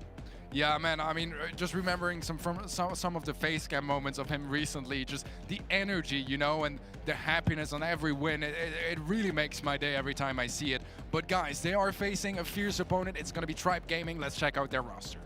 Yeah, man, I mean, just remembering some of the face cam moments of him recently, just the energy, you know, and the happiness on every win, it really makes my day every time I see it. But guys, they are facing a fierce opponent. It's going to be Tribe Gaming. Let's check out their roster.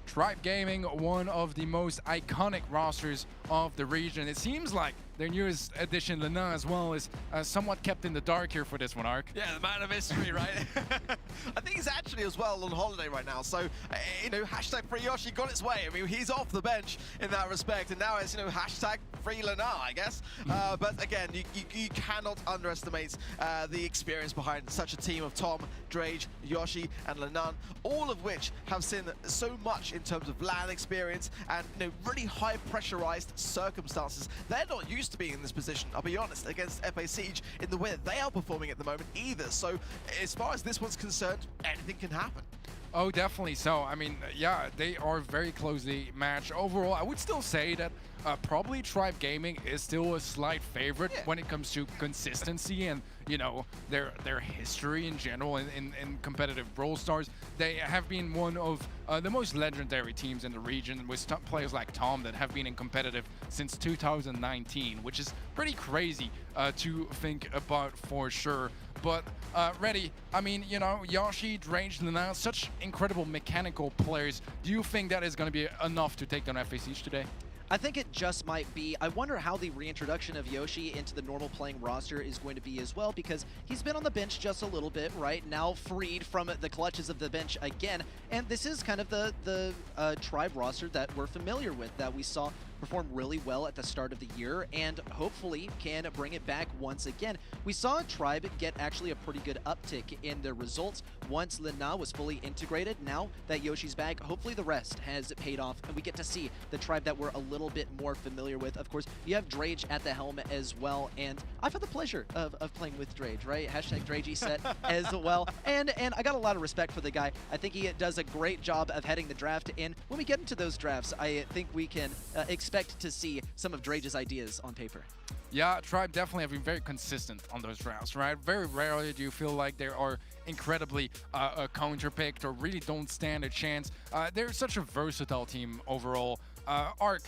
Tribe Gaming, one of the most iconic rosters of the region. It seems like their newest addition, Lena, as well, is somewhat kept in the dark here for this one, Ark.
Yeah, the man of mystery, right? I think he's actually as well on holiday right now. So, you know, hashtag Free Yoshi got its way. I mean, he's off the bench in that respect. And now it's, you know, hashtag Free Lena, I guess. But again, you cannot underestimate the experience behind such a team of Tom, Drage, Yoshi, and Lenan, all of which have seen so much in terms of LAN experience and, you know, really high pressurized circumstances. They're not used to being in this position, I'll be honest, against FA Siege in the way that they are performing at the moment either. So as far as this one's concerned, anything can happen.
Oh, definitely so. I mean, yeah, they are very closely matched. Overall, I would still say that probably Tribe Gaming is still a slight favorite when it comes to consistency and, you know, their history in general in competitive Brawl Stars. They have been one of the most legendary teams in the region, with players like Tom that have been in competitive since 2019, which is pretty crazy to think about for sure. But Reddy, I mean, you know, Yoshi, Drage, Lina, such incredible mechanical players. Do you think that is going to be enough to take down FA Siege today?
I think it just might be. I wonder how the reintroduction of Yoshi into the normal playing roster is going to be as well, because he's been on the bench just a little bit, right? Now freed from the clutches of the bench again. And this is kind of the Tribe roster that we're familiar with, that we saw perform really well at the start of the year and hopefully can bring it back once again. We saw Tribe get actually a pretty good uptick in their results once Lina was fully integrated. Now that Yoshi's back, hopefully the rest has paid off and we get to see the Tribe that we're a little bit more familiar with. Of course, you have Drage at the helm as well, and I've had the pleasure of playing with Drage, right? Hashtag Dragey set as well. And I got a lot of respect for the guy. I think he does a great job of heading the draft, and when we get into those drafts, I think we can expect to see some of Drage's ideas on paper.
Yeah, Tribe definitely have been very consistent on those drafts, right? Very rarely do you feel like they are incredibly counterpicked or really don't stand a chance. They're such a versatile team overall. Ark,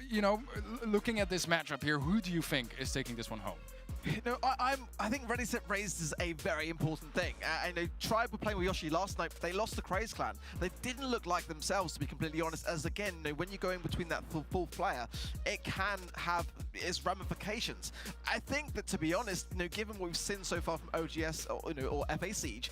you know, looking at this matchup here, who do you think is taking this one home?
You know, I think Ready Set Raised is a very important thing. I know Tribe were playing with Yoshi last night, but they lost the Craze clan. They didn't look like themselves, to be completely honest, as again, you know, when you're going between that full player, it can have its ramifications. I think that, to be honest, you know, given what we've seen so far from OGS or, you know, or FA Siege,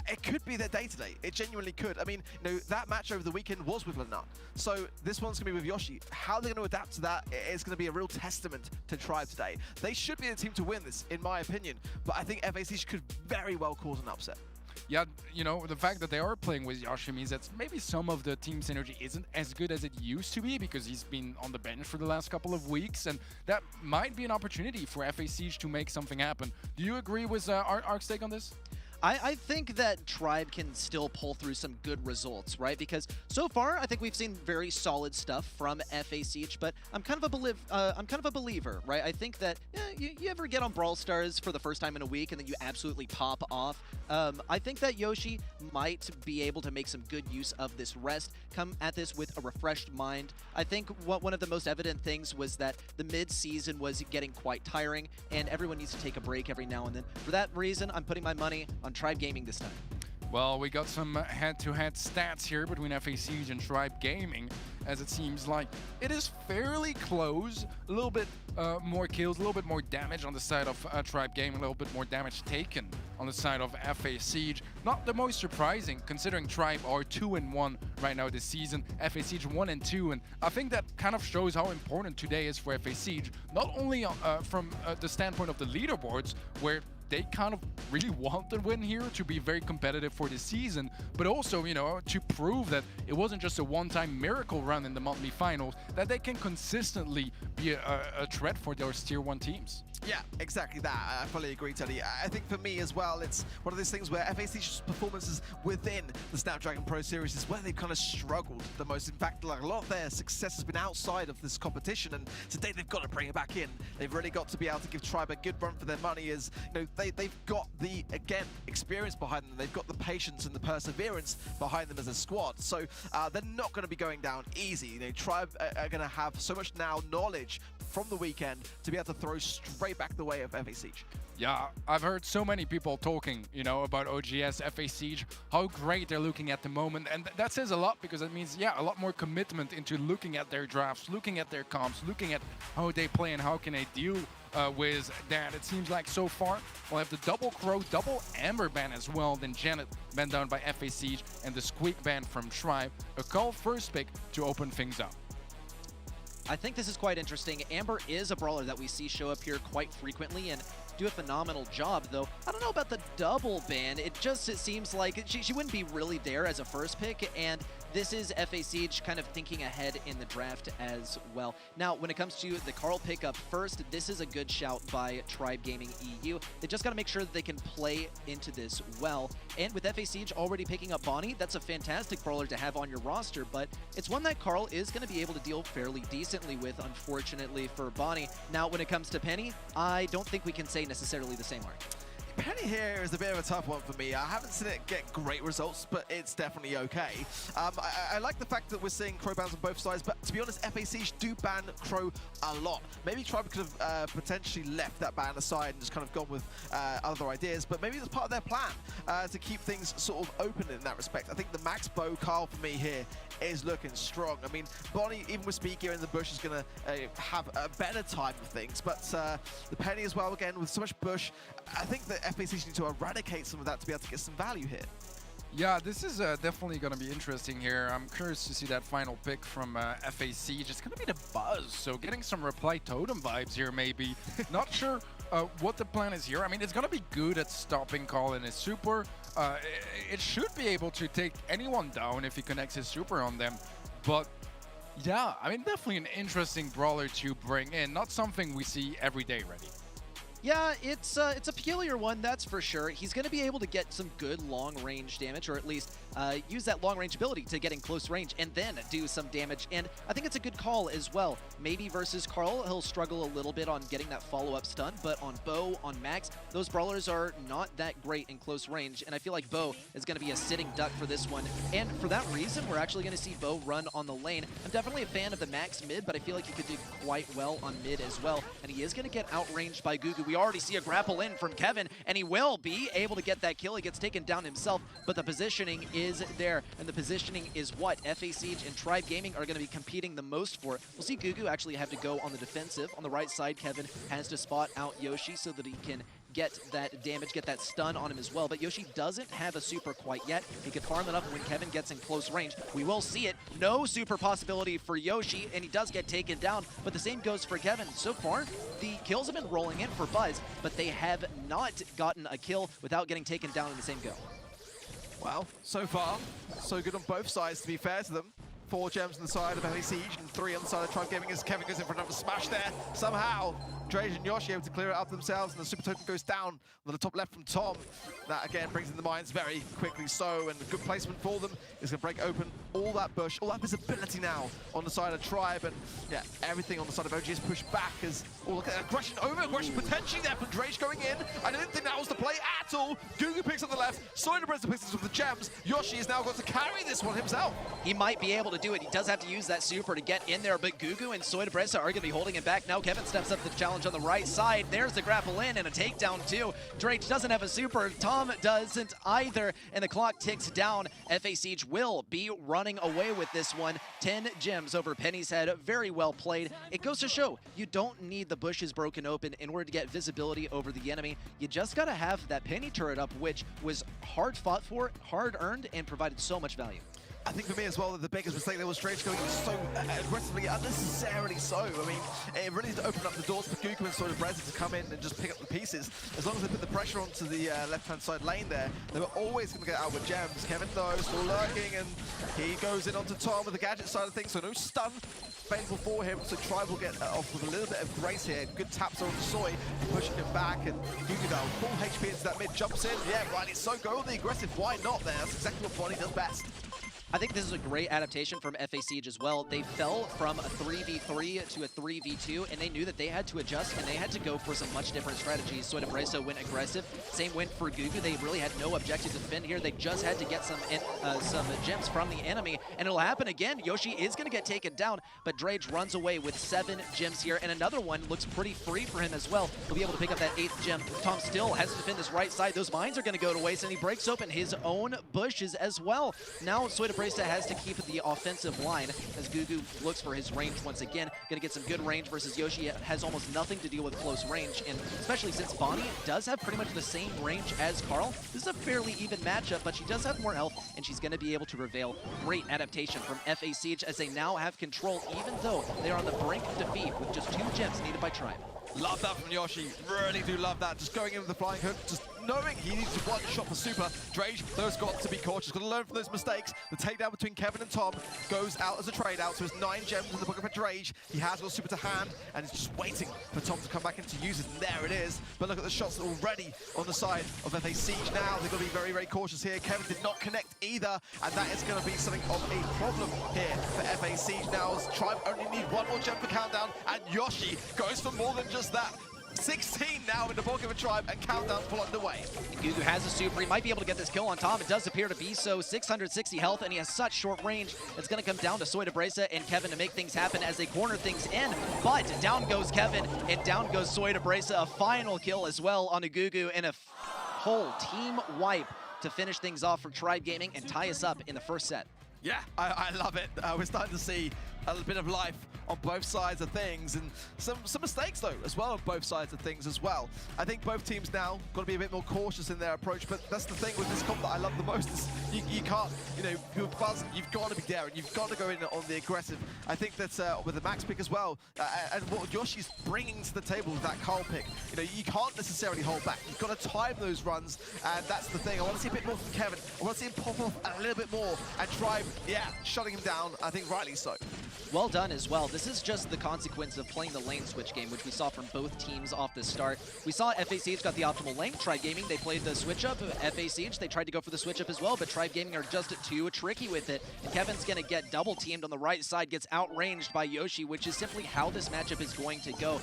it could be their day today. It genuinely could. I mean, you know, that match over the weekend was with Lina, so this one's going to be with Yoshi. How they're going to adapt to that is going to be a real testament to Tribe today. They should be the team to win this, in my opinion, but I think FA Siege could very well cause an upset.
Yeah, you know, the fact that they are playing with Yoshi means that maybe some of the team synergy isn't as good as it used to be because he's been on the bench for the last couple of weeks, and that might be an opportunity for FA Siege to make something happen. Do you agree with Ark's take on this?
I think that Tribe can still pull through some good results, right? Because so far, I think we've seen very solid stuff from FA Siege, but I'm kind of a believer, right? I think that you ever get on Brawl Stars for the first time in a week and then you absolutely pop off. I think that Yoshi might be able to make some good use of this rest, come at this with a refreshed mind. I think one of the most evident things was that the mid-season was getting quite tiring, and everyone needs to take a break every now and then. For that reason, I'm putting my money on Tribe Gaming this time.
Well, we got some head-to-head stats here between FA Siege and Tribe Gaming, as it seems like it is fairly close. A little bit more kills, a little bit more damage on the side of Tribe Gaming, a little bit more damage taken on the side of FA Siege. Not the most surprising, considering Tribe are 2-1 right now this season, FA Siege 1-2, and I think that kind of shows how important today is for FA Siege, not only from the standpoint of the leaderboards, where they kind of really want the win here to be very competitive for this season, but also, you know, to prove that it wasn't just a one-time miracle run in the monthly finals, that they can consistently be a threat for those tier 1 teams.
Yeah, exactly that. I fully agree, Teddy. I think for me as well, it's one of those things where FA Siege's performances within the Snapdragon Pro Series is where they've kind of struggled the most. In fact, like, a lot of their success has been outside of this competition, and today they've got to bring it back in. They've really got to be able to give Tribe a good run for their money, as you know, they've got the, again, experience behind them. They've got the patience and the perseverance behind them as a squad. So they're not going to be going down easy. You know, Tribe are going to have so much now knowledge from the weekend to be able to throw straight back the way of FA Siege.
Yeah, I've heard so many people talking, you know, about OGS, FA Siege, how great they're looking at the moment, and that says a lot, because it means, yeah, a lot more commitment into looking at their drafts, looking at their comps, looking at how they play and how can they deal with that. It seems like so far we'll have the double Crow, double Amber ban as well, then Janet banned down by FA Siege, and the Squeak ban from Tribe. A call first pick to open things up.
I think this is quite interesting. Amber is a brawler that we see show up here quite frequently and do a phenomenal job, though I don't know about the double ban. It seems like she wouldn't be really there as a first pick, and this is FA Siege kind of thinking ahead in the draft as well. Now, when it comes to the Carl pickup first, this is a good shout by Tribe Gaming EU. They just got to make sure that they can play into this well. And with FA Siege already picking up Bonnie, that's a fantastic brawler to have on your roster, but it's one that Carl is going to be able to deal fairly decently with, unfortunately, for Bonnie. Now, when it comes to Penny, I don't think we can say necessarily the same, Mark.
Penny here is a bit of a tough one for me. I haven't seen it get great results, but it's definitely okay. I like the fact that we're seeing Crow bans on both sides, but to be honest, FA Siege do ban Crow a lot. Maybe Tribe could have potentially left that ban aside and just kind of gone with other ideas, but maybe that's part of their plan to keep things sort of open in that respect. I think the max bow Carl for me here is looking strong. I mean, Bonnie, even with speed gear in the bush, is going to have a better time of things, but the Penny as well, again, with so much bush, I think that FA Siege need to eradicate some of that to be able to get some value here.
Yeah, this is definitely going to be interesting here. I'm curious to see that final pick from FA Siege. It's going to be the Buzz, so getting some Reply Totem vibes here maybe. Not sure what the plan is here. I mean, it's going to be good at stopping Carl in his super. It should be able to take anyone down if he connects his super on them. But yeah, I mean, definitely an interesting brawler to bring in. Not something we see every day, Ready.
Yeah, it's a peculiar one, that's for sure. He's going to be able to get some good long-range damage, or at least use that long-range ability to get in close range and then do some damage. And I think it's a good call as well. Maybe versus Carl, he'll struggle a little bit on getting that follow-up stun, but on Bo, on Max, those brawlers are not that great in close range. And I feel like Bo is going to be a sitting duck for this one. And for that reason, we're actually going to see Bo run on the lane. I'm definitely a fan of the Max mid, but I feel like he could do quite well on mid as well. And he is going to get outranged by Gugu. We already see a grapple in from Kevin, and he will be able to get that kill. He gets taken down himself, but the positioning is there, and the positioning is what FA Siege and Tribe Gaming are going to be competing the most for. We'll see Gugu actually have to go on the defensive. On the right side, Kevin has to spot out Yoshi so that he can get that damage, get that stun on him as well. But Yoshi doesn't have a super quite yet. He can farm it up when Kevin gets in close range. We will see it. No super possibility for Yoshi, and he does get taken down, but the same goes for Kevin. So far, the kills have been rolling in for Buzz, but they have not gotten a kill without getting taken down in the same go.
Well, so far, so good on both sides, to be fair to them. 4 gems on the side of FA Siege and 3 on the side of Tribe Gaming as Kevin goes in for another smash there. Somehow, Drage and Yoshi able to clear it up themselves, and the Super Totem goes down on the top left from Tom. That again brings in the mines very quickly so, and a good placement for them is going to break open all that bush, all that visibility now on the side of Tribe, and yeah, everything on the side of OG is pushed back as, oh look at that aggression, over-aggression potentially there from Drage going in. I didn't think that was the play at all. Gugu picks up the left, Soda Breza picks up with the gems. Yoshi has now got to carry this one himself.
He might be able to do it. He does have to use that super to get in there, but Gugu and Soda Breza are going to be holding him back. Now Kevin steps up the challenge on the right side. There's the grapple in and a takedown too. Drake doesn't have a super. Tom doesn't either, and the clock ticks down. FA Siege will be running away with this one. 10 gems over Penny's head. Very well played. It goes to show you don't need the bushes broken open in order to get visibility over the enemy. You just got to have that Penny turret up, which was hard fought for, hard earned, and provided so much value.
I think for me as well that the biggest mistake there was Drage going so aggressively, unnecessarily so. I mean, it really needs to open up the doors for Gugu and Soda Breza to come in and just pick up the pieces. As long as they put the pressure onto the left-hand side lane there, they were always going to get out with gems. Kevin though, still lurking, and he goes in onto Tom with the gadget side of things, so no stun available for him, so Tribe will get off with a little bit of grace here. Good taps on Soy, pushing him back, and Gugu now full HP into that mid, jumps in. Yeah, right, it's so go the aggressive, why not there? That's exactly what Bonnie does best.
I think this is a great adaptation from FA Siege as well. They fell from a 3v3 to a 3v2, and they knew that they had to adjust, and they had to go for some much different strategies. Soda Breza went aggressive. Same went for Gugu. They really had no objective to defend here. They just had to get some gems from the enemy, and it'll happen again. Yoshi is going to get taken down, but Drage runs away with 7 gems here, and another one looks pretty free for him as well. He'll be able to pick up that 8th gem. Tom still has to defend this right side. Those mines are going to go to waste, and he breaks open his own bushes as well. Now Soda Breza has to keep the offensive line as Gugu looks for his range once again. Going to get some good range versus Yoshi. Has almost nothing to deal with close range, and especially since Bonnie does have pretty much the same range as Carl, this is a fairly even matchup, but she does have more health, and she's going to be able to prevail. Great adaptation from FA Siege as they now have control, even though they are on the brink of defeat with just 2 gems needed by Tribe.
Love that from Yoshi, really do love that. Just going in with the flying hook, just knowing he needs to one-shot for super. Drage, those got to be cautious, got to learn from those mistakes. The takedown between Kevin and Tom goes out as a trade-out, so it's 9 gems in the book for Drage. He has got super to hand, and he's just waiting for Tom to come back in to use it, and there it is. But look at the shots already on the side of FA Siege now. They've got to be very, very cautious here. Kevin did not connect either, and that is going to be something of a problem here for FA Siege now, as Tribe only need 1 more gem for countdown, and Yoshi goes for more than just that. 16 now in the bulk of a tribe, and countdown full underway.
Gugu has a super. He might be able to get this kill on Tom. It does appear to be so. 660 health, and he has such short range. It's going to come down to Soydabresa and Kevin to make things happen as they corner things in. But down goes Kevin, and down goes Soydabresa. A final kill as well on a Gugu, and a whole team wipe to finish things off for Tribe Gaming and tie us up in the first set.
Yeah, I love it. We're starting to see a bit of life on both sides of things, and some mistakes though as well on both sides of things as well. I think both teams now got to be a bit more cautious in their approach, but that's the thing with this comp that I love the most is you can't, you know, with Buzz, you've got to be daring, you've got to go in on the aggressive. I think that with the max pick as well, and what Yoshi's bringing to the table with that Carl pick, you know, you can't necessarily hold back. You've got to time those runs, and that's the thing. I want to see a bit more from Kevin. I want to see him pop off a little bit more, and Tribe, yeah, shutting him down, I think rightly so.
Well done as well. This is just the consequence of playing the lane switch game, which we saw from both teams off the start. We saw FA Siege got the optimal lane. Tribe Gaming, they played the switch up. FA Siege, they tried to go for the switch up as well, but Tribe Gaming are just too tricky with it. Kevin's going to get double teamed on the right side, gets outranged by Yoshi, which is simply how this matchup is going to go.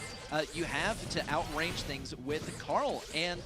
You have to outrange things with Carl, and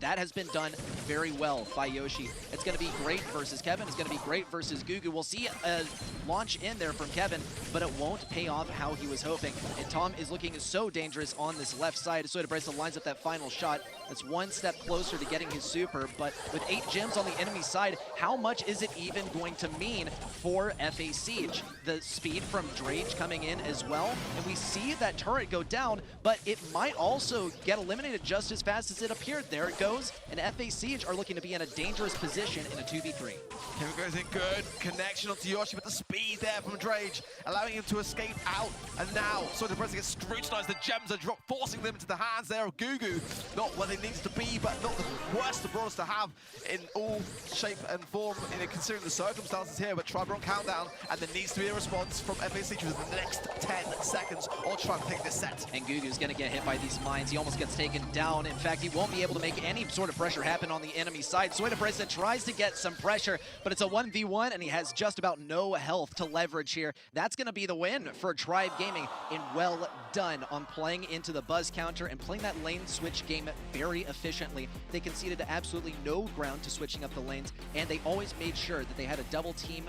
that has been done very well by Yoshi. It's going to be great versus Kevin. It's going to be great versus Gugu. We'll see a launch in there from Kevin, but it won't pay off how he was hoping. And Tom is looking so dangerous on this left side. Soydabresa lines up that final shot. That's one step closer to getting his super, but with 8 gems on the enemy side, how much is it even going to mean for FA Siege? The speed from Drage coming in as well, and we see that turret go down, but it might also get eliminated just as fast as it appeared. There it goes, and FA Siege are looking to be in a dangerous position in a 2v3.
Kevin goes in good, connection onto Yoshi, but the speed there from Drage, allowing him to escape out, and now Soydabresa gets scrutinized, the gems are dropped, forcing them into the hands there of Gugu. Not where they needs to be, but not the worst of brawlers to have in all shape and form, considering the circumstances here, but Tribe are on countdown, and there needs to be a response from FA Siege within the next 10 seconds, or Tribe take this set.
And Gugu's gonna get hit by these mines. He almost gets taken down. In fact, he won't be able to make any sort of pressure happen on the enemy side. Soydabresa tries to get some pressure, but it's a 1v1, and he has just about no health to leverage here. That's gonna be the win for Tribe Gaming, and well done on playing into the buzz counter and playing that lane switch game very efficiently. They conceded absolutely no ground to switching up the lanes, and they always made sure that they had a double team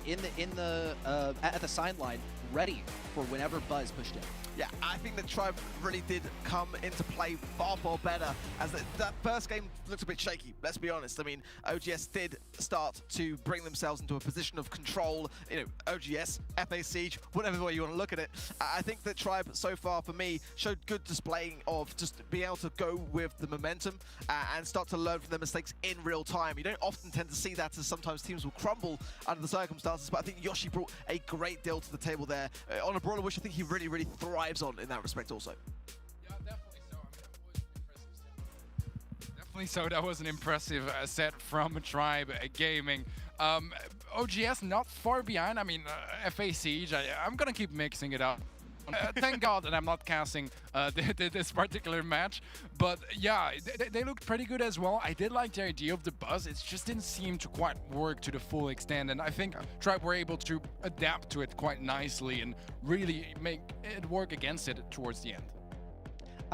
at the sideline ready for whenever Buzz pushed in.
Yeah, I think the Tribe really did come into play far better, as that first game looked a bit shaky, let's be honest. I mean, OGS did start to bring themselves into a position of control, you know, OGS, FA Siege, whatever way you want to look at it. I think that Tribe, so far for me, showed good displaying of just being able to go with the momentum and start to learn from their mistakes in real time. You don't often tend to see that, as sometimes teams will crumble under the circumstances, but I think Yoshi brought a great deal to the table there on a brawler, which I think he really thrives on in that respect also.
Yeah, definitely so. I mean, that was an impressive set. Definitely so. That was an impressive set from Tribe Gaming. OGS not far behind. I mean, FA Siege, I'm going to keep mixing it up. Thank God that I'm not casting this particular match, but yeah, they looked pretty good as well. I did like the idea of the buzz. It just didn't seem to quite work to the full extent, and I think Tribe were able to adapt to it quite nicely and really make it work against it towards the end.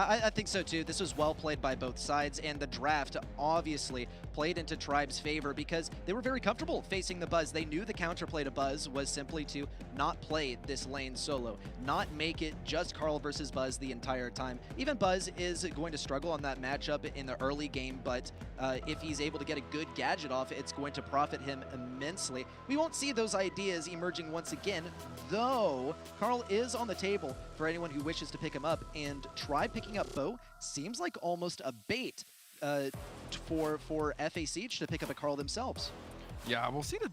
I think so too. This was well played by both sides, and the draft obviously played into Tribe's favor because they were very comfortable facing the Buzz. They knew the counterplay to Buzz was simply to not play this lane solo, not make it just Carl versus Buzz the entire time. Even Buzz is going to struggle on that matchup in the early game, but if he's able to get a good gadget off, it's going to profit him immensely. We won't see those ideas emerging once again, though Carl is on the table for anyone who wishes to pick him up, and Tribe picking up Bo seems like almost a bait for FA Siege to pick up a Carl themselves.
Yeah, we'll see the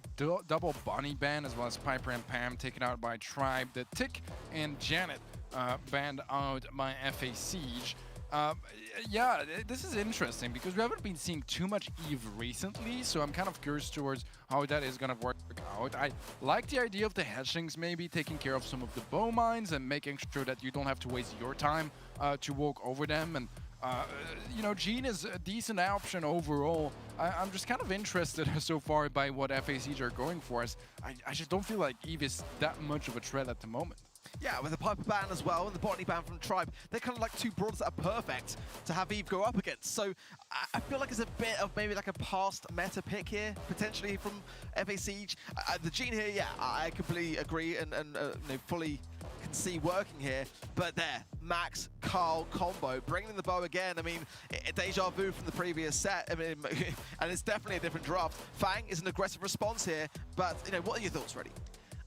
double Bonnie ban as well as Piper and Pam taken out by Tribe. The Tick and Janet banned out by FA Siege. Yeah, this is interesting because we haven't been seeing too much Eve recently, so I'm kind of curious towards how that is going to work out. I like the idea of the hatchlings maybe taking care of some of the bow mines and making sure that you don't have to waste your time to walk over them. And you know, Jean is a decent option overall. I'm just kind of interested so far by what FA Siege are going for. As I just don't feel like Eve is that much of a threat at the moment.
Yeah, with the Piper ban as well and the Botany ban from Tribe, they're kind of like two brawlers that are perfect to have Eve go up against. So I feel like it's a bit of maybe like a past meta pick here, potentially from FA Siege. The Gene here, yeah, I completely agree and fully can see working here. But there, Max, Carl combo, bringing in the bow again. I mean, deja vu from the previous set. I mean, and it's definitely a different draft. Fang is an aggressive response here, but what are your thoughts, Reddy?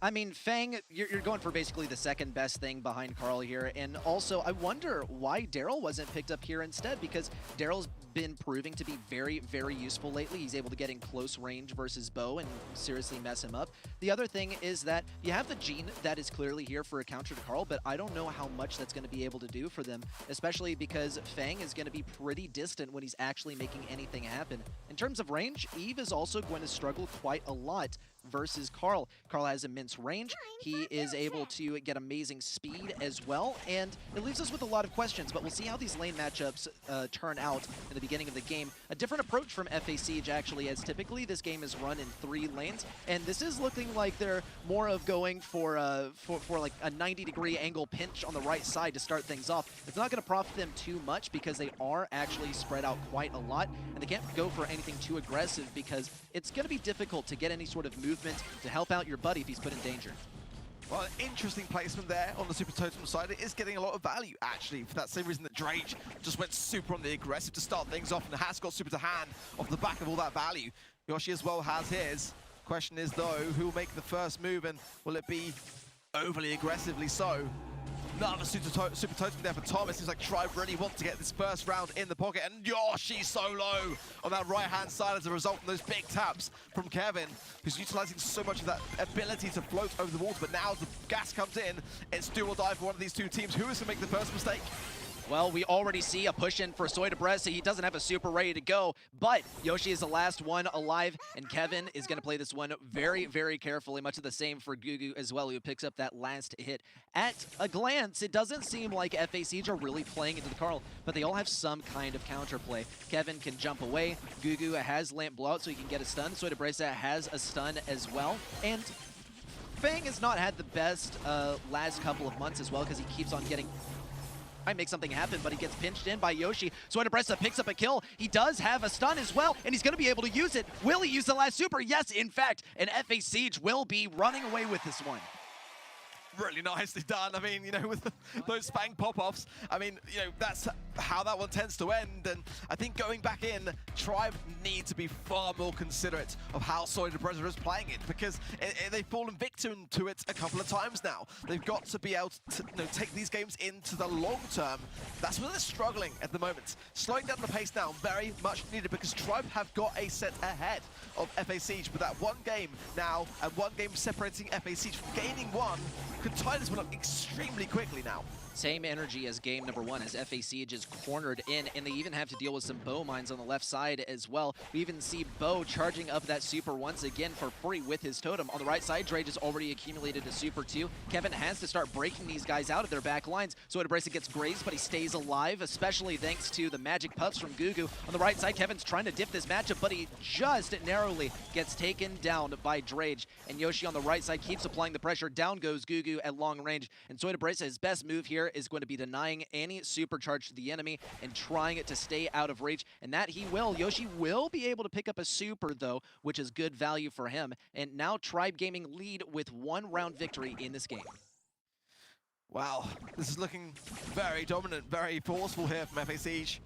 I mean, Fang, you're going for basically the second best thing behind Carl here. And also, I wonder why Daryl wasn't picked up here instead, because Daryl's been proving to be very, very useful lately. He's able to get in close range versus Bo and seriously mess him up. The other thing is that you have the Gene that is clearly here for a counter to Carl, but I don't know how much that's going to be able to do for them, especially because Fang is going to be pretty distant when he's actually making anything happen. In terms of range, Eve is also going to struggle quite a lot versus Carl. Carl has immense range. He is able to get amazing speed as well, and it leaves us with a lot of questions, but we'll see how these lane matchups turn out in the beginning of the game. A different approach from FA Siege, actually, as typically this game is run in 3 lanes, and this is looking like they're more of going for like a 90-degree angle pinch on the right side to start things off. It's not going to profit them too much because they are actually spread out quite a lot, and they can't go for anything too aggressive because it's going to be difficult to get any sort of movement to help out your buddy if he's put in danger.
Well, an interesting placement there on the Super Totem side. It is getting a lot of value, actually, for that same reason that Drage just went super on the aggressive to start things off, and has got super to hand off the back of all that value. Yoshi as well has his. Question is, though, who will make the first move, and will it be overly aggressively so? Another super totem there for Tom. It seems like Tribe really want to get this first round in the pocket, and Yoshi so low on that right-hand side as a result of those big taps from Kevin, who's utilizing so much of that ability to float over the water. But now as the gas comes in, it's do or die for one of these two teams. Who is going to make the first mistake?
Well, we already see a push in for Soy Debrez. He doesn't have a super ready to go, but Yoshi is the last one alive, and Kevin is going to play this one very, very carefully, much of the same for Gugu as well, who picks up that last hit. At a glance, it doesn't seem like FA Siege are really playing into the Carl, but they all have some kind of counterplay. Kevin can jump away. Gugu has Lamp Blowout, so he can get a stun. Soy Debrez has a stun as well, and Fang has not had the best last couple of months as well, because he keeps on getting... might make something happen, but he gets pinched in by Yoshi. Soy Debrez picks up a kill. He does have a stun as well, and he's going to be able to use it. Will he use the last super? Yes, in fact, and FA Siege will be running away with this one.
Really nicely done. I mean, with those Fang pop-offs, I mean, that's how that one tends to end. And I think going back in, Tribe need to be far more considerate of how Soy Debrez is playing it, because they've fallen victim to it a couple of times now. They've got to be able to take these games into the long term. That's where they're struggling at the moment. Slowing down the pace now, very much needed, because Tribe have got a set ahead of FA Siege, but that one game now, and one game separating FA Siege from gaining one, could tie this one up extremely quickly now.
Same energy as game number 1 as FA Siege is cornered in, and they even have to deal with some bow mines on the left side as well. We even see Bo charging up that super once again for free with his totem. On the right side, Drage has already accumulated a super too. Kevin has to start breaking these guys out of their back lines. Soy Debrez gets grazed, but he stays alive, especially thanks to the magic puffs from Gugu. On the right side, Kevin's trying to dip this matchup, but he just narrowly gets taken down by Drage. And Yoshi on the right side keeps applying the pressure. Down goes Gugu at long range. And Soy Debrez, his best move here is going to be denying any supercharge to the enemy and trying to stay out of reach, and that he will. Yoshi will be able to pick up a super, though, which is good value for him. And now Tribe Gaming lead with 1 round victory in this game.
Wow, this is looking very dominant, very forceful here from FA Siege.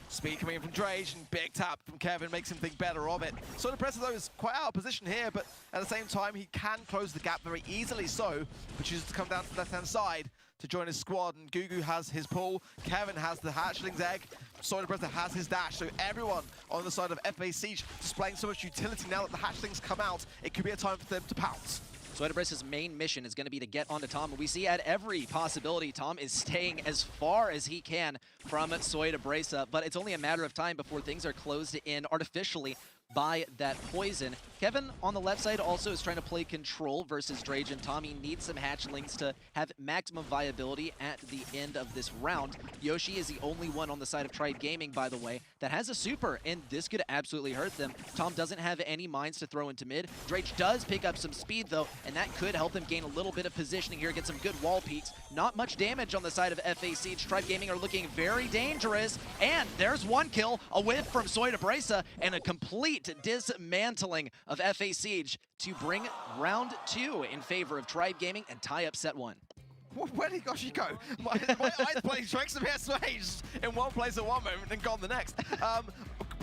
Speed coming in from Drage, and big tap from Kevin makes him think better of it. Soy Debrez, though, is quite out of position here, but at the same time, he can close the gap very easily so, but chooses to come down to the left-hand side to join his squad, and Gugu has his pull, Kevin has the hatchling's egg, Soy Debrez has his dash, so everyone on the side of FA Siege displaying so much utility now that the hatchlings come out, it could be a time for them to pounce.
Soy Debrez's main mission is going to be to get onto Tom, and we see at every possibility Tom is staying as far as he can from Soy Debrez, but it's only a matter of time before things are closed in artificially by that poison. Kevin on the left side also is trying to play control versus Drage and Tom. He needs some hatchlings to have maximum viability at the end of this round. Yoshi is the only one on the side of Tribe Gaming, by the way, that has a super, and this could absolutely hurt them. Tom doesn't have any mines to throw into mid. Drage does pick up some speed, though, and that could help them gain a little bit of positioning here, get some good wall peaks. Not much damage on the side of FA Siege. Tribe Gaming are looking very dangerous, and there's one kill, a whiff from Soydabresa, and a complete dismantling of FA Siege to bring round 2 in favor of Tribe Gaming and tie up set 1.
Where did Goshi go? My eyes playing tricks of his swaged in one place at one moment and gone the next.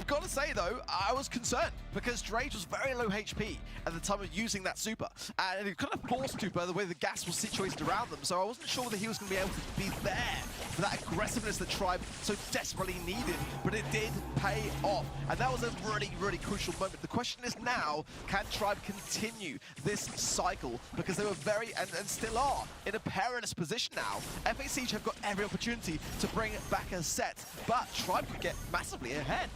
Gotta say though, I was concerned because Drage was very low HP at the time of using that super. And it kind of forced to by the way the gas was situated around them, so I wasn't sure whether he was going to be able to be there for that aggressiveness that Tribe so desperately needed, but it did pay off. And that was a really, really crucial moment. The question is now, can Tribe continue this cycle? Because they were very, and still are, in a perilous position now. FA Siege have got every opportunity to bring back a set, but Tribe could get massively ahead.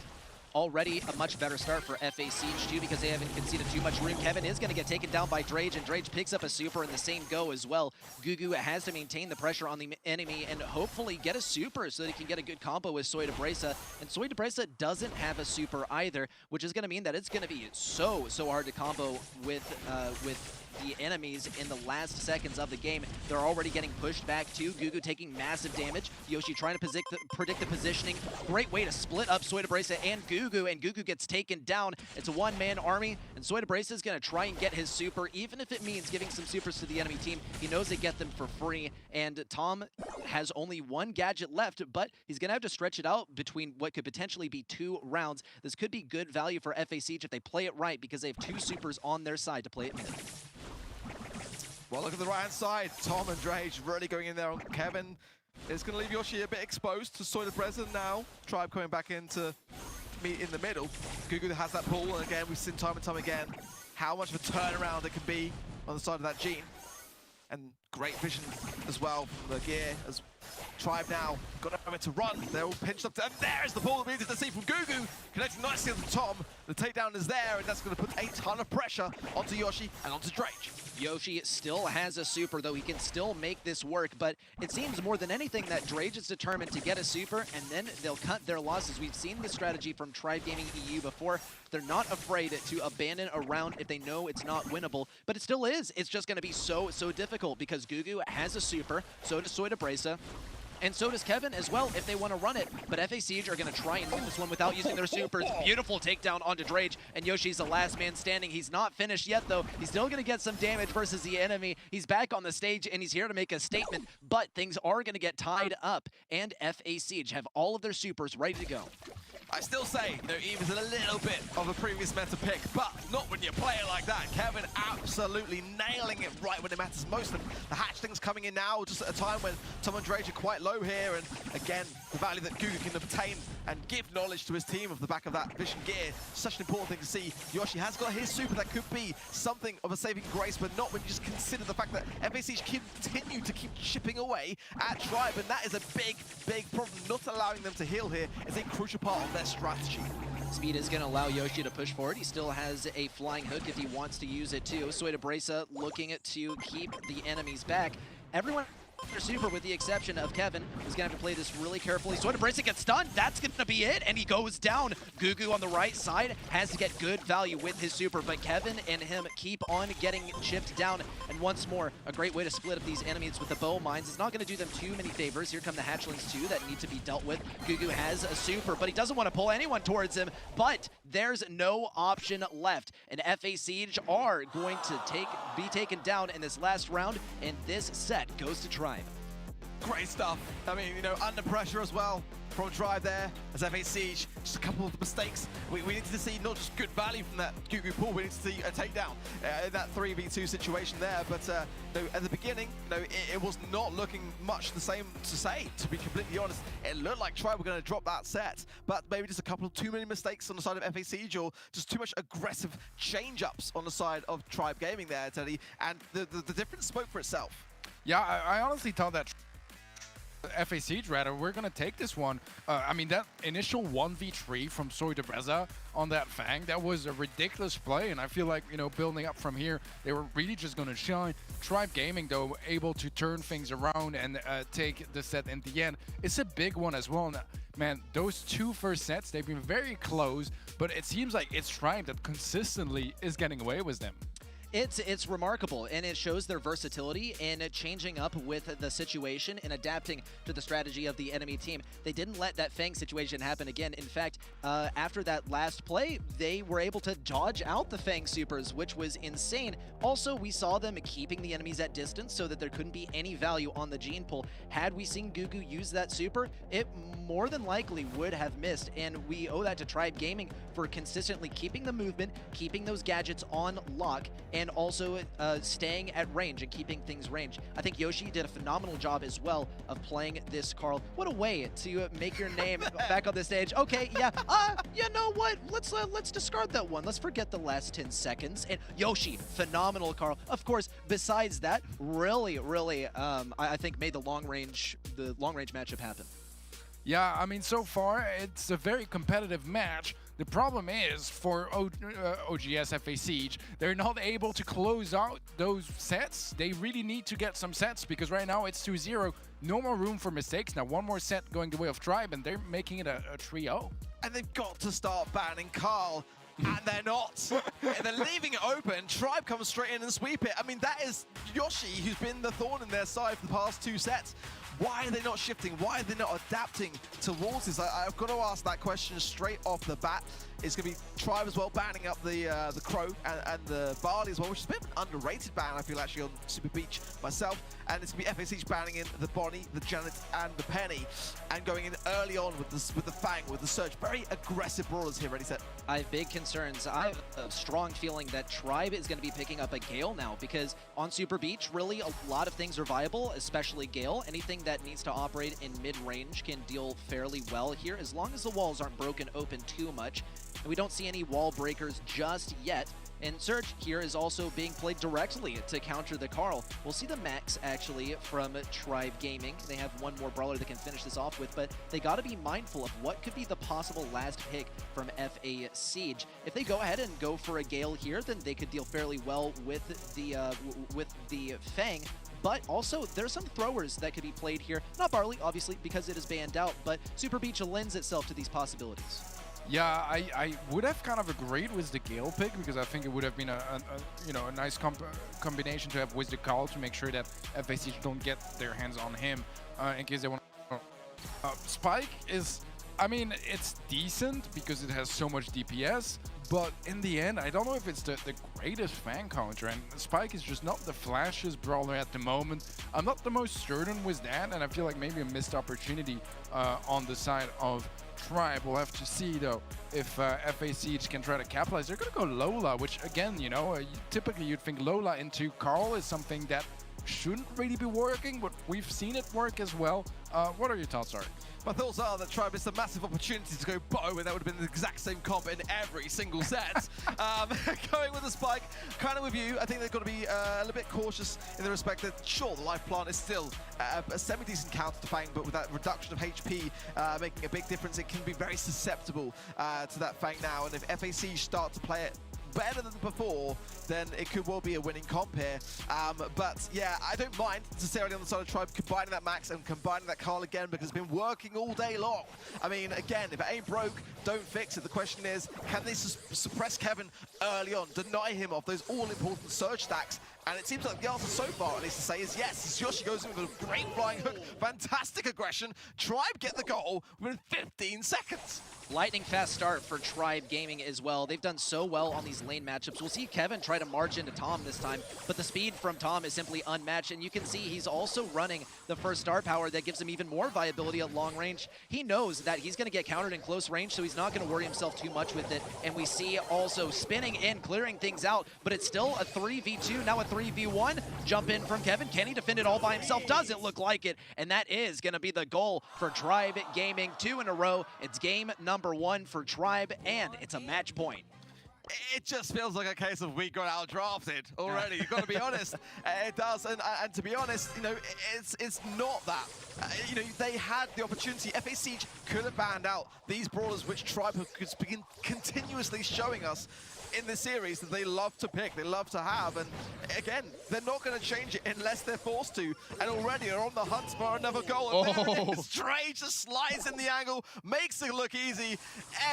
Already a much better start for FA Siege too, because they haven't conceded too much room. Kevin is going to get taken down by Drage, and Drage picks up a super in the same go as well. Gugu has to maintain the pressure on the enemy and hopefully get a super so that he can get a good combo with Soydabresa. And Soydabresa doesn't have a super either, which is going to mean that it's going to be so hard to combo with the enemies in the last seconds of the game. They're already getting pushed back too. Gugu taking massive damage. Yoshi trying to predict the positioning. Great way to split up Soydabresa and Gugu gets taken down. It's a one-man army, and Soydabresa is going to try and get his super, even if it means giving some supers to the enemy team. He knows they get them for free, and Tom has only one gadget left, but he's going to have to stretch it out between what could potentially be 2 rounds. This could be good value for FA Siege if they play it right, because they have 2 supers on their side to play it mid.
Well, look at the right-hand side. Tom and Drage really going in there on Kevin. It's going to leave Yoshi a bit exposed to Soydabresa now. Tribe coming back in to meet in the middle. Gugu has that pull, and again, we've seen time and time again how much of a turnaround it can be on the side of that Gene. And great vision as well from the gear as Tribe now got a moment to run. They're all pinched up, and there's the ball that we needed to see from Gugu, connecting nicely onto Tom. The takedown is there, and that's going to put a ton of pressure onto Yoshi and onto Drage.
Yoshi still has a super, though he can still make this work, but it seems more than anything that Drage is determined to get a super, and then they'll cut their losses. We've seen this strategy from Tribe Gaming EU before. They're not afraid to abandon a round if they know it's not winnable, but it still is. It's just going to be so difficult because Gugu has a super, so does Soydabresa. And so does Kevin as well if they want to run it. But FA Siege are going to try and win this one without using their supers. Beautiful takedown onto Drage, and Yoshi's the last man standing. He's not finished yet, though. He's still going to get some damage versus the enemy. He's back on the stage, and he's here to make a statement. But things are going to get tied up, and FA Siege have all of their supers ready to go.
I still say there even is a little bit of a previous meta pick, but not when you play it like that. Kevin absolutely nailing it right when it matters most. And the hatchlings coming in now, just at a time when Tom and Drage are quite low here. And again, the value that Gugu can obtain and give knowledge to his team off the back of that vision gear. Such an important thing to see. Yoshi has got his super that could be something of a saving grace, but not when you just consider the fact that FA Siege continue to keep chipping away at Tribe. And that is a big problem. Not allowing them to heal here is a crucial part of their strategy.
Speed is going to allow Yoshi to push forward. He still has a flying hook if he wants to use it too. Soydabresa looking to keep the enemies back. Everyone their super, with the exception of Kevin, is going to have to play this really carefully. Soydabresa gets stunned. That's going to be it, and he goes down. Gugu on the right side has to get good value with his super, but Kevin and him keep on getting chipped down. And once more, a great way to split up these enemies with the bow mines. It's not going to do them too many favors. Here come the hatchlings too that need to be dealt with. Gugu has a super, but he doesn't want to pull anyone towards him, but there's no option left. And FA Siege are going to be taken down in this last round, and this set goes to Tribe.
Great stuff. I mean, you know, under pressure as well from Tribe there as FA Siege. Just a couple of mistakes. We needed to see not just good value from that Gugu pull, we need to see a takedown in that 3v2 situation there. But no, at the beginning, no, it was not looking much the same to say, to be completely honest. It looked like Tribe were going to drop that set, but maybe just a couple of too many mistakes on the side of FA Siege, or just too much aggressive change-ups on the side of Tribe Gaming there, Teddy. And the difference spoke for itself.
Yeah, I honestly thought that FA Siege, rather, we're going to take this one. I mean, that initial 1v3 from Soy de Breza on that Fang, that was a ridiculous play, and I feel like, you know, building up from here, they were really just going to shine. Tribe Gaming, though, able to turn things around and take the set in the end. It's a big one as well. Now, man, those two first sets, they've been very close, but it seems like it's Tribe that consistently is getting away with them.
It's remarkable, and it shows their versatility in changing up with the situation and adapting to the strategy of the enemy team. They didn't let that Fang situation happen again. In fact, after that last play, they were able to dodge out the Fang supers, which was insane. Also, we saw them keeping the enemies at distance so that there couldn't be any value on the gene pull. Had we seen Gugu use that super, it more than likely would have missed, and we owe that to Tribe Gaming for consistently keeping the movement, keeping those gadgets on lock, and also staying at range and keeping things range. I think Yoshi did a phenomenal job as well of playing this Carl. What a way to make your name back on the stage. Okay, yeah, you know what? Let's discard that one. Let's forget the last 10 seconds. And Yoshi, phenomenal Carl. Of course, besides that, really, I think made the long range matchup happen.
Yeah, I mean, so far, it's a very competitive match. The problem is, for OGS FA Siege, they're not able to close out those sets. They really need to get some sets, because right now it's 2-0. No more room for mistakes. Now, one more set going the way of Tribe, and they're making it a 3-0.
And they've got to start banning Carl. And they're not. And they're leaving it open. Tribe comes straight in and sweep it. I mean, that is Yoshi, who's been the thorn in their side for the past 2 sets. Why are they not shifting? Why are they not adapting towards this? I've got to ask that question straight off the bat. It's going to be Tribe as well, banning up the Crow and the Barley as well, which is a bit of an underrated ban, I feel, actually, on Super Beach myself. And it's going to be FA Siege banning in the Bonnie, the Janet, and the Penny, and going in early on with the Fang, with the Surge. Very aggressive brawlers here, ready, set.
I have big concerns. I have a strong feeling that Tribe is going to be picking up a Gale now, because on Super Beach, really, a lot of things are viable, especially Gale. Anything that needs to operate in mid-range can deal fairly well here, as long as the walls aren't broken open too much. And we don't see any wall breakers just yet. And Surge here is also being played directly to counter the Carl. We'll see the max, actually, from Tribe Gaming. They have one more brawler they can finish this off with, but they got to be mindful of what could be the possible last pick from FA Siege. If they go ahead and go for a Gale here, then they could deal fairly well with the Fang. But also, there's some throwers that could be played here. Not Barley, obviously, because it is banned out, but Super Beach lends itself to these possibilities.
Yeah, I would have kind of agreed with the Gale pick, because I think it would have been a nice combination to have with the Carl to make sure that FA Siege don't get their hands on him in case they want to. Spike is, I mean, it's decent because it has so much DPS, but in the end, I don't know if it's the greatest Fang counter, and Spike is just not the flashiest brawler at the moment. I'm not the most certain with that, and I feel like maybe a missed opportunity on the side of Tribe. We'll have to see, though, if FA Siege can try to capitalize. They're going to go Lola, which, again, you know, typically you'd think Lola into Carl is something that shouldn't really be working, but we've seen it work as well. What are your thoughts, Art?
My thoughts are that Tribe missed a massive opportunity to go bow, and that would have been the exact same comp in every single set. Going with the Spike, kind of with you. I think they've got to be a little bit cautious in the respect that, sure, the Life Plant is still a semi-decent counter to Fang, but with that reduction of HP making a big difference, it can be very susceptible to that Fang now. And if FA Siege start to play it better than before, then it could well be a winning comp here. But yeah, I don't mind necessarily on the side of Tribe combining that Max and combining that Carl again, because it's been working all day long. I mean, again, if it ain't broke, don't fix it. The question is, can they suppress Kevin early on, deny him of those all-important Surge stacks? And it seems like the answer so far, at least to say, is yes. As Yoshi goes in with a great flying hook, fantastic aggression. Tribe get the goal within 15 seconds.
Lightning fast start for Tribe Gaming as well. They've done so well on these lane matchups. We'll see Kevin try to march into Tom this time, but the speed from Tom is simply unmatched, and you can see he's also running the first star power that gives him even more viability at long range. He knows that he's going to get countered in close range, so he's not going to worry himself too much with it, and we see also spinning in, clearing things out, but it's still a 3v2, now a 3v1. Jump in from Kevin. Can he defend it all by himself? Doesn't look like it, and that is going to be the goal for Tribe Gaming. 2 in a row. It's game number 1 for Tribe, and it's a match point.
it just feels like a case of we got out-drafted already. You've got to be honest. It does, and to be honest, you know, it's not that. You know, they had the opportunity. FA Siege could have banned out these brawlers, which Tribe have been continuously showing us in this series that they love to pick, they love to have, and again, they're not going to change it unless they're forced to, and already are on the hunt for another goal. And there it is. Dre just slides in the angle, makes it look easy.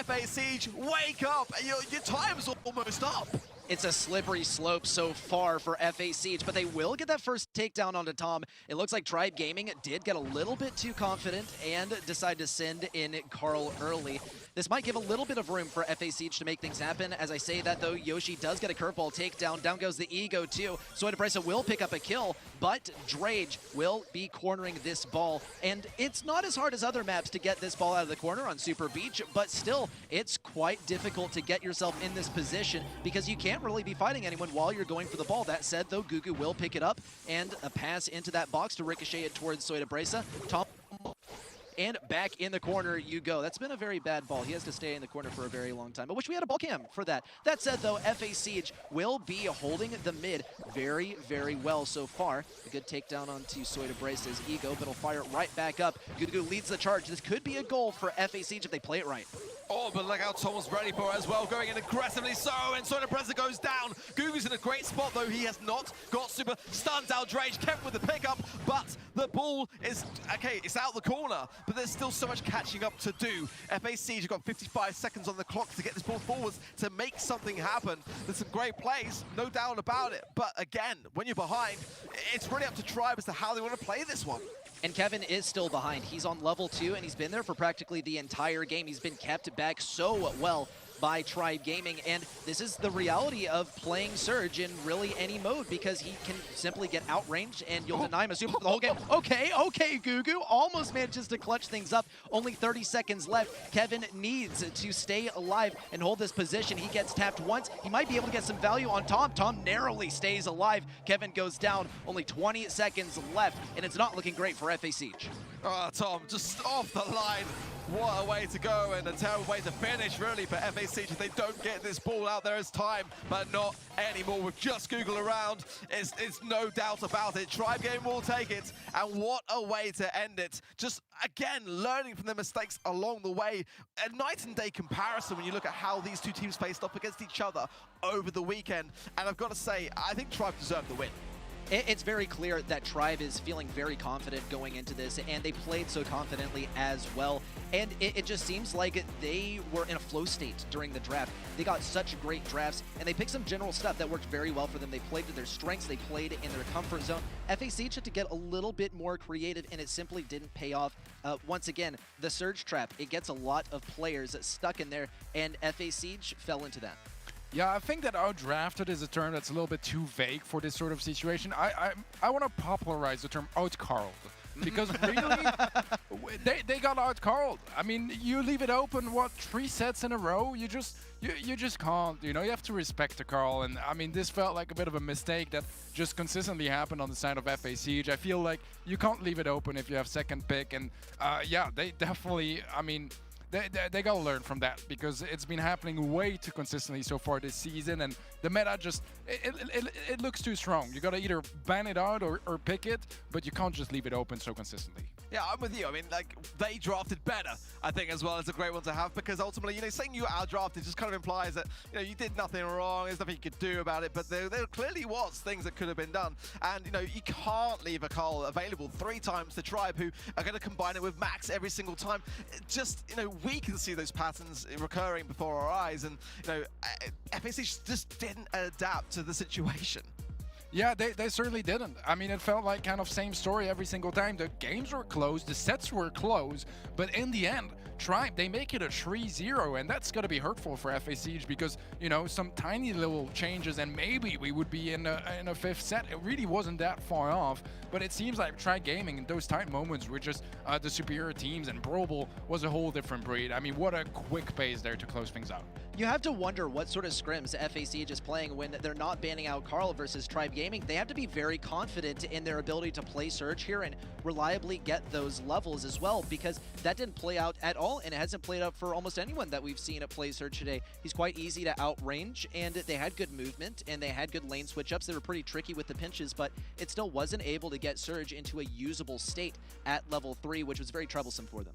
FA Siege, wake up! Your time's almost up.
It's a slippery slope so far for FA Siege, but they will get that first takedown onto Tom. It looks like Tribe Gaming did get a little bit too confident and decide to send in Carl early. This might give a little bit of room for FA Siege to make things happen. As I say that, though, Yoshi does get a curveball takedown. Down goes the Ego, too. Soydabrisa will pick up a kill, but Drage will be cornering this ball. And it's not as hard as other maps to get this ball out of the corner on Super Beach, but still, it's quite difficult to get yourself in this position because you can't really be fighting anyone while you're going for the ball. That said, though, Gugu will pick it up and a pass into that box to ricochet it towards Soydabrisa. Tom, and back in the corner you go. That's been a very bad ball. He has to stay in the corner for a very long time. I wish we had a ball cam for that. That said, though, FA Siege will be holding the mid very, very well so far. A good takedown onto Soydabrisa's Ego, but he'll fire it right back up. Gugu leads the charge. This could be a goal for FA Siege if they play it right.
Oh, but look how Tom's ready for it as well, going in aggressively so, and Soydabrisa goes down. Gugu's in a great spot, though. He has not got super. Stuns out Drage, kept with the pickup, but the ball is, okay, it's out the corner, but there's still so much catching up to do. FA Siege have got 55 seconds on the clock to get this ball forwards to make something happen. There's some great plays, no doubt about it, but again, when you're behind, it's really up to Tribe as to how they want to play this one.
And Kevin is still behind. He's on level 2, and he's been there for practically the entire game. He's been kept back so well by Tribe Gaming, and this is the reality of playing Surge in really any mode because he can simply get outranged and you'll deny him a super for the whole game. Okay, Gugu almost manages to clutch things up. Only 30 seconds left. Kevin needs to stay alive and hold this position. He gets tapped once. He might be able to get some value on Tom. Tom narrowly stays alive. Kevin goes down. Only 20 seconds left, and it's not looking great for FA Siege.
Oh, Tom, just off the line. What a way to go and a terrible way to finish, really, for FA Siege if they don't get this ball out there as time, but not anymore. With just Google around, it's no doubt about it. Tribe Game will take it, and what a way to end it. Just, again, learning from their mistakes along the way. A night and day comparison when you look at how these two teams faced off against each other over the weekend. And I've got to say, I think Tribe deserved the win.
It's very clear that Tribe is feeling very confident going into this, and they played so confidently as well. And it just seems like they were in a flow state during the draft. They got such great drafts, and they picked some general stuff that worked very well for them. They played to their strengths. They played in their comfort zone. FA Siege had to get a little bit more creative, and it simply didn't pay off. Once again, the Surge Trap, it gets a lot of players stuck in there, and FA Siege fell into that.
Yeah, I think that outdrafted is a term that's a little bit too vague for this sort of situation. I want to popularize the term outcarled. Because really, they got outcarled. I mean, you leave it open, what, 3 sets in a row? You just can't, you know, you have to respect the Carl. And I mean, this felt like a bit of a mistake that just consistently happened on the side of FA Siege. I feel like you can't leave it open if you have second pick. And yeah, they definitely, I mean, they gotta learn from that because it's been happening way too consistently so far this season, and the meta just it looks too strong. You gotta either ban it out or pick it, but you can't just leave it open so consistently.
Yeah, I'm with you. I mean, like, they drafted better, I think, as well. It's a great one to have because ultimately, you know, saying you outdrafted just kind of implies that, you know, you did nothing wrong, there's nothing you could do about it, but there clearly was things that could have been done. And, you know, you can't leave a Carl available 3 times to Tribe, who are going to combine it with Max every single time. Just, you know, we can see those patterns recurring before our eyes, and, you know, FAC just didn't adapt to the situation.
Yeah, they certainly didn't. I mean, it felt like kind of same story every single time. The games were close, the sets were close, but in the end, Tribe, they make it a 3-0, and that's going to be hurtful for FA Siege because, you know, some tiny little changes and maybe we would be in a 5th set. It really wasn't that far off, but it seems like Tribe Gaming in those tight moments were just the superior teams, and Brawl was a whole different breed. I mean, what a quick pace there to close things out.
You have to wonder what sort of scrims FAC is playing when they're not banning out Carl versus Tribe Gaming. They have to be very confident in their ability to play Surge here and reliably get those levels as well, because that didn't play out at all, and it hasn't played out for almost anyone that we've seen at play Surge today. He's quite easy to outrange, and they had good movement, and they had good lane switch-ups. They were pretty tricky with the pinches, but it still wasn't able to get Surge into a usable state at level 3, which was very troublesome for them.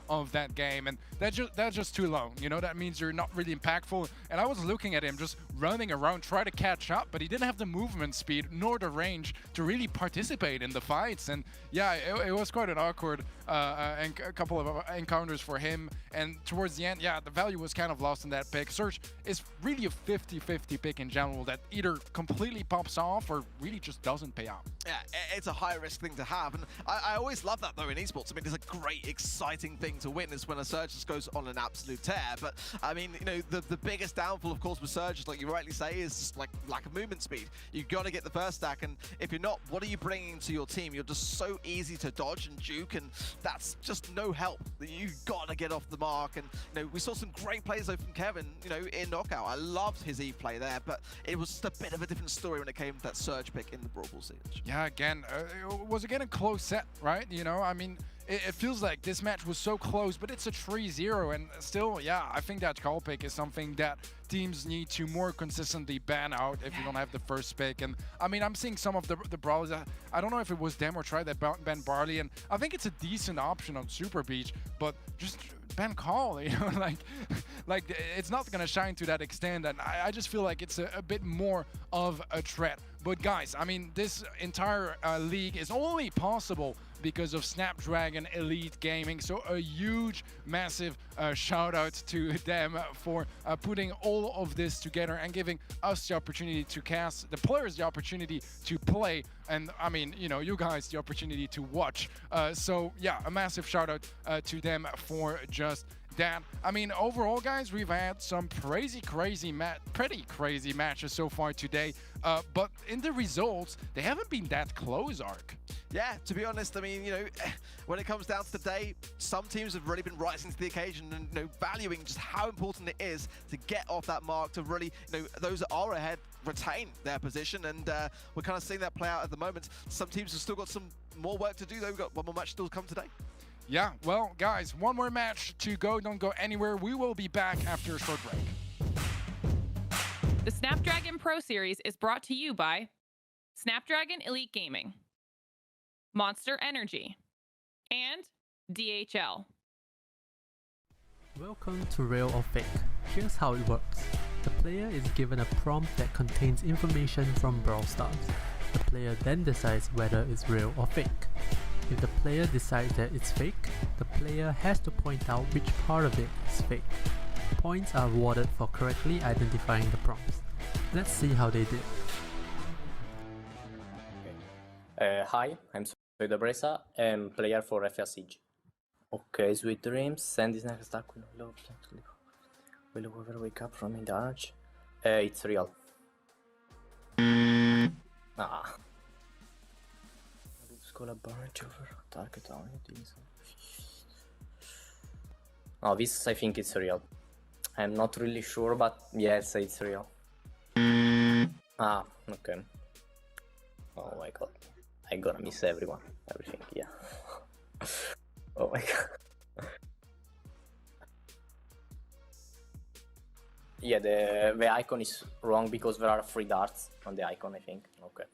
Of that game, and that's just too low. You know, that means you're not really impactful. And I was looking at him just running around, trying to catch up, but he didn't have the movement speed nor the range to really participate in the fights. And yeah, it was quite an awkward and a couple of encounters for him. And towards the end, yeah, the value was kind of lost in that pick. Surge is really a 50-50 pick in general that either completely pops off or really just doesn't pay out.
Yeah, it's a high-risk thing to have, and I always love that though in esports. I mean, it's a great, exciting thing to witness when a Surge just goes on an absolute tear. But I mean, you know, the biggest downfall, of course, with Surge, like you rightly say, is just like lack of movement speed. You've got to get the first stack, and if you're not, what are you bringing to your team? You're just so easy to dodge and juke, and that's just no help. You've got to get off the mark. And you know, we saw some great plays though from Kevin, you know, in Knockout. I loved his Eve play there, but it was just a bit of a different story when it came to that Surge pick in the Brawl Ball Siege.
Yeah, again, it was again a close set, right? You know, I mean, it feels like this match was so close, but it's a 3-0, and still, yeah, I think that call pick is something that teams need to more consistently ban out if you don't have the first pick. And I mean, I'm seeing some of the brawlers. I don't know if it was them or Try that ban Barley, and I think it's a decent option on Super Beach, but just ban Call, you know, like it's not gonna shine to that extent, and I just feel like it's a bit more of a threat. But guys, I mean, this entire league is only possible because of Snapdragon Elite Gaming. So a huge, massive shout out to them for putting all of this together and giving us the opportunity to cast, the players the opportunity to play, and I mean, you know, you guys the opportunity to watch. So yeah, a massive shout out to them for just that. I mean, overall, guys, we've had some pretty crazy matches so far today, but in the results, they haven't been that close, Ark.
Yeah, to be honest, I mean, you know, when it comes down to today, some teams have really been rising to the occasion and, you know, valuing just how important it is to get off that mark, to really, you know, those that are ahead retain their position, and we're kind of seeing that play out at the moment. Some teams have still got some more work to do, though. We've got one more match still to come today.
Yeah, well, guys, one more match to go. Don't go anywhere. We will be back after a short break.
The Snapdragon Pro Series is brought to you by Snapdragon Elite Gaming, Monster Energy, and DHL.
Welcome to Real or Fake. Here's how it works. The player is given a prompt that contains information from Brawl Stars. The player then decides whether it's real or fake. If the player decides that it's fake, the player has to point out which part of it is fake. Points are awarded for correctly identifying the prompts. Let's see how they did.
Hi, I'm Soy Bresa, and player for FA Siege. Okay, Sweet Dreams, send this next attack. Will whoever wake up from in the arch? It's real. Ah. A bunch over target on it. Oh, this I think it's real. I'm not really sure, but yes, it's real. Ah, okay. Oh my god. I'm gonna miss everything, yeah. Oh my god. Yeah, the icon is wrong because there are 3 darts on the icon, I think. Okay.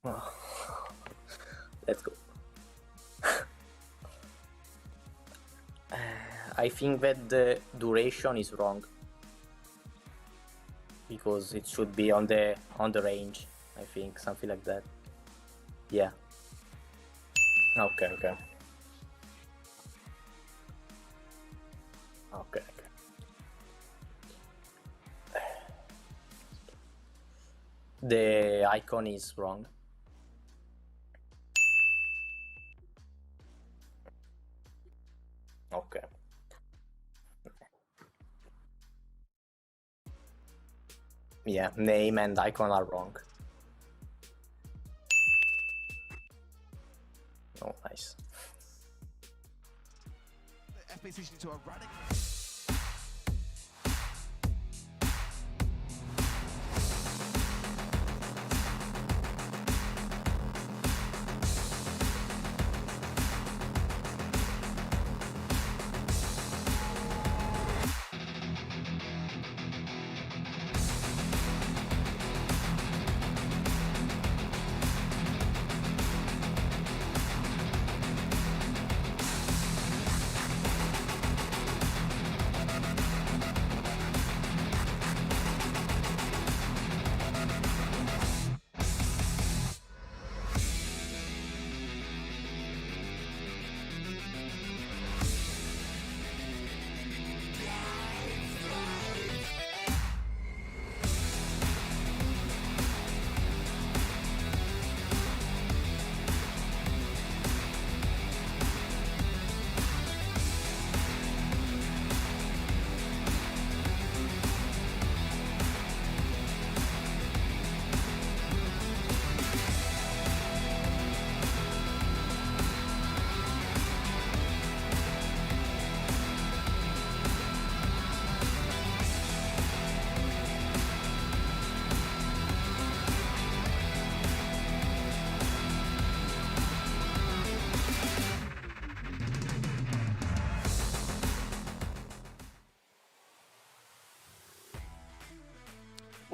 Oh. Let's go. I think that the duration is wrong because it should be on the range. I think something like that. Yeah. Okay. The icon is wrong. Okay. Yeah, name and icon are wrong. Oh, nice.
The FBC to a radical.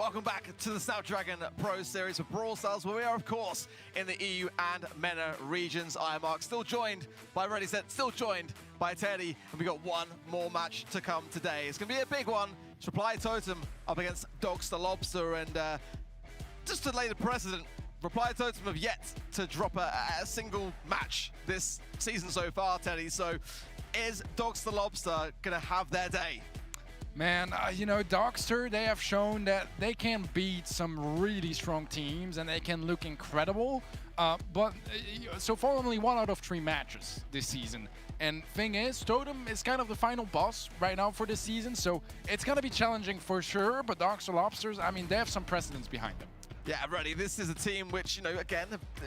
Welcome back to the Snapdragon Pro Series for Brawl Stars, where we are, of course, in the EU and MENA regions. I am Mark, still joined by Ready Set, still joined by Teddy, and we got one more match to come today. It's going to be a big one. It's Reply Totem up against Dogster Lobster, and just to lay the precedent, Reply Totem have yet to drop a single match this season so far, Teddy. So is Dogster Lobster going to have their day?
Man, you know, Dogster, they have shown that they can beat some really strong teams and they can look incredible. But so far, only 1 out of 3 matches this season. And thing is, Totem is kind of the final boss right now for this season, so it's going to be challenging for sure. But Dogster Lobsters, I mean, they have some precedence behind them.
Yeah, Ready. This is a team which, you know, again,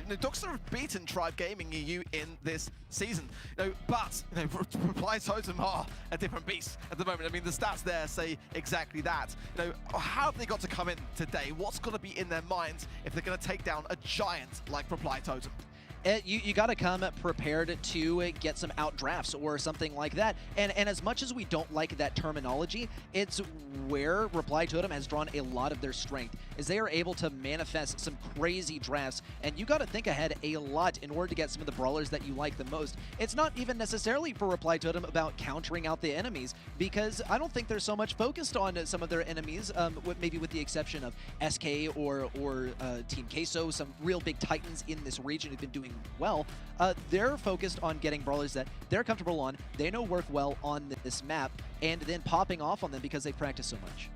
Dogster have beaten Tribe Gaming EU in this season. You know, but Reply Totem are a different beast at the moment. I mean, the stats there say exactly that. You know, how have they got to come in today? What's going to be in their minds if they're going to take down a giant like Reply Totem?
You got to come prepared to get some outdrafts or something like that. And as much as we don't like that terminology, it's where Reply Totem has drawn a lot of their strength, is they are able to manifest some crazy drafts. And you got to think ahead a lot in order to get some of the brawlers that you like the most. It's not even necessarily for Reply Totem about countering out the enemies, because I don't think they're so much focused on some of their enemies, maybe with the exception of SK or Team Queso, some real big titans in this region who've been doing well. They're focused on getting brawlers that they're comfortable on, they know work well on this map, and then popping off on them because they practice so much.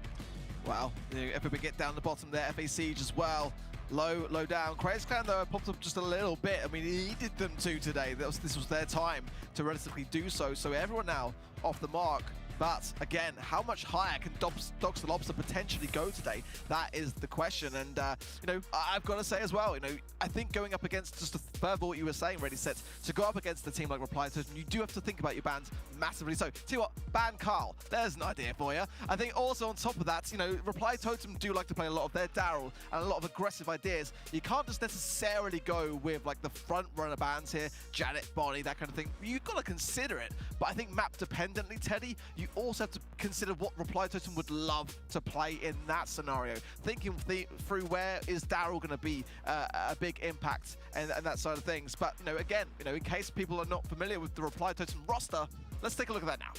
Wow, the FA Baguette down the bottom there, FA Siege as well. Low down. Craze Clan, though, popped up just a little bit. I mean, he did them too today. This was their time to relatively do so. So everyone now off the mark. But again, how much higher can Dogster Lobster potentially go today? That is the question. And, you know, I've got to say as well, you know, I think going up against, just to further what you were saying, Ready Set, to go up against a team like Reply Totem, you do have to think about your bans massively. So, tell you what, ban Carl. There's an idea for you. I think also on top of that, you know, Reply Totem do like to play a lot of their Daryl and a lot of aggressive ideas. You can't just necessarily go with, like, the front runner bans here, Janet, Bonnie, that kind of thing. You've got to consider it. But I think map dependently, Teddy, you also have to consider what Reply Totem would love to play in that scenario. Thinking through where is Daryl going to be a big impact and that side of things. But, you know, again, you know, in case people are not familiar with the Reply Totem roster, let's take a look at that now.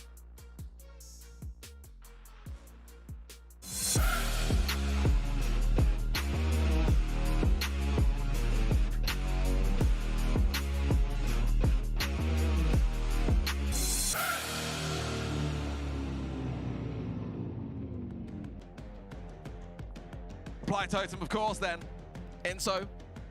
Reply Totem, of course, then. Enzo,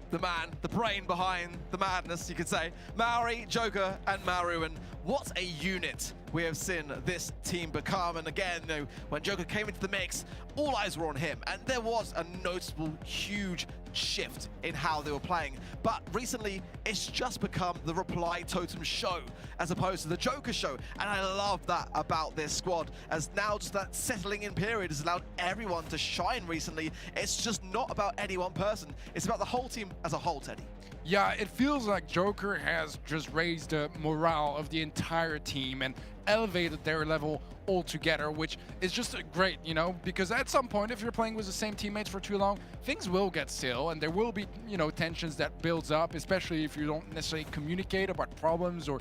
the man, the brain behind the madness, you could say. Maori, Joker, and Maru, and what a unit we have seen this team become. And again, you know, when Joker came into the mix, all eyes were on him, and there was a noticeable, huge shift in how they were playing. But recently, it's just become the Reply Totem show as opposed to the Joker show. And I love that about this squad, as now just that settling in period has allowed everyone to shine recently. It's just not about any one person. It's about the whole team as a whole, Teddy.
Yeah, it feels like Joker has just raised the morale of the entire team and elevated their level altogether, which is just great, you know, because at some point, if you're playing with the same teammates for too long, things will get stale and there will be, you know, tensions that builds up, especially if you don't necessarily communicate about problems or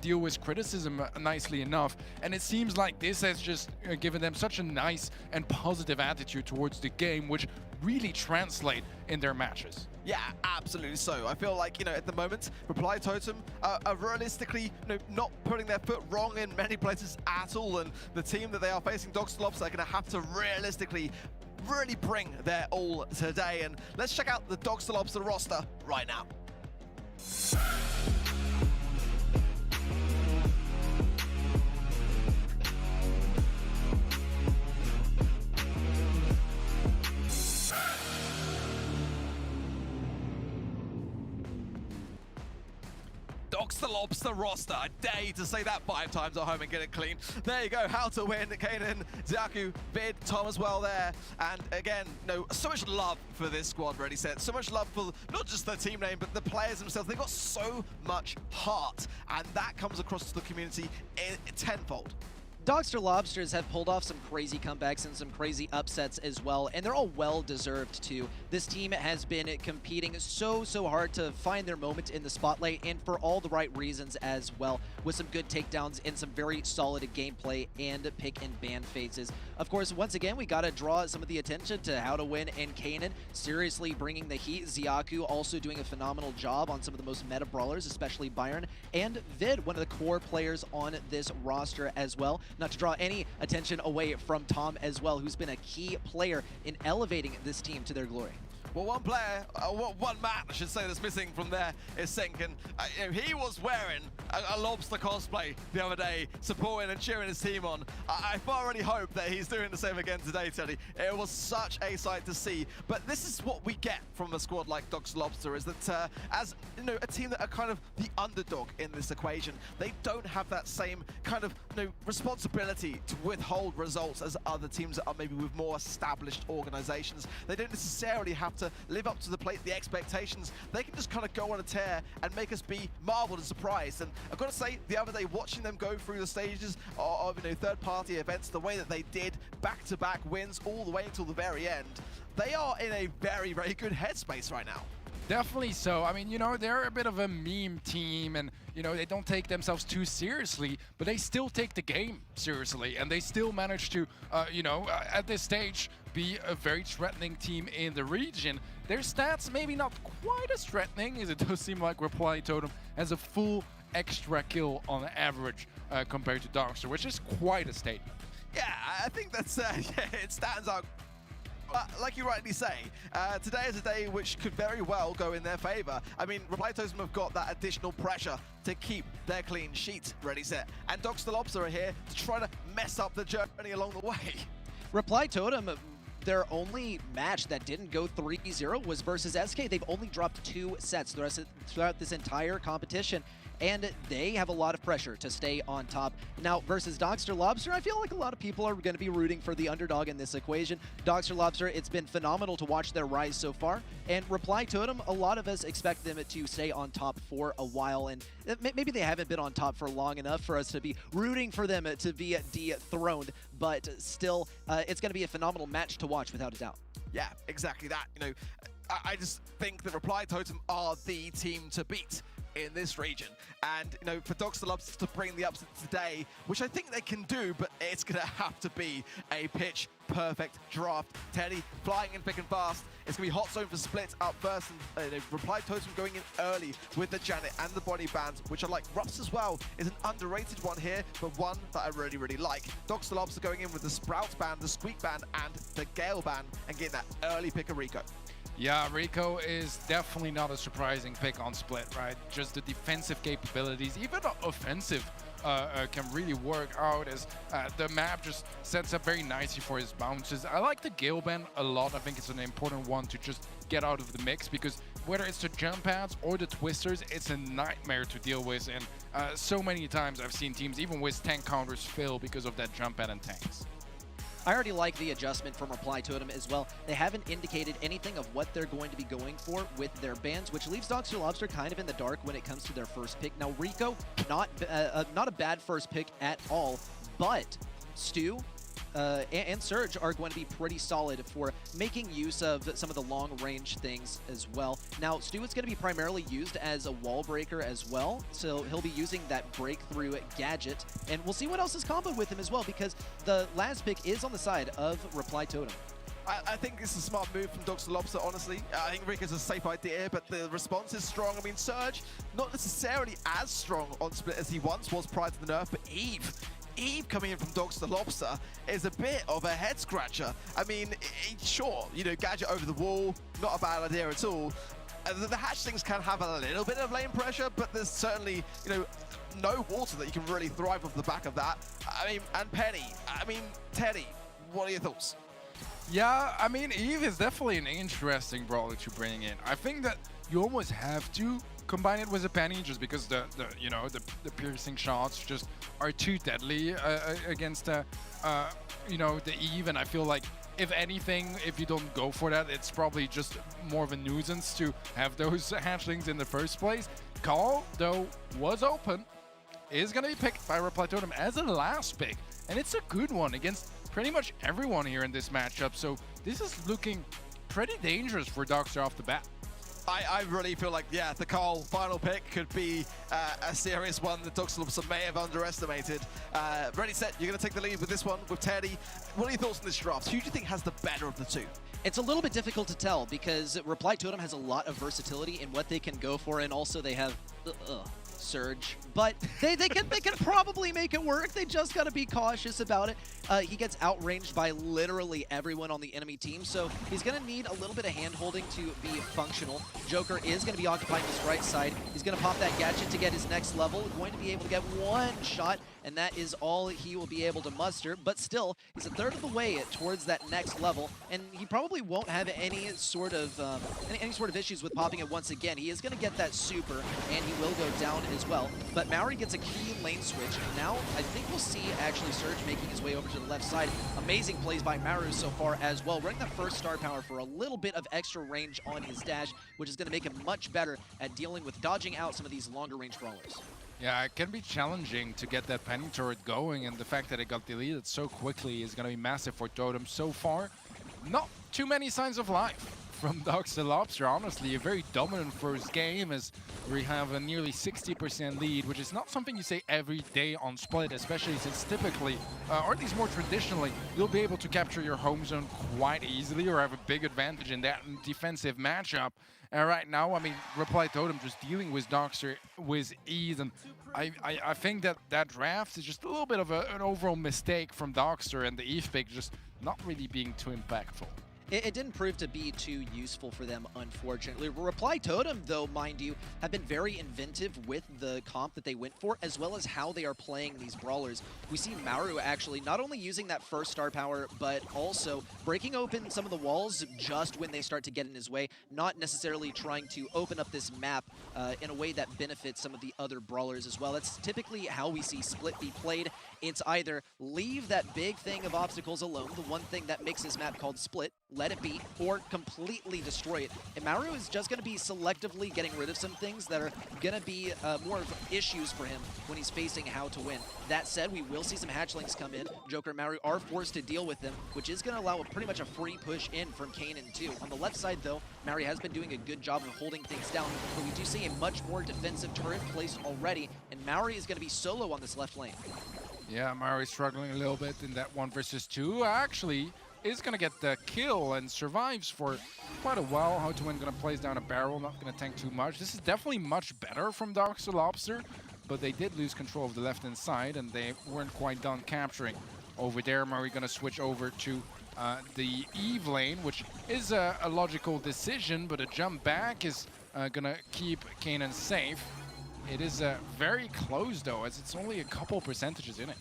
deal with criticism nicely enough. And it seems like this has just given them such a nice and positive attitude towards the game, which really translate in their matches.
Yeah, absolutely so. I feel like, you know, at the moment, Reply Totem are realistically, you know, not putting their foot wrong in many places at all, and the team that they are facing, Dogster Lobster, are going to have to realistically really bring their all today. And let's check out the Dogster Lobster roster right now. Dogster Lobster roster. I dare you to say that 5 times at home and get it clean. There you go. How to win. Kanan, Zaku, Vid, Tom as well there. And again, no, so much love for this squad, Ready Set. So much love for not just the team name, but the players themselves. They've got so much heart. And that comes across to the community tenfold.
Dogster Lobsters have pulled off some crazy comebacks and some crazy upsets as well, and they're all well-deserved too. This team has been competing so hard to find their moment in the spotlight, and for all the right reasons as well, with some good takedowns and some very solid gameplay and pick and ban phases. Of course, once again, we gotta draw some of the attention to how to win in Kanan, seriously bringing the heat. Ziaku also doing a phenomenal job on some of the most meta brawlers, especially Byron, and Vid, one of the core players on this roster as well. Not to draw any attention away from Tom as well, who's been a key player in elevating this team to their glory.
Well, one player, one man, I should say, that's missing from there is Senkin. You know, he was wearing a Lobster cosplay the other day, supporting and cheering his team on. I thoroughly hope that he's doing the same again today, Teddy. It was such a sight to see. But this is what we get from a squad like Dogster Lobster, is that as you know, a team that are kind of the underdog in this equation, they don't have that same kind of responsibility to withhold results as other teams that are maybe with more established organizations. They don't necessarily have to live up to the plate, the expectations. They can just kind of go on a tear and make us be marveled and surprised. And I've got to say, the other day, watching them go through the stages of third-party events, the way that they did back-to-back wins all the way until the very end, they are in a very good headspace right now.
Definitely so. I mean, you know, they're a bit of a meme team, and, you know, they don't take themselves too seriously, but they still take the game seriously, and they still manage to, at this stage, be a very threatening team in the region. Their stats maybe not quite as threatening, as it does seem like Reply Totem has a full extra kill on average compared to Dogster, which is quite a statement.
Yeah, I think that's, it stands out. But like you rightly say, today is a day which could very well go in their favor. I mean, Reply Totem have got that additional pressure to keep their clean sheet ready set. And Dogster Lobster are here to try to mess up the journey along the way.
Reply Totem, their only match that didn't go 3-0 was versus SK. They've only dropped 2 sets throughout this entire competition, and they have a lot of pressure to stay on top. Now, versus Dogster Lobster, I feel like a lot of people are going to be rooting for the underdog in this equation. Dogster Lobster, it's been phenomenal to watch their rise so far, and Reply Totem, a lot of us expect them to stay on top for a while, and maybe they haven't been on top for long enough for us to be rooting for them to be dethroned, but still, it's going to be a phenomenal match to watch without a doubt.
Yeah, exactly that. You know, I just think that Reply Totem are the team to beat in this region. And, you know, for Dogster Lobster to bring the upset today, which I think they can do, but it's going to have to be a pitch-perfect draft. Teddy flying in thick and fast. It's going to be hot zone for Split up first, and Reply Totem going in early with the Janet and the body bands, which I like. Ruffs as well is an underrated one here, but one that I really like. Dogster Lobster going in with the Sprout band, the Squeak band, and the Gale band, and getting that early pick of Rico.
Yeah, Rico is definitely not a surprising pick on Split, right? Just the defensive capabilities, even the offensive can really work out, as the map just sets up very nicely for his bounces. I like the Gale band a lot. I think it's an important one to just get out of the mix, because whether it's the jump pads or the twisters, it's a nightmare to deal with, and so many times I've seen teams, even with tank counters, fail because of that jump pad and tanks.
I already like the adjustment from Reply Totem as well. They haven't indicated anything of what they're going to be going for with their bans, which leaves Dogster Lobster kind of in the dark when it comes to their first pick. Now, Rico, not a bad first pick at all, but Stu and Surge are going to be pretty solid for making use of some of the long-range things as well. Now, Stu is going to be primarily used as a wall breaker as well, so he'll be using that breakthrough gadget, and we'll see what else is comboed with him as well, because the last pick is on the side of Reply Totem.
I think it's a smart move from Dogster Lobster, honestly. I think Rico's a safe idea, but the response is strong. I mean, Surge, not necessarily as strong on Split as he once was prior to the nerf, but Eve coming in from Dogster Lobster is a bit of a head scratcher. I mean, sure, you know, gadget over the wall, not a bad idea at all. The hatchlings can have a little bit of lane pressure, but there's certainly, you know, no water that you can really thrive off the back of that. I mean, and Penny, I mean, Teddy, what are your thoughts?
Yeah, I mean, Eve is definitely an interesting brawler to bring in. I think that you almost have to combine it with a Penny, just because the piercing shots just are too deadly against the Eve, and I feel like if anything, if you don't go for that, it's probably just more of a nuisance to have those hatchlings in the first place. Call, though, was open, is going to be picked by Reply Totem as a last pick. and it's a good one against pretty much everyone here in this matchup. So this is looking pretty dangerous for Dogster off the bat.
I really feel like, yeah, the Carl final pick could be a serious one that Dogster may have underestimated. Ready, set, you're going to take the lead with this one with Teddy. What are your thoughts on this draft? Who do you think has the better of the two?
It's a little bit difficult to tell because Reply Totem has a lot of versatility in what they can go for, and also they have Surge, but they can probably make it work. They just got to be cautious about it. He gets outranged by literally everyone on the enemy team, so he's going to need a little bit of hand-holding to be functional. Joker is going to be occupying this right side. He's going to pop that gadget to get his next level, going to be able to get one shot, and that is all he will be able to muster, but still, he's a third of the way towards that next level, and he probably won't have any sort of issues with popping it once again. He is going to get that super, and he will go down as well. But Maori gets a key lane switch, and now I think we'll see actually Surge making his way over to the left side. Amazing plays by Maru so far as well, running that first star power for a little bit of extra range on his dash, which is going to make him much better at dealing with dodging out some of these longer range brawlers.
Yeah, it can be challenging to get that penny turret going, and the fact that it got deleted so quickly is going to be massive for Totem. So far, not too many signs of life from Dogster Lobster. Honestly, a very dominant first game as we have a nearly 60% lead, which is not something you say every day on Split, especially since typically, or at least more traditionally, you'll be able to capture your home zone quite easily or have a big advantage in that defensive matchup. And right now, I mean, Reply Totem just dealing with Dogster with ease, and I think that that draft is just a little bit of an overall mistake from Dogster, and the Eve pick just not really being too impactful.
It didn't prove to be too useful for them, unfortunately. Reply Totem, though, mind you, have been very inventive with the comp that they went for, as well as how they are playing these brawlers. We see Maru actually not only using that first star power, but also breaking open some of the walls just when they start to get in his way, not necessarily trying to open up this map in a way that benefits some of the other brawlers as well. That's typically how we see Split be played. It's either leave that big thing of obstacles alone, the one thing that makes this map called Split, let it be, or completely destroy it. And Maru is just going to be selectively getting rid of some things that are going to be more of issues for him when he's facing how to win. That said, we will see some hatchlings come in. Joker and Maru are forced to deal with them, which is going to allow pretty much a free push in from Kanan too. On the left side though, Maru has been doing a good job of holding things down, but we do see a much more defensive turret placed already, and Maru is going to be solo on this left lane.
Yeah, Maru struggling a little bit in that 1 versus 2. Actually, is going to get the kill and survives for quite a while. How to Win going to place down a barrel, not going to tank too much. This is definitely much better from Dogster Lobster, but they did lose control of the left-hand side, and they weren't quite done capturing. Over there, Murray going to switch over to the Eve lane, which is a logical decision, but a jump back is going to keep Kanan safe. It is very close, though, as it's only a couple percentages in it.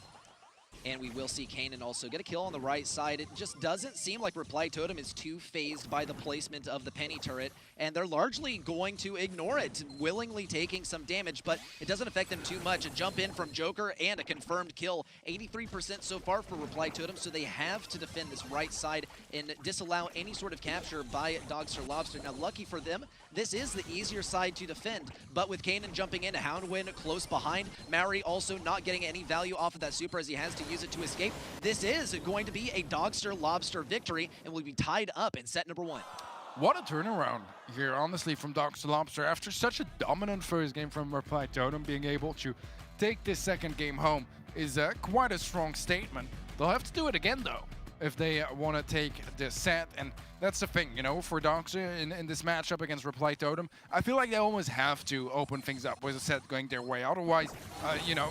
And we will see Kanan also get a kill on the right side. It just doesn't seem like Reply Totem is too phased by the placement of the penny turret, and they're largely going to ignore it, willingly taking some damage, but it doesn't affect them too much. A jump in from Joker and a confirmed kill. 83% so far for Reply Totem, so they have to defend this right side and disallow any sort of capture by Dogster Lobster. Now, lucky for them, this is the easier side to defend, but with Kanan jumping in, Houndwin close behind, Maori also not getting any value off of that super as he has to use it to escape. This is going to be a Dogster Lobster victory and will be tied up in set number 1.
What a turnaround here, honestly, from Dogster Lobster. After such a dominant first game from Reply Totem, being able to take this second game home is quite a strong statement. They'll have to do it again, though, if they want to take this set. And that's the thing, you know, for Dogster in this matchup against Reply Totem. I feel like they almost have to open things up with a set going their way. Otherwise, you know,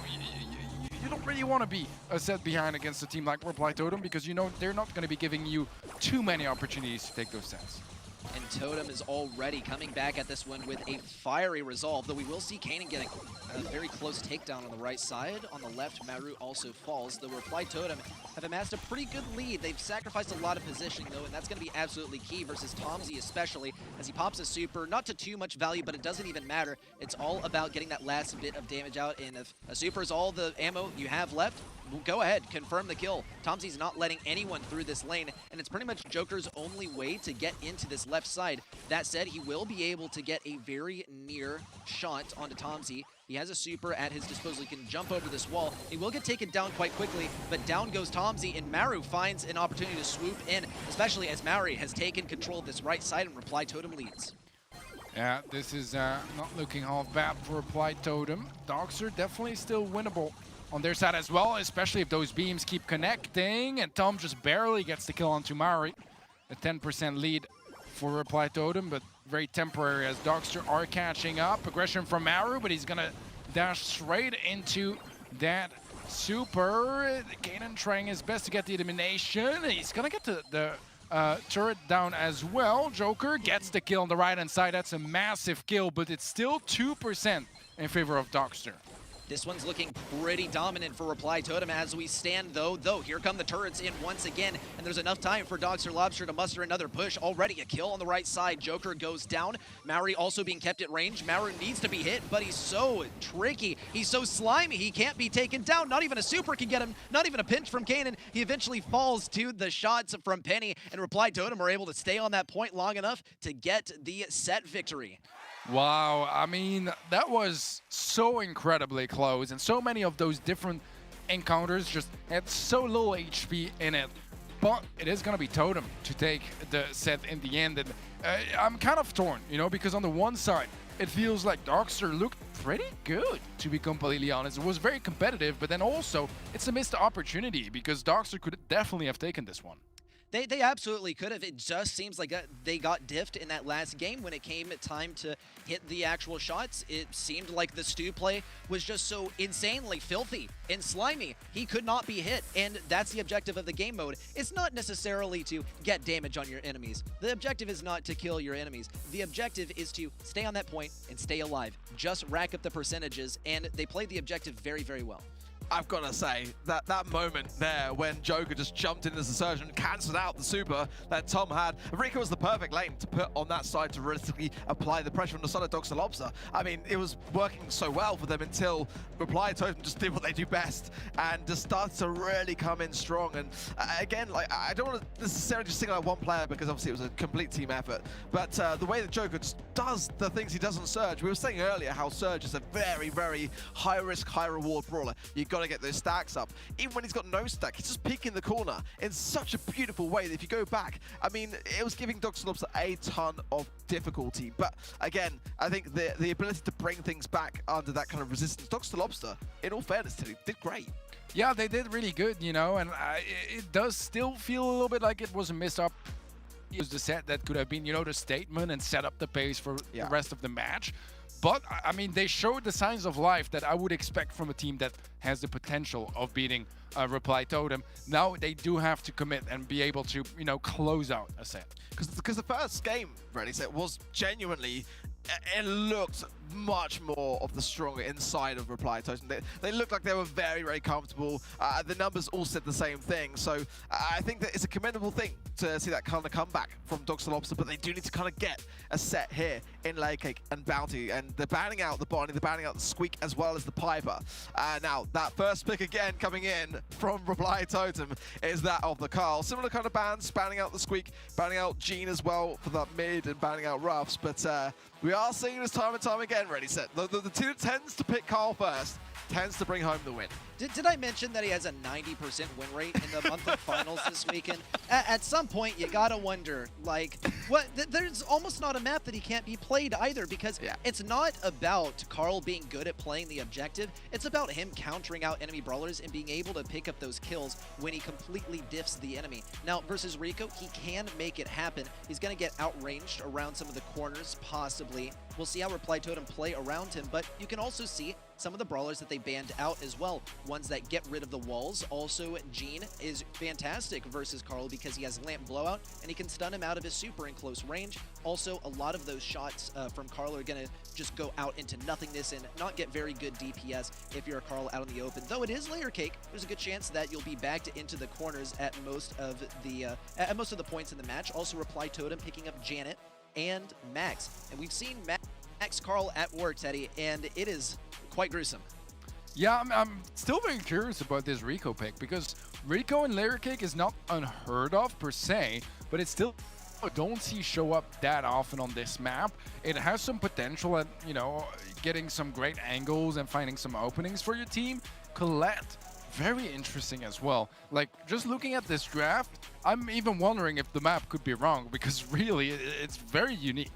you don't really want to be a set behind against a team like Reply Totem because you know they're not going to be giving you too many opportunities to take those sets.
And Totem is already coming back at this one with a fiery resolve, though we will see Kanan getting a very close takedown on the right side. On the left, Maru also falls. The Reply Totem have amassed a pretty good lead. They've sacrificed a lot of positioning, though, and that's going to be absolutely key versus Tomzy especially, as he pops a super. Not to too much value, but it doesn't even matter. It's all about getting that last bit of damage out, and if a super is all the ammo you have left, go ahead, confirm the kill. Tomsy's not letting anyone through this lane, and it's pretty much Joker's only way to get into this left side. That said, he will be able to get a very near shot onto Tomsy. He has a super at his disposal. He can jump over this wall. He will get taken down quite quickly, but down goes Tomsy, and Maru finds an opportunity to swoop in, especially as Maru has taken control of this right side and Reply Totem leads.
Yeah, this is not looking half bad for Reply Totem. Dogster definitely still winnable on their side as well, especially if those beams keep connecting, and Tom just barely gets the kill onto Mari. A 10% lead for Reply Totem, but very temporary as Dogster are catching up. Aggression from Maru, but he's gonna dash straight into that super. Kanan trying his best to get the elimination. He's gonna get the turret down as well. Joker gets the kill on the right-hand side. That's a massive kill, but it's still 2% in favor of Dogster.
This one's looking pretty dominant for Reply Totem as we stand, though. Here come the turrets in once again, and there's enough time for Dogster Lobster to muster another push. Already a kill on the right side. Joker goes down. Maori also being kept at range. Maru needs to be hit, but he's so tricky. He's so slimy. He can't be taken down. Not even a super can get him. Not even a pinch from Kanan. He eventually falls to the shots from Penny, and Reply Totem are able to stay on that point long enough to get the set victory.
Wow, I mean, that was so incredibly close, and so many of those different encounters just had so little HP in it. But it is going to be Totem to take the set in the end, and I'm kind of torn, you know, because on the one side, it feels like Dogster looked pretty good, to be completely honest. It was very competitive, but then also, it's a missed opportunity, because Dogster could definitely have taken this one.
They absolutely could have. It just seems like they got diffed in that last game when it came time to hit the actual shots. It seemed like the Stu play was just so insanely filthy and slimy. He could not be hit, and that's the objective of the game mode. It's not necessarily to get damage on your enemies. The objective is not to kill your enemies. The objective is to stay on that point and stay alive. Just rack up the percentages, and they played the objective very, very well.
I've got to say, that moment there when Joker just jumped in as a surgeon and cancelled out the super that Tom had. Rico was the perfect lane to put on that side to realistically apply the pressure on the side of Dogster Lobster. I mean, it was working so well for them until Reply Totem just did what they do best and just started to really come in strong. And again, like, I don't want to necessarily just single out one player because obviously it was a complete team effort. But the way that Joker just does the things he does on Surge, we were saying earlier how Surge is a very, very high risk, high reward brawler. You've got to get those stacks up. Even when he's got no stack, he's just peeking the corner in such a beautiful way that if you go back, I mean, it was giving Dogster Lobster a ton of difficulty. But again, I think the ability to bring things back under that kind of resistance, Dogster Lobster, in all fairness to him, did great.
Yeah, they did really good, you know, and it does still feel a little bit like it was a miss up. It was the set that could have been, you know, the statement and set up the pace for the rest of the match. But, I mean, they showed the signs of life that I would expect from a team that has the potential of beating Reply Totem. Now they do have to commit and be able to, you know, close out a set.
Because the first game, Ready Set, was genuinely, it looked much more of the stronger inside of Reply Totem. They looked like they were very, very comfortable. The numbers all said the same thing. So I think that it's a commendable thing to see that kind of comeback from Dogster Lobster, but they do need to kind of get a set here in Layer Cake and Bounty. And they're banning out the Bonnie, they're banning out the Squeak as well as the Piper. Now, that first pick again coming in from Reply Totem is that of the Carl. Similar kind of bans, banning out the Squeak, banning out Gene as well for that mid and banning out Ruffs. But we are seeing this time and time again, Ready Set. The team that tends to pick Carl first tends to bring home the win.
Did I mention that he has a 90% win rate in the month of finals this weekend? At some point, you gotta wonder, like, what? There's almost not a map that he can't be played either, because it's not about Carl being good at playing the objective. It's about him countering out enemy brawlers and being able to pick up those kills when he completely diffs the enemy. Now, versus Rico, he can make it happen. He's gonna get outranged around some of the corners, possibly. We'll see how Reply Totem play around him, but you can also see some of the brawlers that they banned out as well. Ones that get rid of the walls. Also, Gene is fantastic versus Carl because he has Lamp Blowout and he can stun him out of his super in close range. Also, a lot of those shots from Carl are going to just go out into nothingness and not get very good DPS if you're a Carl out in the open. Though it is Layer Cake, there's a good chance that you'll be backed into the corners at most of the points in the match. Also, Reply Totem picking up Janet and Max. And we've seen Max Carl at war, Teddy, and it is quite gruesome.
Yeah, I'm still very curious about this Rico pick because Rico and Layer Cake is not unheard of per se, but it's still don't see show up that often on this map. It has some potential at, you know, getting some great angles and finding some openings for your team. Colette, very interesting as well. Like, just looking at this draft, I'm even wondering if the map could be wrong because really, it's very unique.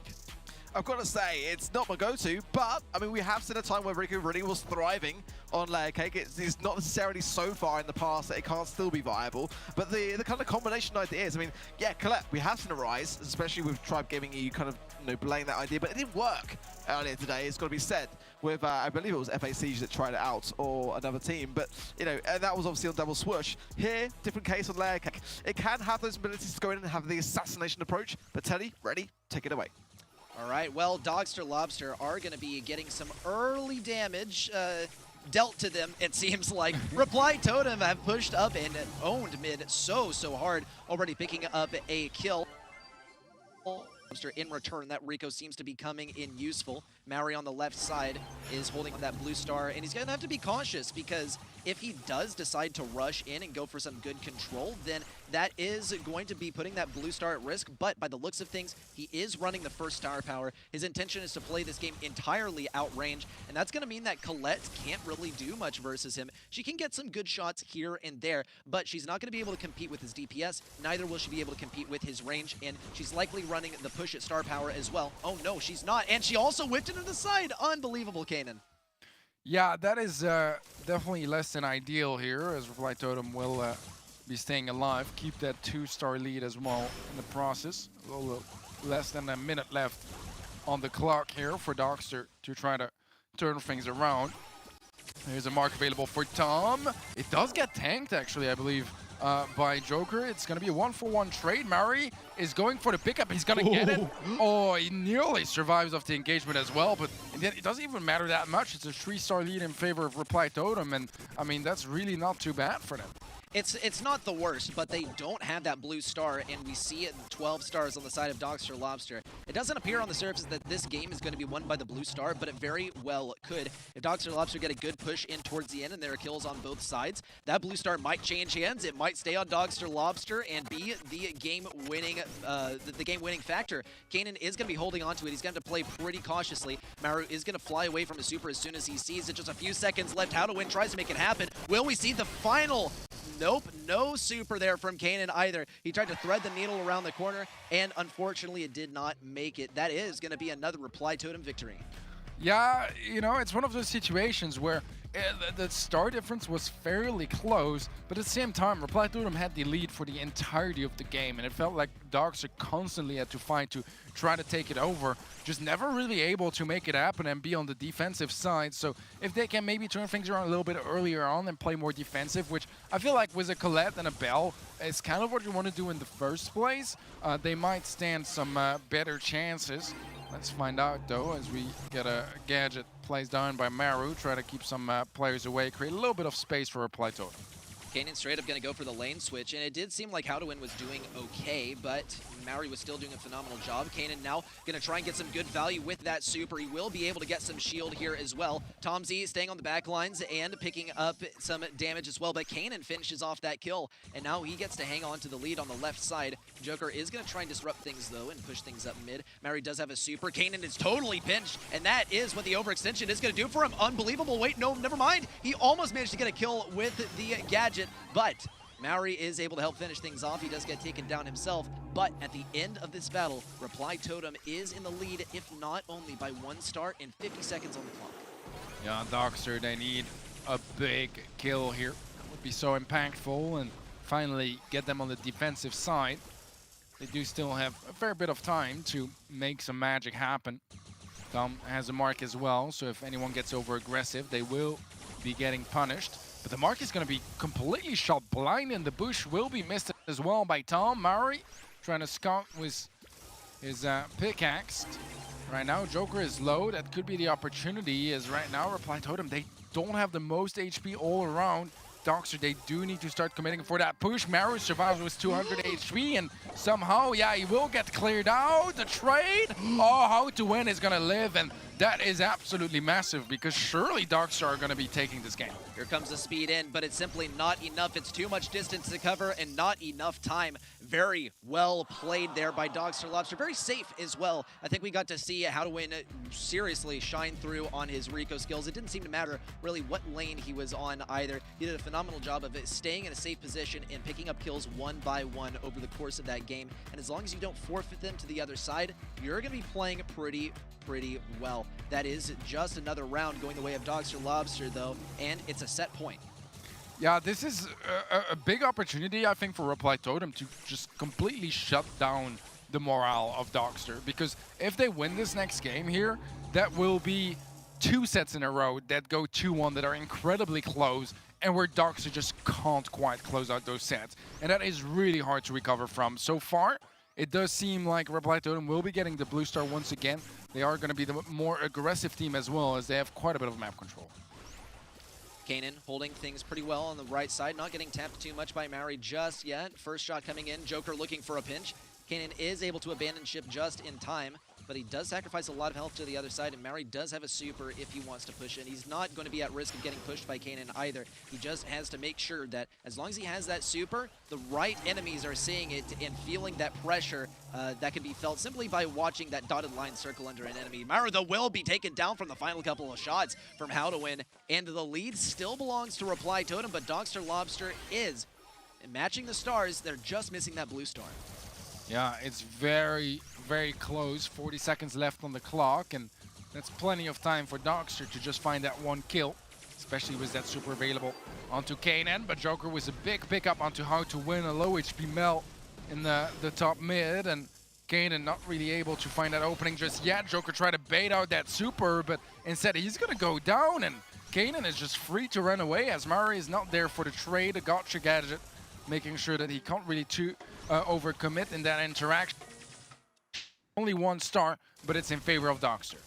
I've got to say, it's not my go-to, but, I mean, we have seen a time where Rico really was thriving on Layer Cake. It's not necessarily so far in the past that it can't still be viable, but the kind of combination ideas, I mean, yeah, Colette, we have seen a rise, especially with Tribe Gaming EU kind of, you know, belaying that idea, but it didn't work earlier today, it's got to be said, with, I believe it was FA Siege that tried it out, or another team, but, you know, and that was obviously on Double Swoosh. Here, different case on Layer Cake. It can have those abilities to go in and have the assassination approach, but Teddy, ready, take it away.
All right, well, Dogster Lobster are going to be getting some early damage dealt to them, it seems like. Reply Totem have pushed up and owned mid so hard, already picking up a kill. Lobster in return, that Rico seems to be coming in useful. Maori on the left side is holding that blue star, and he's going to have to be cautious because if he does decide to rush in and go for some good control, then that is going to be putting that blue star at risk. But by the looks of things, he is running the first star power. His intention is to play this game entirely outrange, and that's going to mean that Colette can't really do much versus him. She can get some good shots here and there, but she's not going to be able to compete with his DPS. Neither will she be able to compete with his range, and she's likely running the push at star power as well. Oh no, she's not, and she also whipped it to the side. Unbelievable, Kanan.
Yeah, that is definitely less than ideal here, as Reply Totem will be staying alive. Keep that 2-star lead as well in the process. A little less than a minute left on the clock here for Dogster to try to turn things around. There's a mark available for Tom. It does get tanked, actually, I believe, by Joker. It's going to be a 1-for-1 trade. Maori is going for the pickup. He's going to get it. Oh, he nearly survives off the engagement as well, but it doesn't even matter that much. It's a 3-star lead in favor of Reply Totem, and I mean, that's really not too bad for them.
It's not the worst, but they don't have that blue star, and we see it 12 stars on the side of Dogster Lobster. It doesn't appear on the surface that this game is going to be won by the blue star, but it very well could. If Dogster Lobster get a good push in towards the end and there are kills on both sides, that blue star might change hands. It might stay on Dogster Lobster and be the game-winning factor. Kanan is going to be holding on to it. He's going to have to play pretty cautiously. Maru is going to fly away from his super as soon as he sees it. Just a few seconds left. How to win tries to make it happen. Will we see the final? Nope, no super there from Kanan either. He tried to thread the needle around the corner, and unfortunately it did not make it. That is going to be another Reply Totem victory.
Yeah, you know, it's one of those situations where the star difference was fairly close, but at the same time, Reply Totem had the lead for the entirety of the game, and it felt like Dogster constantly had to fight to try to take it over, just never really able to make it happen and be on the defensive side. So if they can maybe turn things around a little bit earlier on and play more defensive, which I feel like with a Colette and a Bell, it's kind of what you want to do in the first place, they might stand some better chances. Let's find out, though, as we get a gadget placed down by Maru, try to keep some players away, create a little bit of space for Reply Totem.
Kanan straight up going to go for the lane switch, and it did seem like How to Win was doing okay, but Maori was still doing a phenomenal job. Kanan now going to try and get some good value with that super. He will be able to get some shield here as well. Tom Z staying on the back lines and picking up some damage as well, but Kanan finishes off that kill, and now he gets to hang on to the lead on the left side. Joker is going to try and disrupt things, though, and push things up mid. Maori does have a super. Kanan is totally pinched, and that is what the overextension is going to do for him. Unbelievable. Wait, no, never mind. He almost managed to get a kill with the gadget, but Maori is able to help finish things off. He does get taken down himself, but at the end of this battle, Reply Totem is in the lead, if not only by 1 star and 50 seconds on the clock.
Yeah, Dogster, they need a big kill here. That would be so impactful and finally get them on the defensive side. They do still have a fair bit of time to make some magic happen. Tom has a mark as well, so if anyone gets over aggressive, they will be getting punished. But the mark is going to be completely shot blind, and the bush will be missed as well by Tom. Maori trying to scout with his pickaxe. Right now, Joker is low. That could be the opportunity, as right now, Reply Totem, they don't have the most HP all around. Dogster, they do need to start committing for that push. Maru survives with 200 HP, and somehow, yeah, he will get cleared out. The trade. Oh, How to Win is going to live, and that is absolutely massive because surely Dogster are going to be taking this game.
Here comes the speed in, but it's simply not enough. It's too much distance to cover and not enough time. Very well played there by Dogster Lobster. Very safe as well. I think we got to see how to win seriously shine through on his Rico skills. It didn't seem to matter really what lane he was on either. He did a phenomenal job of staying in a safe position and picking up kills one by one over the course of that game. And as long as you don't forfeit them to the other side, you're going to be playing pretty well. That is just another round going the way of Dogster Lobster, though, and it's a set point.
Yeah, this is a big opportunity, I think, for Reply Totem to just completely shut down the morale of Dogster. Because if they win this next game here, that will be 2 sets in a row that go 2-1 that are incredibly close, and where Dogster just can't quite close out those sets. And that is really hard to recover from. So far, it does seem like Reply Totem will be getting the blue star once again. They are going to be the more aggressive team as well, as they have quite a bit of map control.
Kanan holding things pretty well on the right side, not getting tapped too much by Maori just yet. First shot coming in, Joker looking for a pinch. Kanan is able to abandon ship just in time, but he does sacrifice a lot of health to the other side, and Maori does have a super if he wants to push in. He's not going to be at risk of getting pushed by Kanan either. He just has to make sure that as long as he has that super, the right enemies are seeing it and feeling that pressure that can be felt simply by watching that dotted line circle under an enemy. Maori, though, will be taken down from the final couple of shots from How to Win, and the lead still belongs to Reply Totem, but Dogster Lobster is matching the stars. They're just missing that blue star.
Yeah, it's very close. 40 seconds left on the clock, and that's plenty of time for Dogster to just find that one kill, especially with that super available onto Kanan. But Joker was a big pickup onto How to Win, a low HP Mel in the top mid, and Kanan not really able to find that opening just yet. Joker tried to bait out that super, but instead he's gonna go down, and Kanan is just free to run away as Maori is not there for the trade, a gotcha gadget, making sure that he can't really overcommit in that interaction. Only 1 star, but it's in favor of Dogster.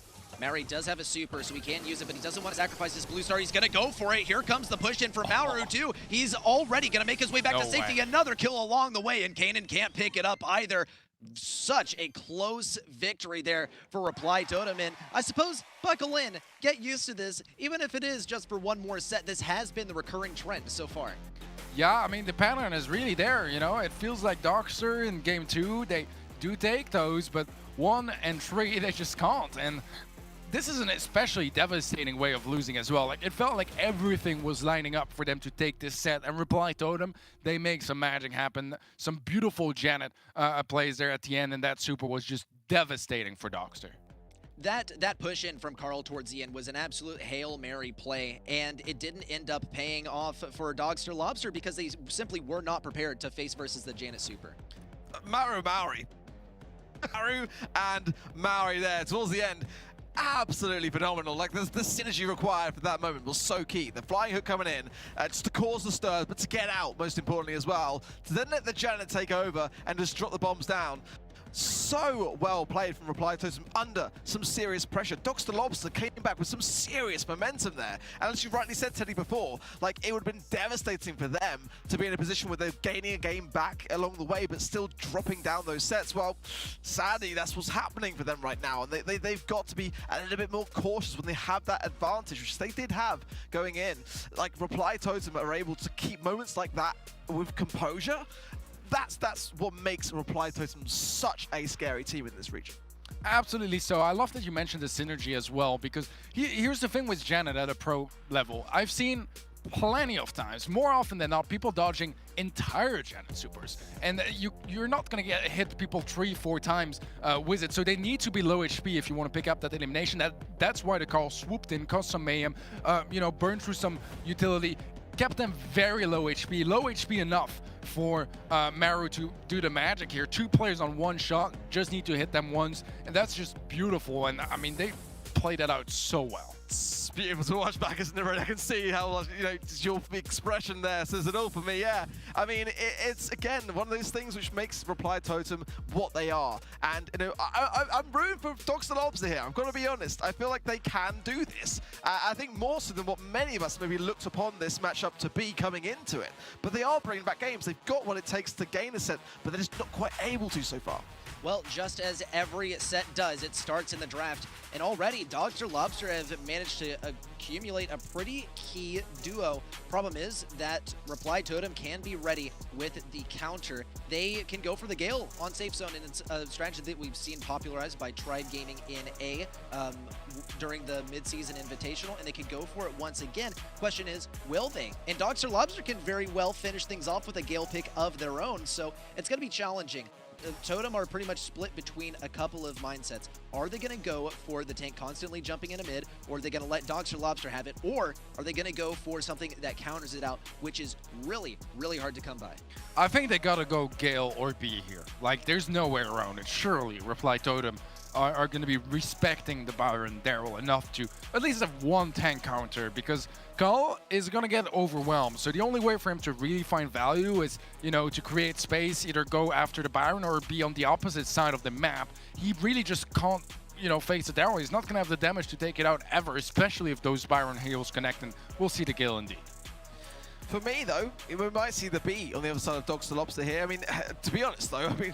Maori does have a super, so he can use it, but he doesn't want to sacrifice his blue star. He's going to go for it. Here comes the push in for Mauru, too. He's already going to make his way back to safety. Another kill along the way, and Kanan can't pick it up either. Such a close victory there for Reply Totem, and I suppose buckle in, get used to this, even if it is just for 1 more set. This has been the recurring trend so far.
Yeah, I mean, the pattern is really there, you know? It feels like Dogster in game 2, they do take those, but 1 and 3, they just can't. And this is an especially devastating way of losing as well. Like, it felt like everything was lining up for them to take this set, and Reply Totem, they make some magic happen. Some beautiful Janet plays there at the end, and that super was just devastating for Dogster.
That push in from Carl towards the end was an absolute Hail Mary play, and it didn't end up paying off for Dogster Lobster because they simply were not prepared to face versus the Janet super.
Maru and Maori there towards the end. Absolutely phenomenal. Like, the synergy required for that moment was so key. The flying hook coming in, just to cause the stirs, but to get out, most importantly as well. To then let the Janet take over and just drop the bombs down. So well played from Reply Totem under some serious pressure. Dogster Lobster came back with some serious momentum there. And as you rightly said, Teddy, before, like, it would have been devastating for them to be in a position where they're gaining a game back along the way, but still dropping down those sets. Well, sadly, that's what's happening for them right now. And they've got to be a little bit more cautious when they have that advantage, which they did have going in. Like, Reply Totem are able to keep moments like that with composure. That's what makes Reply Totem such a scary team in this region.
Absolutely so. I love that you mentioned the synergy as well, because here's the thing with Janet at a pro level. I've seen plenty of times, more often than not, people dodging entire Janet supers. And you're not going to get hit people 3-4 times with it, so they need to be low HP if you want to pick up that elimination. That's why the Carl swooped in, caused some mayhem, burned through some utility, kept them very low HP enough for Maru to do the magic here. 2 players on 1 shot, just need to hit them once, and that's just beautiful. And I mean, they played that out so well.
It's beautiful to watch back, isn't it? I can see how, your expression there says it all for me, yeah. I mean, it's, again, one of those things which makes Reply Totem what they are. And, I'm rooting for Dogster Lobster here. I'm going to be honest. I feel like they can do this. I think more so than what many of us maybe looked upon this matchup to be coming into it. But they are bringing back games. They've got what it takes to gain a set, but they're just not quite able to so far.
Well, just as every set does, it starts in the draft. And already, Dogster Lobster have managed to accumulate a pretty key duo. Problem is that Reply Totem can be ready with the counter. They can go for the Gale on safe zone, and it's a strategy that we've seen popularized by Tried Gaming in A during the mid-season invitational, and they could go for it once again. Question is, will they? And Dogster Lobster can very well finish things off with a Gale pick of their own, so it's going to be challenging. Totem are pretty much split between a couple of mindsets. Are they going to go for the tank constantly jumping into mid, or are they going to let Dogster Lobster have it, or are they going to go for something that counters it out, which is really, really hard to come by?
I think they gotta go Gale or B here. Like, there's no way around it. Surely Reply Totem are going to be respecting the Byron Daryl enough to at least have one tank counter, because Carl is going to get overwhelmed. So the only way for him to really find value is, you know, to create space, either go after the Byron or be on the opposite side of the map. He really just can't, you know, face the Daryl. He's not going to have the damage to take it out ever, especially if those Byron heals connect, and we'll see the Gale indeed.
For me, though, we might see the B on the other side of Dogster Lobster here. I mean, to be honest, though, I mean,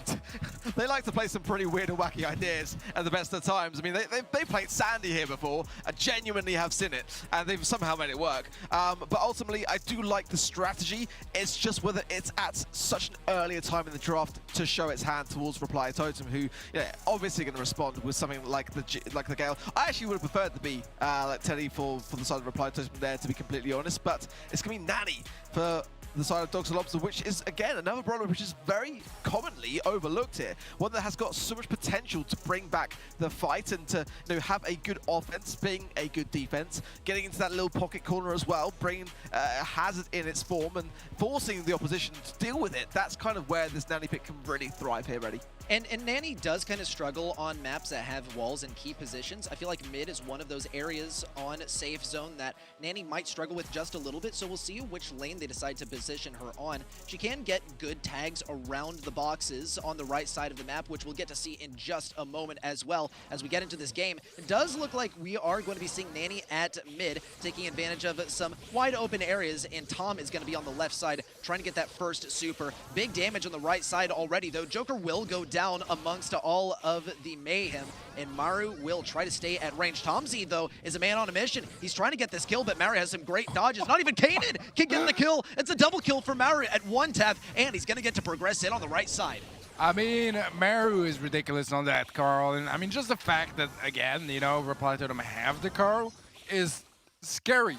they like to play some pretty weird and wacky ideas at the best of times. I mean, they played Sandy here before. I genuinely have seen it, and they've somehow made it work. But ultimately, I do like the strategy. It's just whether it's at such an earlier time in the draft to show its hand towards Reply Totem, who, you know, obviously going to respond with something like the Gale. I actually would have preferred the B, like Teddy, for the side of Reply Totem there, to be completely honest. But it's going to be Nanny for the side of Dogster Lobster, which is, again, another brawler which is very commonly overlooked here. One that has got so much potential to bring back the fight and to, you know, have a good offense, being a good defense, getting into that little pocket corner as well, bringing a hazard in its form and forcing the opposition to deal with it. That's kind of where this Nanny pick can really thrive here, Reddy.
And Nanny does kind of struggle on maps that have walls and key positions. I feel like mid is one of those areas on safe zone that Nanny might struggle with just a little bit, so we'll see which lane they decide to position her on. She can get good tags around the boxes on the right side of the map, which we'll get to see in just a moment as well as we get into this game. It does look like we are going to be seeing Nanny at mid, taking advantage of some wide open areas, and Tom is going to be on the left side trying to get that first super. Big damage on the right side already, though. Joker will go down amongst all of the mayhem, and Maru will try to stay at range. Tomzy, though, is a man on a mission. He's trying to get this kill, but Maru has some great dodges. Not even Kanan can get the kill. It's a double kill for Maru at one tap, and he's going to get to progress in on the right side.
I mean, Maru is ridiculous on that, Carl. And I mean, just the fact that, again, you know, Reply Totem have the Carl is scary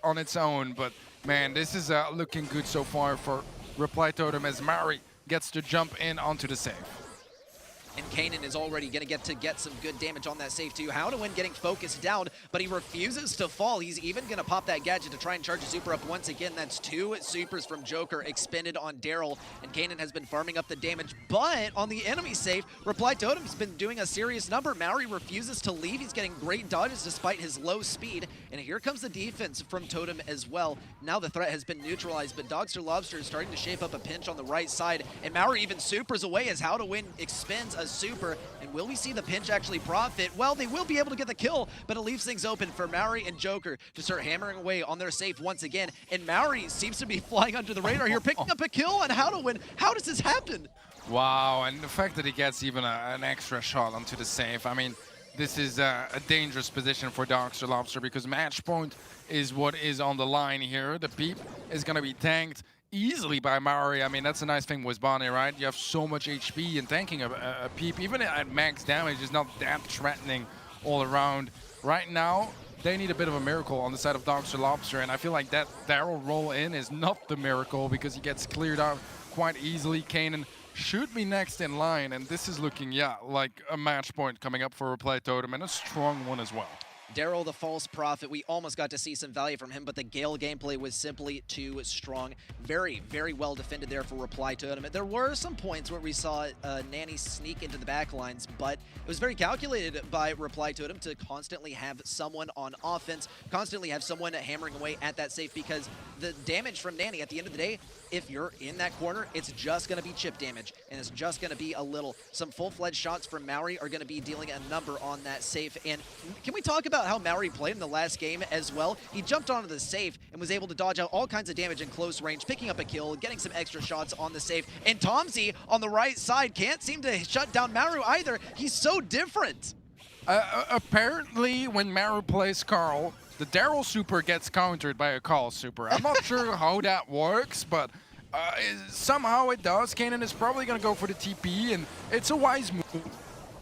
on its own. But, man, this is looking good so far for Reply Totem as Maru gets to jump in onto the save.
And Kanan is already going to get some good damage on that save too. How to win getting focused down, but he refuses to fall. He's even going to pop that gadget to try and charge a super up once again. That's two supers from Joker expended on Daryl, and Kanan has been farming up the damage. But on the enemy save, Reply Totem's been doing a serious number. Maori refuses to leave. He's getting great dodges despite his low speed. And here comes the defense from Totem as well. Now the threat has been neutralized, but Dogster Lobster is starting to shape up a pinch on the right side. And Maori even supers away as How to Win expends a super. And will we see the pinch actually profit? Well, they will be able to get the kill, but it leaves things open for Maori and Joker to start hammering away on their safe once again. And Maori seems to be flying under the radar here, picking up a kill on How to Win. How does this happen?
Wow, and the fact that he gets even an extra shot onto the safe, I mean, this is a dangerous position for Dogster Lobster because match point is what is on the line here. The peep is going to be tanked easily by Maori. I mean, that's a nice thing with Bonnie, right? You have so much HP, and tanking a peep, even at max damage, is not that threatening all around. Right now, they need a bit of a miracle on the side of Dogster Lobster, and I feel like that Daryl roll in is not the miracle because he gets cleared out quite easily. Kanan should be next in line, and this is looking, yeah, like a match point coming up for Reply Totem, and a strong one as well.
Daryl, the false prophet, we almost got to see some value from him, but the Gale gameplay was simply too strong. Very, very well defended there for Reply Totem. There were some points where we saw Nanny sneak into the back lines, but it was very calculated by Reply Totem to constantly have someone on offense, constantly have someone hammering away at that safe, because the damage from Nanny at the end of the day, if you're in that corner, it's just going to be chip damage, and it's just going to be a little. Some full-fledged shots from Maori are going to be dealing a number on that safe. And can we talk about about how Maori played in the last game as well. He jumped onto the safe and was able to dodge out all kinds of damage in close range, picking up a kill, getting some extra shots on the safe. And Tomsy on the right side can't seem to shut down Maru either. He's so different.
Apparently, when Maru plays Carl, the Daryl super gets countered by a Carl super. I'm not sure how that works, but somehow it does. Kanan is probably going to go for the TP, and it's a wise move.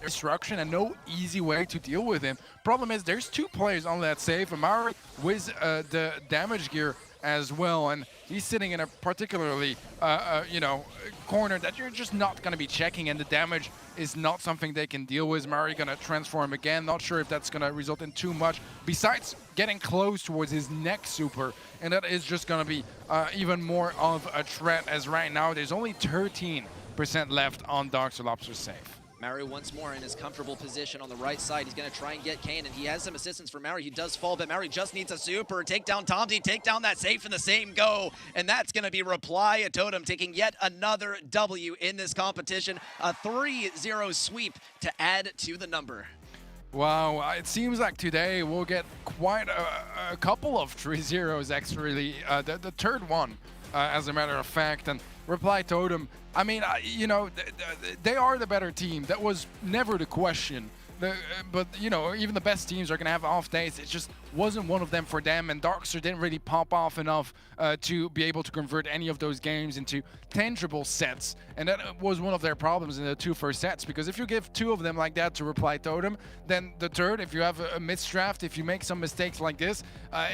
Destruction and no easy way to deal with him. Problem is, there's 2 players on that safe, and Maru with the damage gear as well, and he's sitting in a particularly, corner that you're just not going to be checking, and the damage is not something they can deal with. Maru going to transform again. Not sure if that's going to result in too much, besides getting close towards his next super, and that is just going to be even more of a threat, as right now there's only 13% left on Dogster Lobster's safe.
Maru once more in his comfortable position on the right side. He's going to try and get Kane, and he has some assistance from Maru. He does fall, but Maru just needs a super. Take down Tomsy, take down that safe in the same go. And that's going to be Reply a Totem taking yet another W in this competition. A 3-0 sweep to add to the number.
Wow, it seems like today we'll get quite a couple of 3-0s, actually. The third one, as a matter of fact. And Reply Totem, I mean, they are the better team. That was never the question. But, even the best teams are going to have off days. It just wasn't one of them for them, and Dogster didn't really pop off enough to be able to convert any of those games into tangible sets. And that was one of their problems in the 2 first sets, because if you give 2 of them like that to Reply Totem, then the third, if you have a misdraft, if you make some mistakes like this,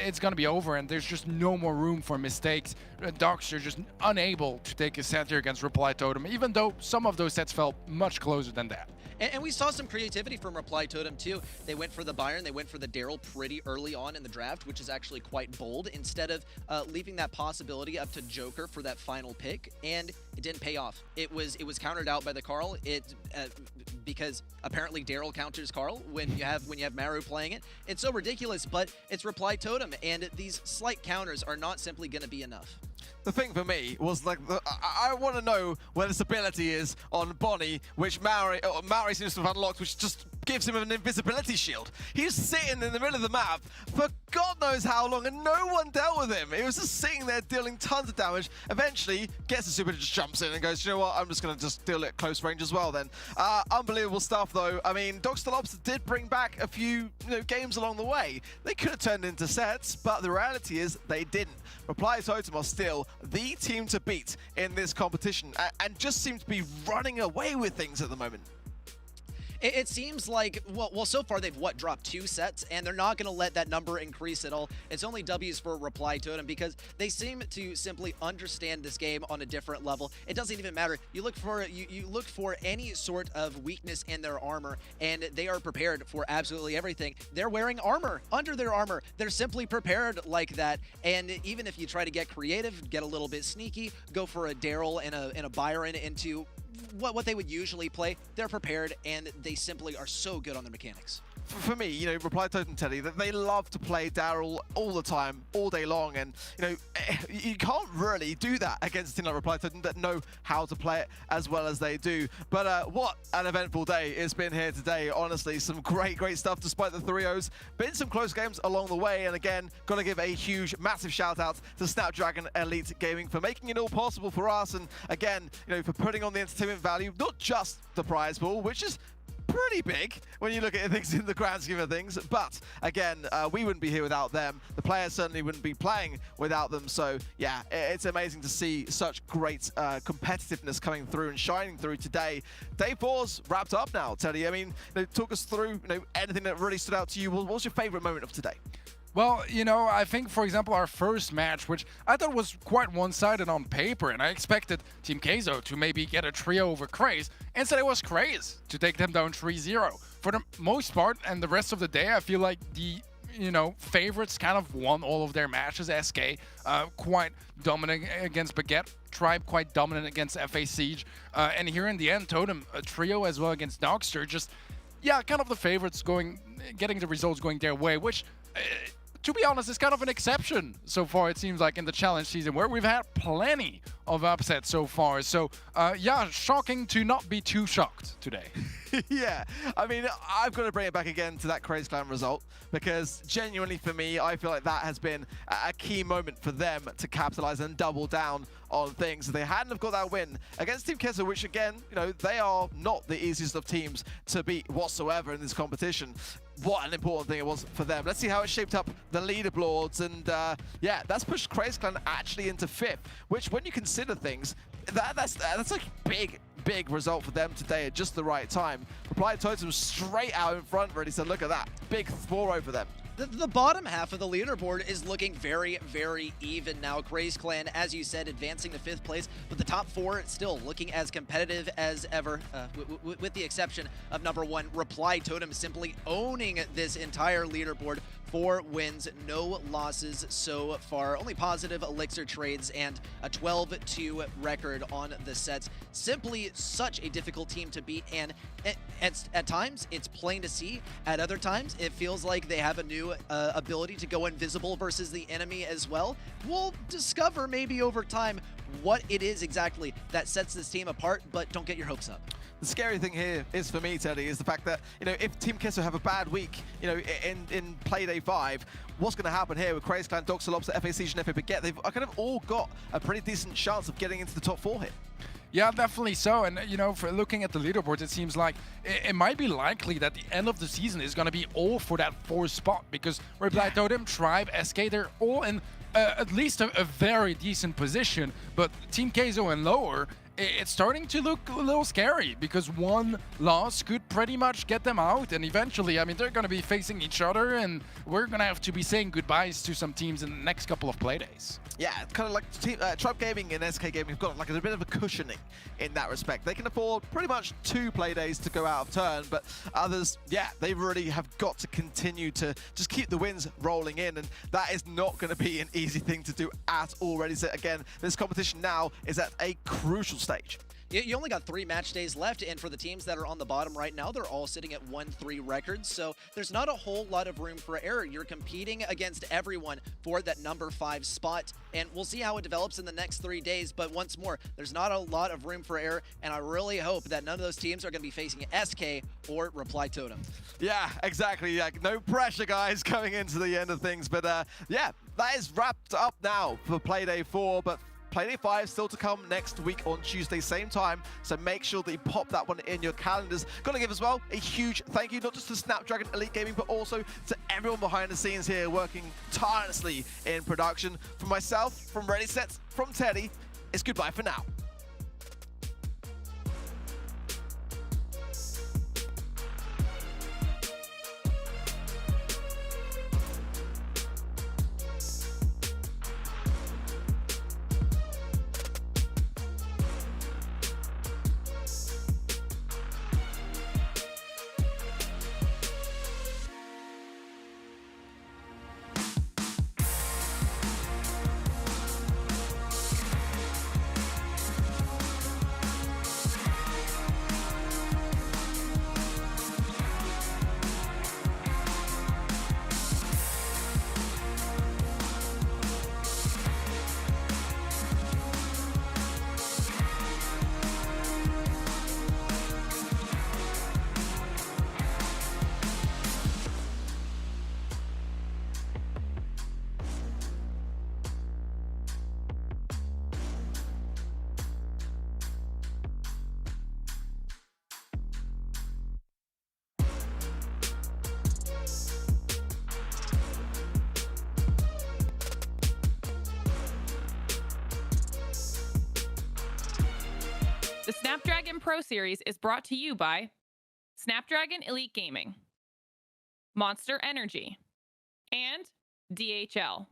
it's going to be over, and there's just no more room for mistakes. Dogster just unable to take a set here against Reply Totem, even though some of those sets felt much closer than that.
And we saw some creativity from Reply Totem too. They went for the Byron, they went for the Daryl pretty early on in the draft, which is actually quite bold, instead of leaving that possibility up to Joker for that final pick, and it didn't pay off. It was countered out by the Carl, because apparently Daryl counters Carl when you have Maru playing it. It's so ridiculous, but it's Reply Totem, and these slight counters are not simply going to be enough.
The thing for me was like, I want to know where this ability is on Bonnie, which Maori seems to have unlocked, which just gives him an invisibility shield. He's sitting in the middle of the map for God knows how long, and no one dealt with him. He was just sitting there dealing tons of damage. Eventually, gets a super, just jumps in and goes, you know what, I'm just going to just deal it at close range as well then. Unbelievable stuff though. I mean, Dogster Lobster did bring back a few games along the way. They could have turned into sets, but the reality is they didn't. Reply Totem are still the team to beat in this competition, and just seem to be running away with things at the moment.
It seems like, well, so far they've, dropped 2 sets, and they're not going to let that number increase at all. It's only W's for Reply Totem, because they seem to simply understand this game on a different level. It doesn't even matter. You look for any sort of weakness in their armor, and they are prepared for absolutely everything. They're wearing armor under their armor. They're simply prepared like that, and even if you try to get creative, get a little bit sneaky, go for a Daryl and a Byron into what they would usually play, they're prepared, and they simply are so good on their mechanics.
For me, Reply Totem Teddy, that they love to play Daryl all the time, all day long, and you can't really do that against a team like Reply Totem that know how to play it as well as they do. But what an eventful day it's been here today. Honestly, some great stuff despite the 3-0s. Been some close games along the way, and again, gotta give a huge, massive shout out to Snapdragon Elite Gaming for making it all possible for us, and again, for putting on the entertainment value, not just the prize pool, which is pretty big when you look at things in the grand scheme of things, but again, we wouldn't be here without them. The players certainly wouldn't be playing without them. So yeah, it's amazing to see such great competitiveness coming through and shining through today. Day 4's wrapped up now, Teddy. I mean, talk us through anything that really stood out to you. What was your favorite moment of today?
Well, I think, for example, our first match, which I thought was quite one-sided on paper, and I expected Team Queso to maybe get a trio over Craze. Instead, it was Craze to take them down 3-0. For the most part, and the rest of the day, I feel like the favorites kind of won all of their matches. SK quite dominant against Baguette, Tribe quite dominant against FA Siege, and here in the end, Totem, a trio as well against Dogster, just, yeah, kind of the favorites getting the results going their way, which to be honest, is kind of an exception so far, it seems like, in the challenge season, where we've had plenty of upsets so far. So, yeah, shocking to not be too shocked today.
Yeah, I mean, I've got to bring it back again to that Craze Clan result, because genuinely for me, I feel like that has been a key moment for them to capitalize and double down on things. If they hadn't have got that win against Team Queso, which again, you know, they are not the easiest of teams to beat whatsoever in this competition. What an important thing it was for them. Let's see how it shaped up the leaderboards, and yeah, that's pushed Craze Clan actually into 5th, which when you consider things, that's a big result for them today at just the right time. Reply Totem straight out in front already, so look at that. Big 4-0 for them.
The bottom half of the leaderboard is looking very, very even now. Craze Clan, as you said, advancing to 5th place, but the top 4 still looking as competitive as ever, with the exception of number 1, Reply Totem, simply owning this entire leaderboard. 4 wins, no losses so far. Only positive elixir trades and a 12-2 record on the sets. Simply such a difficult team to beat, and at times it's plain to see. At other times it feels like they have a new ability to go invisible versus the enemy as well. We'll discover maybe over time what it is exactly that sets this team apart, but don't get your hopes up.
The scary thing here is for me, Teddy, is the fact that, you know, if Team Queso have a bad week, you know, in Playday 5, what's going to happen here with Craze Clan, Dogster, Lobster, FA Siege, and FA Baguette? They've kind of all got a pretty decent chance of getting into the top 4 here.
Yeah, definitely so. And, you know, for looking at the leaderboards, it seems like it might be likely that the end of the season is going to be all for that 4th spot, because Reply Totem, Tribe, SK, they're all in at least a very decent position. But Team Queso and lower, it's starting to look a little scary, because one loss could pretty much get them out, and eventually, I mean, they're going to be facing each other, and we're going to have to be saying goodbyes to some teams in the next couple of playdays.
Yeah, it's kind of like Tribe Gaming and SK Gaming have got like a bit of a cushioning in that respect. They can afford pretty much 2 playdays to go out of turn, but others, yeah, they really have got to continue to just keep the wins rolling in, and that is not going to be an easy thing to do at all. Ready, set, again, this competition now is at a crucial stage.
You only got 3 match days left, and for the teams that are on the bottom right now, they're all sitting at 1-3 records, so there's not a whole lot of room for error. You're competing against everyone for that number 5 spot, and we'll see how it develops in the next 3 days, but once more, there's not a lot of room for error, and I really hope that none of those teams are going to be facing SK or Reply Totem.
Yeah, exactly. Yeah, no pressure, guys, coming into the end of things, but yeah, that is wrapped up now for Playday 4, but Playday 5 still to come next week on Tuesday, same time, so make sure that you pop that one in your calendars. Got to give as well a huge thank you, not just to Snapdragon Elite Gaming, but also to everyone behind the scenes here working tirelessly in production. From myself, from Ready Sets, from Teddy, it's goodbye for now.
The Snapdragon Pro Series is brought to you by Snapdragon Elite Gaming, Monster Energy, and DHL.